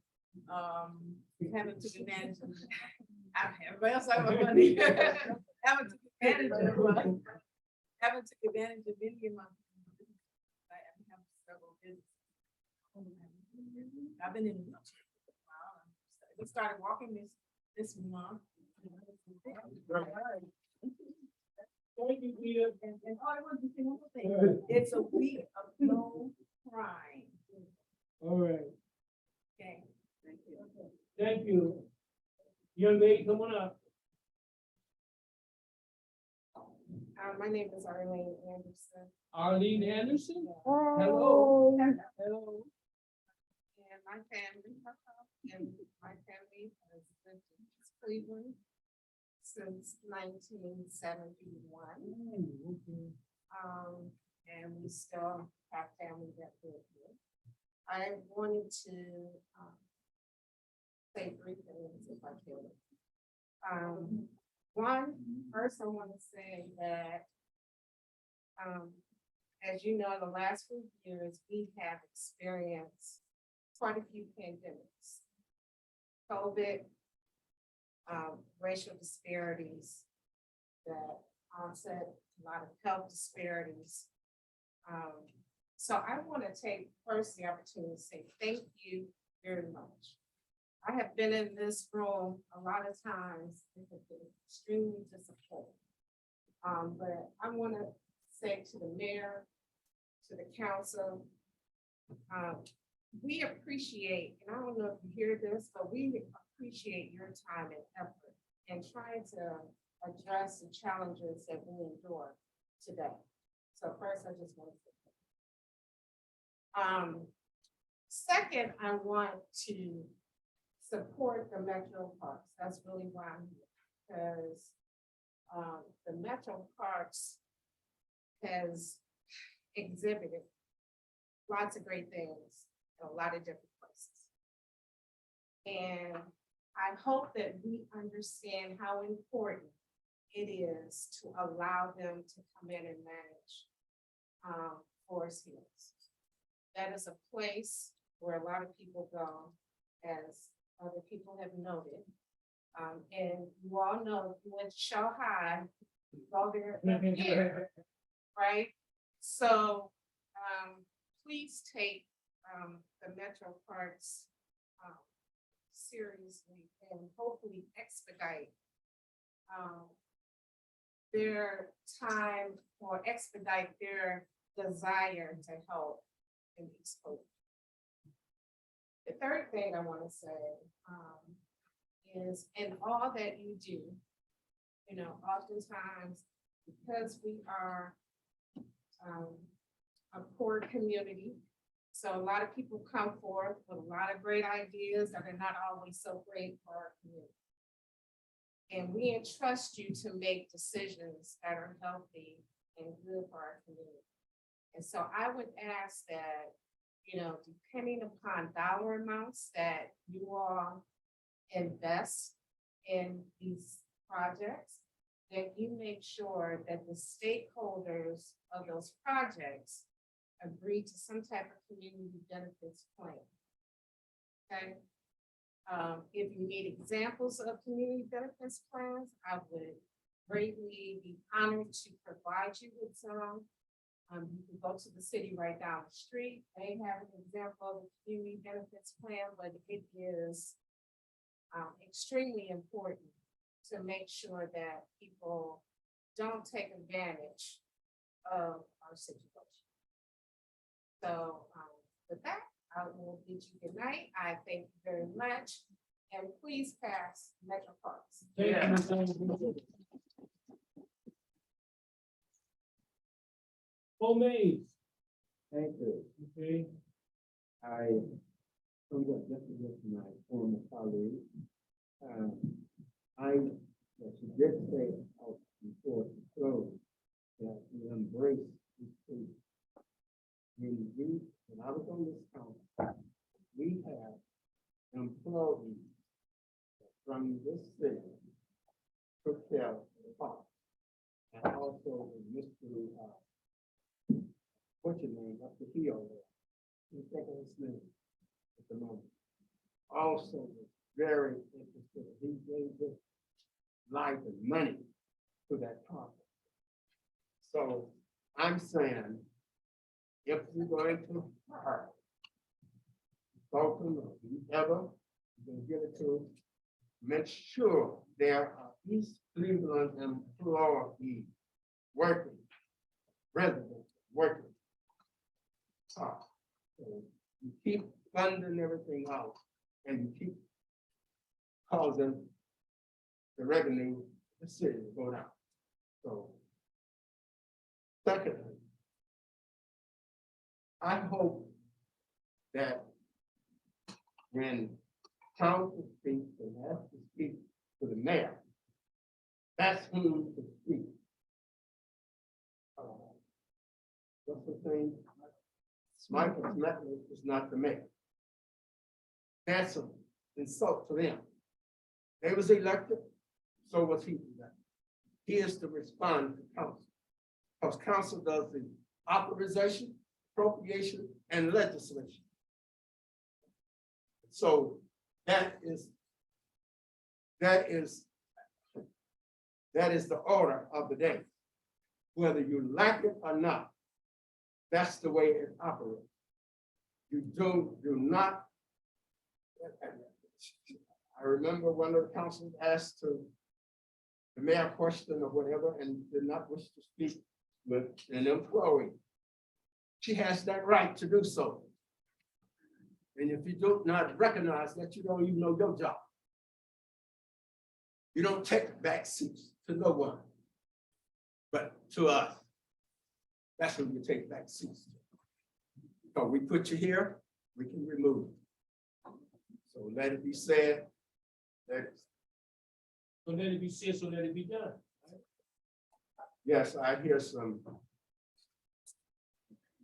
Speaker 3: haven't took advantage of, everybody else have money. Haven't took advantage of, haven't took advantage of any of my. I have several businesses. I've been in the wheelchair for a while. I just started walking this month.
Speaker 2: Thank you, Peter.
Speaker 3: And all I want to say one more thing, it's a week of no crime.
Speaker 2: All right,
Speaker 3: Okay, thank you.
Speaker 2: thank you. Young lady, come on up.
Speaker 3: My name is Arlene Anderson.
Speaker 2: Arlene Anderson?
Speaker 3: Hello.
Speaker 2: Hello.
Speaker 3: Hello. And my family has lived in Cleveland since 1971. And we still have family that live here. I wanted to say 3 things if I could. First I want to say that, as you know, the last few years, we have experienced quite a few pandemics. COVID, racial disparities that onset a lot of health disparities. So I want to take first the opportunity to say thank you very much. I have been in this room a lot of times and have been extremely disappointed. But I want to say to the mayor, to the council, we appreciate, and I don't know if you hear this, but we appreciate your time and effort in trying to address the challenges that we endure today. So first, I just want to say that. Second, I want to support the Metro Parks. That's really why I'm here, because the Metro Parks has exhibited lots of great things in a lot of different places. And I hope that we understand how important it is to allow them to come in and manage Forest Hills. That is a place where a lot of people go, as other people have noted. And you all know, if you went to Show High, you go there every year, right? So please take the Metro Parks seriously and hopefully expedite their time or expedite their desire to help in these folks. The third thing I want to say is in all that you do, you know, oftentimes because we are a poor community, so a lot of people come forth with a lot of great ideas that are not always so great for our community. And we entrust you to make decisions that are healthy and good for our community. And so I would ask that, you know, depending upon dollar amounts that you all invest in these projects, that you make sure that the stakeholders of those projects agree to some type of community benefits plan. Okay. If you need examples of community benefits plans, I would greatly be honored to provide you with some. You can go to the city right down the street. They have an example of a community benefits plan, but it is extremely important to make sure that people don't take advantage of our situation. So with that, I will bid you good night. I thank you very much. And please pass Metro Parks.
Speaker 2: Homemade.
Speaker 12: Thank you.
Speaker 2: Okay.
Speaker 12: I somewhat different with my former colleague. She did say out before the close that we embrace this truth. When I was on this council, we have employees from this city took his name at the moment, also was very interested. He gave his life and money to that project. So I'm saying, if you're going to hire Dalton or whoever, you can give it to, make sure there are East Cleveland employees working, residents working. So you keep funding everything out and you keep causing the revenue, of the city to go down. So secondly, I hope that when council speaks and has to speak to the mayor, that's who to speak. What's the thing? Michael Smetley is not the mayor. That's an insult to them. They was elected, so was he elected. He is to respond to council, because council does the authorization, appropriation, and legislation. So that is the order of the day. Whether you like it or not, that's the way it operates. You do not. I remember one of the councilors asked the mayor a question or whatever and did not wish to speak with an employee. She has that right to do so. And if you do not recognize that, you don't even know your job. You don't take back seats to no one, but to us. That's when you take back seats. So we put you here, we can remove you. So let it be said.
Speaker 2: So let it be said, so let it be done.
Speaker 12: Yes, I hear some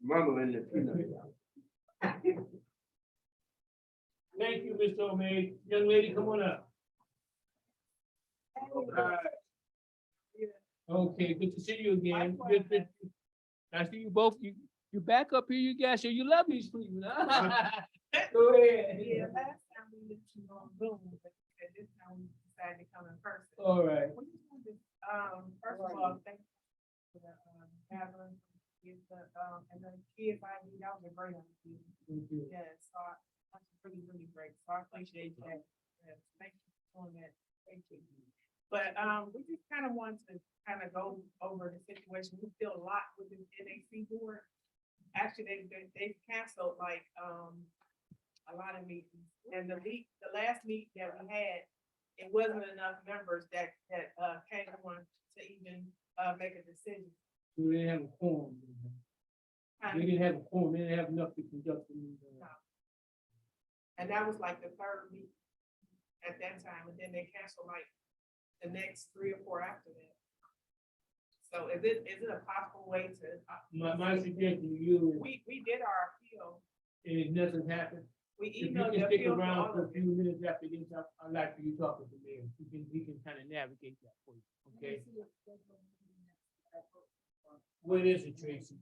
Speaker 12: mumbling in the peanut.
Speaker 2: Thank you, Mr. O'May. Young lady, come on up. Okay, good to see you again. I see you both. You back up here, you guys. So you love these people, huh? Go ahead.
Speaker 3: Yeah, last time we lived in Zoom, but this time we decided to come in person.
Speaker 2: All right.
Speaker 3: We just wanted to, first of all, thank you for the, gathering, and the kids, that was a great idea.
Speaker 2: Thank you.
Speaker 3: Yes, so that's really, really great. So I appreciate that. Yes, thank you for doing that. Thank you. But, we just kind of wanted to kind of go over the situation. We feel a lot with the NAC board. Actually, they've canceled like, a lot of meetings. And the last meeting that we had, it wasn't enough members that came on to even, make a decision.
Speaker 2: We didn't have a quorum. They didn't have a quorum. They didn't have enough to conduct the meeting.
Speaker 3: No. And that was like the third meeting at that time, and then they canceled like the next 3 or 4 after that. So is it a possible way to?
Speaker 2: My suggestion to you is,
Speaker 3: We did our appeal.
Speaker 2: if nothing happened,
Speaker 3: We
Speaker 2: if you
Speaker 3: emailed
Speaker 2: can
Speaker 3: the
Speaker 2: stick
Speaker 3: appeal to
Speaker 2: around
Speaker 3: all
Speaker 2: for a
Speaker 3: of
Speaker 2: few
Speaker 3: them.
Speaker 2: minutes after this, I'd like for you to talk with the mayor. He can kind of navigate that for you, okay? What is it, Tracy?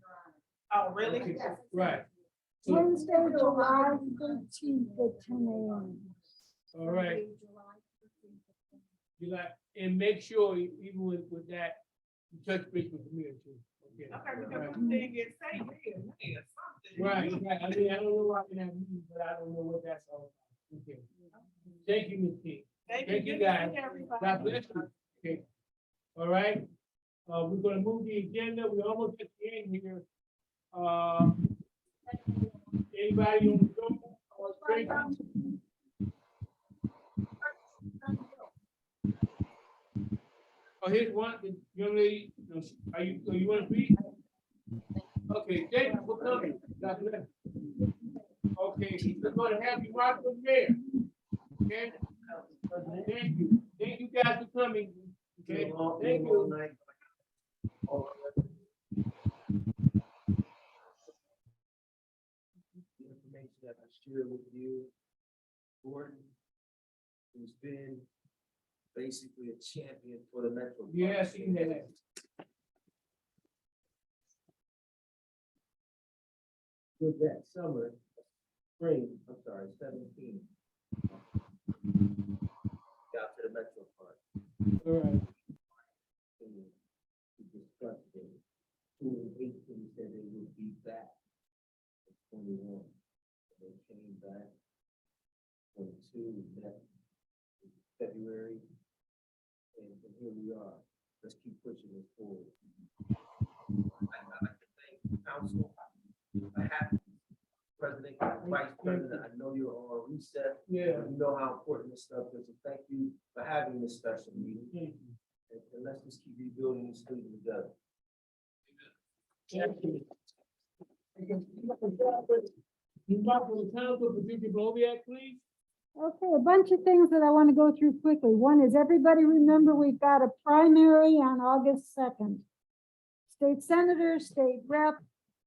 Speaker 3: Oh, really?
Speaker 2: Okay, right. So,
Speaker 5: Wednesday, July 13th at 10 a.m.
Speaker 2: all right, you like, and make sure, even with that, you touch base with the mayor too, okay?
Speaker 3: Okay, because
Speaker 2: Right.
Speaker 3: one thing is say, yeah, something.
Speaker 2: Right, right. I mean, I don't know why we have meetings, but I don't know what that's all about. Okay. Thank you, Ms. King. Thank you,
Speaker 3: Good to
Speaker 2: guys.
Speaker 3: see everybody.
Speaker 2: God bless you. Okay. All right. We're gonna move the agenda. We're almost at the end here. Anybody on the Zoom or straight? Oh, here's one, the young lady, are you want to speak? Okay, thank you for coming. God bless you. Okay, we're gonna have you mark the mayor. Okay? Thank you guys for coming. Okay, thank you.
Speaker 6: The information that I shared with you, Gordon, who's been basically a champion for the Metro.
Speaker 2: Yes, he has.
Speaker 6: With that summer,
Speaker 9: Spring, I'm sorry, 17. Got to the Metro Park.
Speaker 2: All right.
Speaker 9: And we discussed it. 2 and 18 said they would be back. at 21. They came back. 22, that in February. And here we are. Let's keep pushing this forward. I'd like to thank the council. I have President, Vice President, I know you're on reset.
Speaker 2: Yeah.
Speaker 9: You know how important this stuff is. So thank you for having this special meeting.
Speaker 2: Thank you.
Speaker 9: And let's just keep rebuilding this thing together.
Speaker 2: You talk to the council, Patricia Bloviak, please.
Speaker 5: Okay, a bunch of things that I want to go through quickly. One is, everybody remember we've got a primary on August 2nd. State senator, state rep,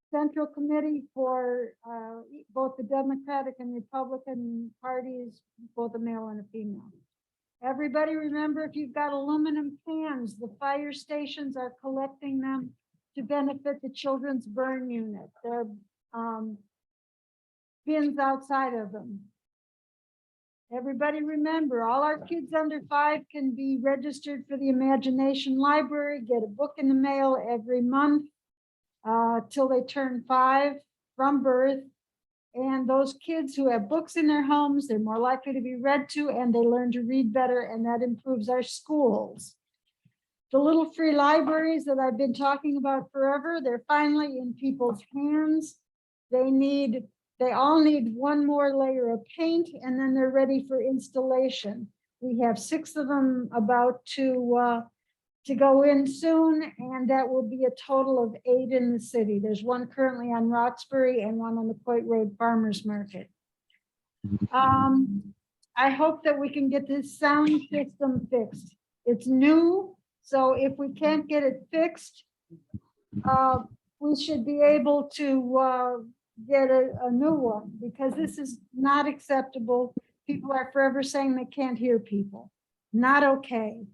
Speaker 5: central committee for both the Democratic and Republican parties, both a male and a female. Everybody remember, if you've got aluminum cans, the fire stations are collecting them to benefit the children's burn unit. There are bins outside of them. Everybody remember, all our kids under 5 can be registered for the Imagination Library, get a book in the mail every month till they turn 5 from birth. And those kids who have books in their homes, they're more likely to be read to, and they learn to read better, and that improves our schools. The little free libraries that I've been talking about forever, they're finally in people's hands. They all need one more layer of paint, and then they're ready for installation. We have 6 of them about to go in soon, and that will be a total of 8 in the city. There's one currently on Roxbury and one on the Coit Road Farmers Market. I hope that we can get this sound system fixed. It's new, so if we can't get it fixed, we should be able to get a new one, because this is not acceptable. People are forever saying they can't hear people. Not okay.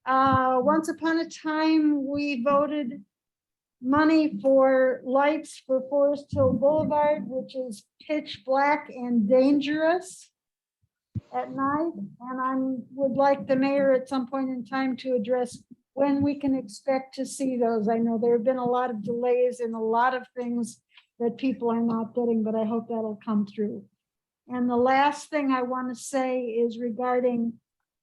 Speaker 5: Once upon a time, we voted money for lights for Forest Hill Boulevard, which is pitch black and dangerous at night. And I would like the mayor at some point in time to address when we can expect to see those. I know there have been a lot of delays in a lot of things that people are not getting, but I hope that'll come through. And the last thing I want to say is regarding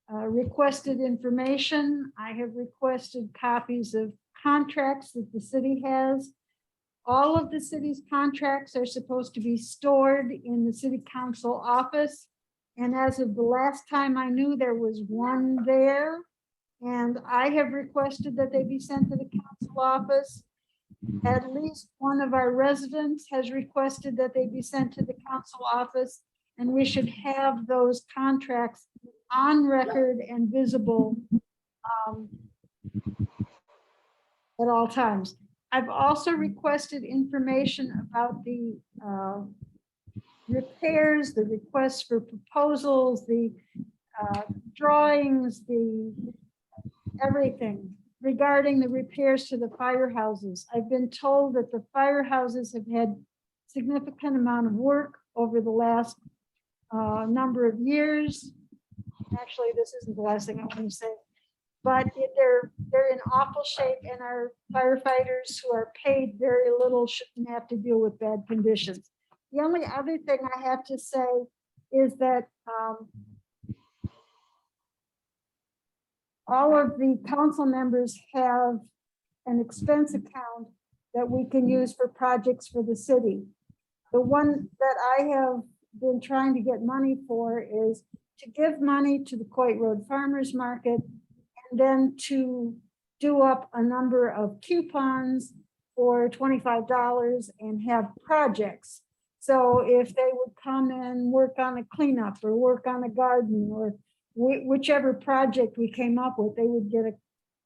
Speaker 5: requested information. I have requested copies of contracts that the city has. All of the city's contracts are supposed to be stored in the city council office. And as of the last time I knew, there was one there. And I have requested that they be sent to the council office. At least one of our residents has requested that they be sent to the council office, and we should have those contracts on record and visible at all times. I've also requested information about the repairs, the requests for proposals, the drawings, the everything regarding the repairs to the firehouses. I've been told that the firehouses have had significant amount of work over the last number of years. Actually, this isn't the last thing I want to say, but they're in awful shape, and our firefighters who are paid very little shouldn't have to deal with bad conditions. The only other thing I have to say is that all of the council members have an expense account that we can use for projects for the city. The one that I have been trying to get money for is to give money to the Coit Road Farmers Market, and then to do up a number of coupons for $25 and have projects. So if they would come and work on a cleanup or work on a garden or whichever project we came up with, they would get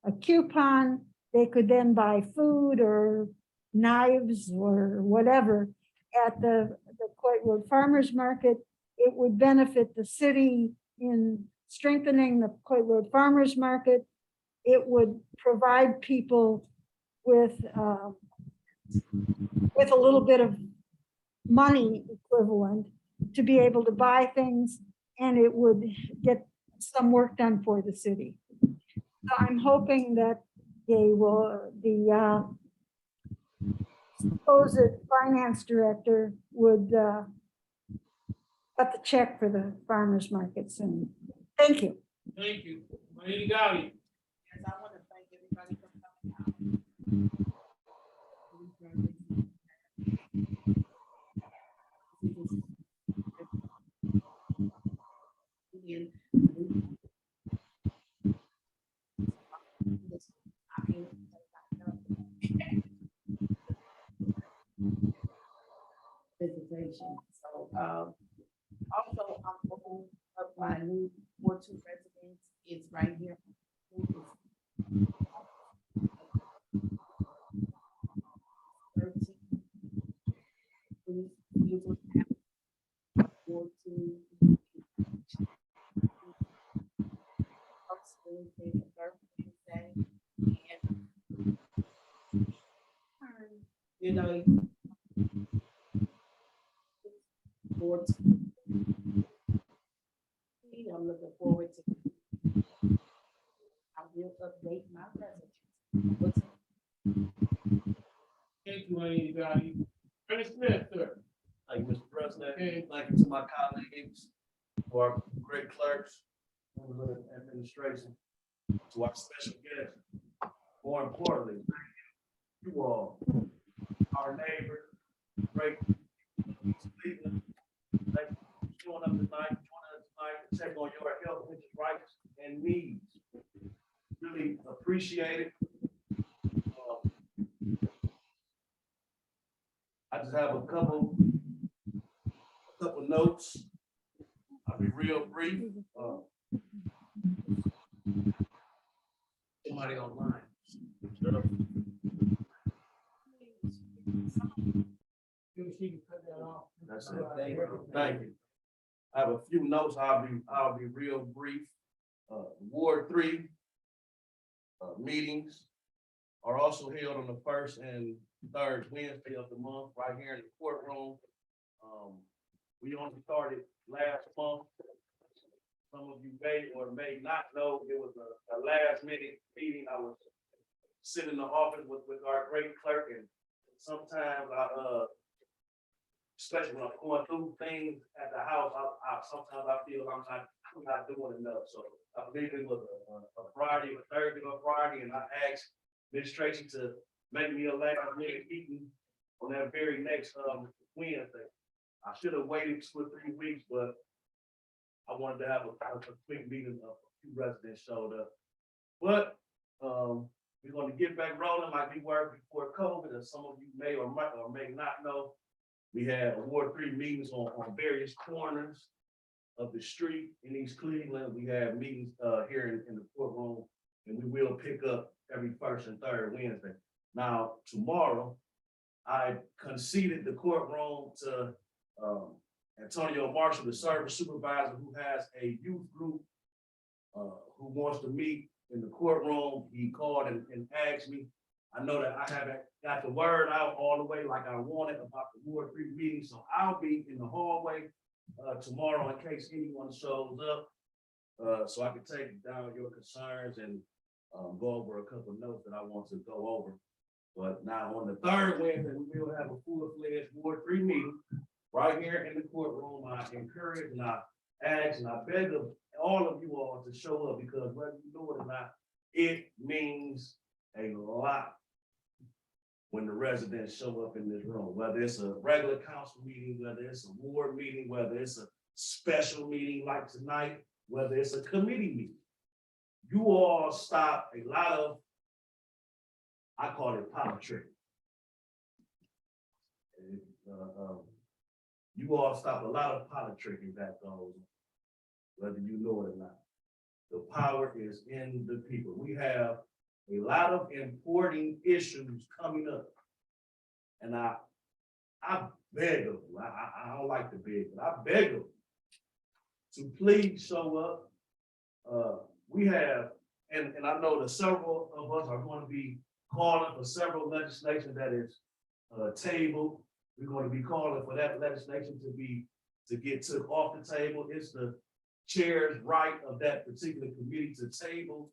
Speaker 5: a coupon. They could then buy food or knives or whatever at the Coit Road Farmers Market. It would benefit the city in strengthening the Coit Road Farmers Market. It would provide people with a little bit of money equivalent. to be able to buy things, and it would get some work done for the city. So I'm hoping that the supposed finance director would cut the check for the farmer's market soon. Thank you.
Speaker 2: Thank you. Mighty Gotti.
Speaker 3: Yes, I want to thank everybody for coming out. Visitation, so, also, I'm hoping of my new Ward 2 residence is right here. Ward 2. You know, Ward 2. I'm looking forward to. I will update my residence.
Speaker 2: Thank you, Mighty Gotti. Attorney Smith, sir.
Speaker 9: Thank you, Mr. President.
Speaker 2: Okay.
Speaker 9: Thank you to my colleagues, to our great clerks, members of the administration, to our special guests. More importantly, thank you all, our neighbors, great Cleveland. Thank you for showing up tonight, joining us tonight to check on your health, rights, and needs. Really appreciate it. I just have a couple notes. I'll be real brief.
Speaker 7: Somebody online.
Speaker 9: That's it. Thank you. Thank you. I have a few notes. I'll be real brief. Ward 3 meetings are also held on the first and third Wednesday of the month, right here in the courtroom. We only started last month. Some of you may or may not know it was a last minute meeting. I was sitting in the office with our great clerk, and sometimes especially when I'm going through things at the house, sometimes I feel I'm not doing enough. So I believe it was a Friday, a Thursday or Friday, and I asked administration to make me a last minute meeting on that very next Wednesday. I should have waited 2 or 3 weeks, but I wanted to have a quick meeting of a few residents showed up. But we're going to get back rolling like we were before COVID, as some of you may or may not know. We had Ward 3 meetings on various corners of the street in East Cleveland. We have meetings here in the courtroom, and we will pick up every first and third Wednesday. Now, tomorrow, I conceded the courtroom to Antonio Marshall, the service supervisor, who has a youth group who wants to meet in the courtroom. He called and asked me. I know that I haven't got the word out all the way like I wanted about the Ward 3 meeting, so I'll be in the hallway tomorrow in case anyone shows up, so I can take down your concerns and go over a couple of notes that I want to go over. But now on the third Wednesday, we will have a full-fledged Ward 3 meeting right here in the courtroom. I encourage and I ask and I beg of all of you all to show up, because whether you know it or not, it means a lot when the residents show up in this room, whether it's a regular council meeting, whether it's a ward meeting, whether it's a special meeting like tonight, whether it's a committee meeting. You all stop a lot of, I call it politics. You all stop a lot of politics that goes, whether you know it or not. The power is in the people. We have a lot of important issues coming up. And I beg of you, I don't like to beg, but I beg of you to please show up. We have, and I know that several of us are going to be calling for several legislation that is tabled. We're going to be calling for that legislation to be to get took off the table. It's the chair's right of that particular committee to table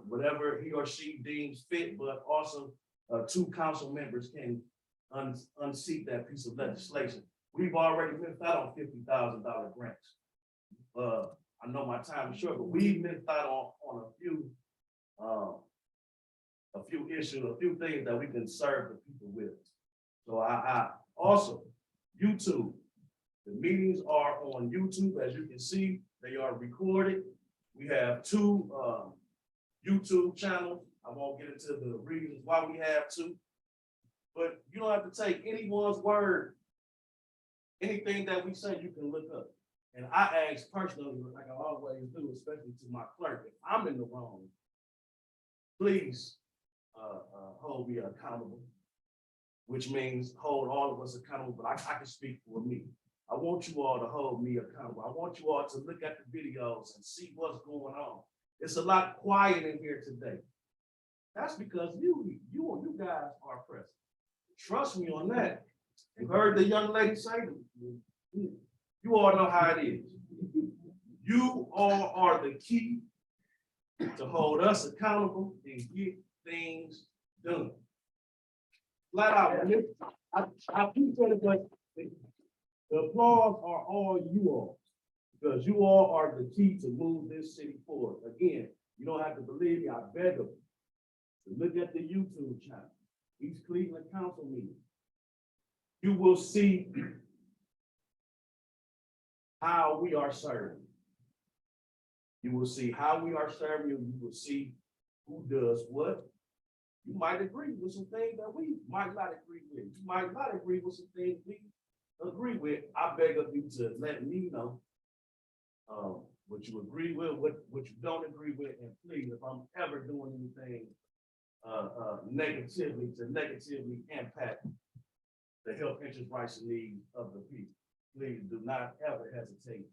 Speaker 9: whatever he or she deems fit, but also two council members can unseat that piece of legislation. We've already missed out on $50,000 grants. I know my time is short, but we missed out on a few issues, a few things that we can serve the people with. So I also, YouTube, the meetings are on YouTube. As you can see, they are recorded. We have two YouTube channels. I won't get into the reasons why we have two, but you don't have to take anyone's word. Anything that we say, you can look up. And I ask personally, like I always do, especially to my clerk, if I'm in the wrong, please hold me accountable, which means hold all of us accountable, but I can speak for me. I want you all to hold me accountable. I want you all to look at the videos and see what's going on. It's a lot quiet in here today. That's because you guys are present. Trust me on that. You heard the young lady say, you all know how it is. You all are the key to hold us accountable and get things done. Flat out, I keep saying it, but the applause are all you all, because you all are the key to move this city forward. Again, you don't have to believe me, I beg of you to look at the YouTube channel, East Cleveland Council meeting. You will see how we are serving. You will see how we are serving, you will see who does what. You might agree with some things that we might not agree with. You might not agree with some things we agree with. I beg of you to let me know what you agree with, what you don't agree with, and please, if I'm ever doing anything negatively to negatively impact the health, interest, rights, and needs of the people, please do not ever hesitate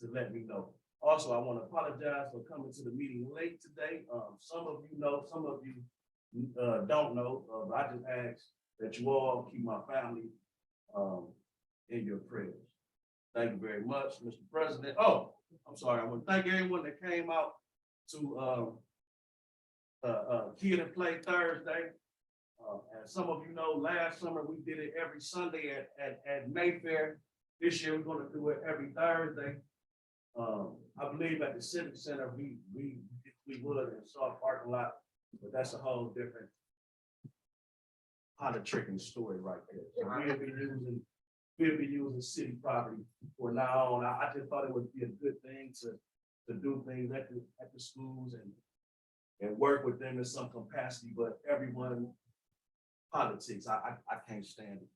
Speaker 9: to let me know. Also, I want to apologize for coming to the meeting late today. Some of you know, some of you don't know, but I just ask that you all keep my family in your prayers. Thank you very much, Mr. President. Oh, I'm sorry. I want to thank everyone that came out to Kid and Play Thursday. As some of you know, last summer we did it every Sunday at Mayfair. This year we're going to do it every Thursday. I believe at the Civic Center we would and saw a parking lot, but that's a whole different politicking story right there. So we'll be using city property for now on. I just thought it would be a good thing to do things at the schools and work with them in some capacity, but everyone politics, I can't stand it.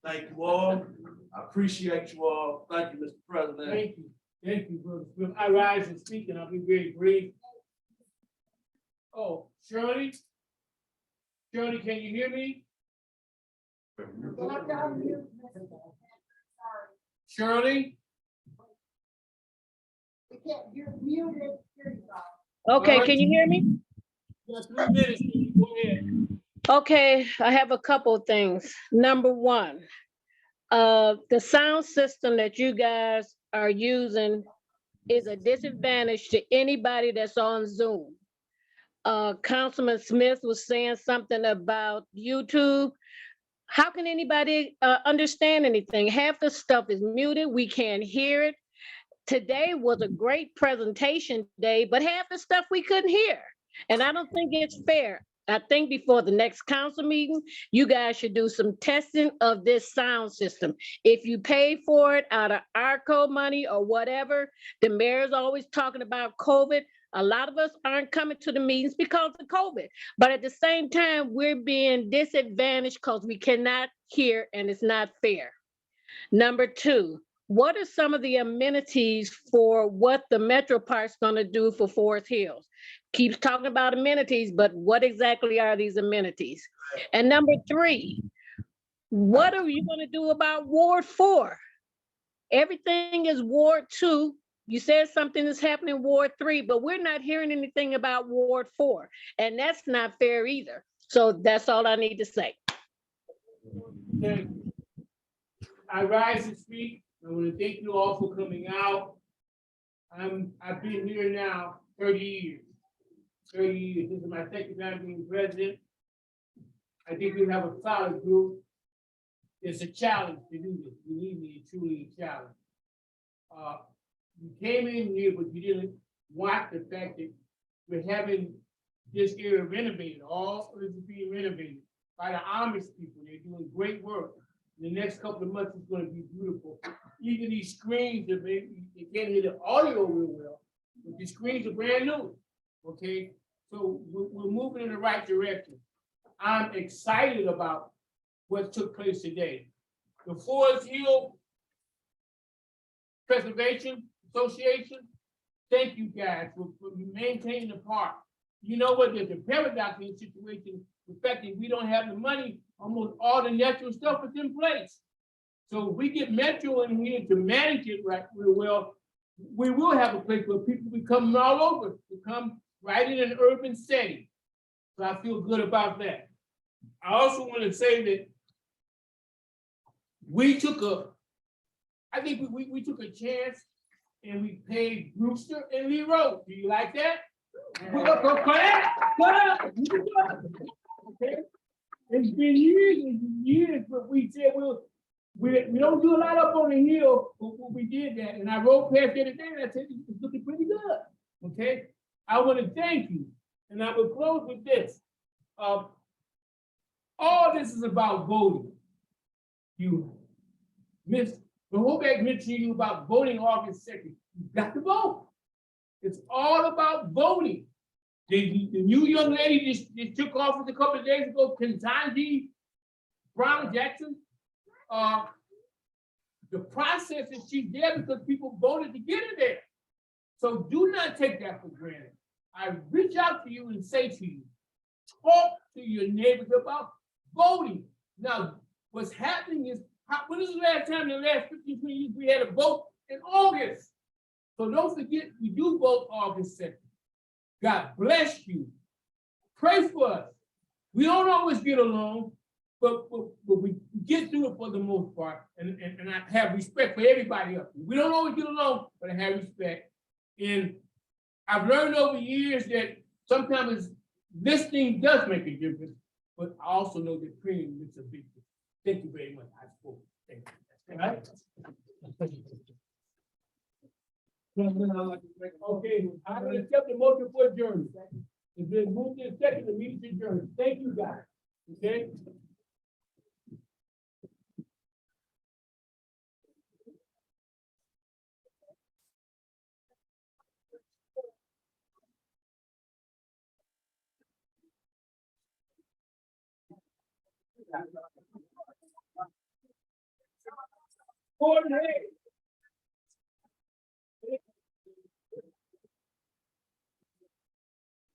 Speaker 9: Thank you all. I appreciate you all. Thank you, Mr. President.
Speaker 2: Thank you. Thank you, Brother Smith. I rise and speak, and I'll be very brief. Oh, Shirley? Shirley, can you hear me? Shirley?
Speaker 3: You're muted.
Speaker 13: Okay, can you hear me?
Speaker 2: You got 3 minutes. Go ahead.
Speaker 13: Okay, I have a couple of things. Number one, the sound system that you guys are using is a disadvantage to anybody that's on Zoom. Councilman Smith was saying something about YouTube. How can anybody understand anything? Half the stuff is muted. We can't hear it. Today was a great presentation day, but half the stuff we couldn't hear. And I don't think it's fair. I think before the next council meeting, you guys should do some testing of this sound system. If you pay for it out of ARCO money or whatever, the mayor's always talking about COVID. A lot of us aren't coming to the meetings because of COVID. But at the same time, we're being disadvantaged because we cannot hear and it's not fair. Number two, what are some of the amenities for what the Metro Park's gonna do for Forest Hills? Keeps talking about amenities, but what exactly are these amenities? And number three, what are you gonna do about Ward 4? Everything is Ward 2. You said something is happening in Ward 3, but we're not hearing anything about Ward 4. And that's not fair either. So that's all I need to say.
Speaker 2: Thank you. I rise and speak. I want to thank you all for coming out. I've been here now 30 years. 30 years. This is my second time being president. I think we have a solid group. It's a challenge to do this. Believe me, it's truly a challenge. You came in here, but you didn't want the fact that we're having this area renovated. All of it is being renovated by the Amish people. They're doing great work. The next couple of months is going to be beautiful. Even these screens, they can't hear the audio real well, but the screens are brand new. Okay, so we're moving in the right direction. I'm excited about what took place today. The Forest Hill Preservation Association, thank you guys for maintaining the park. You know what, there's a paradox in the situation, the fact that we don't have the money, almost all the natural stuff is in place. So if we get Metro in here to manage it right real well, we will have a place where people will come all over, to come right in an urban setting. So I feel good about that. I also want to say that we took we took a chance and we paid Brewster and Leroy. Do you like that? Okay. It's been years and years, but we said we don't do a lot up on the hill, but we did that. And I rode past the other day and I said, it's looking pretty good. Okay. I want to thank you. And I will close with this. All this is about voting. You missed the whole back mentioning you about voting August 2nd. You got to vote. It's all about voting. The new young lady just took office a couple of days ago, Ketanji Brown Jackson. The process is she's there because people voted to get her there. So do not take that for granted. I reach out to you and say to you, talk to your neighbors about voting. Now, what's happening is, when is the last time in the last 15, 20 years we had a vote in August? So don't forget, we do vote August 2nd. God bless you. Pray for us. We don't always get along, but we get through it for the most part. And I have respect for everybody else. We don't always get along, but I have respect. And I've learned over years that sometimes listening does make a difference, but I also know that praying makes a big difference. Thank you very much. I spoke. Thank you. All right. Okay, I will accept the motion for adjournment. It's been moved in second, the meeting is adjourned. Thank you, guys. Okay. Hey.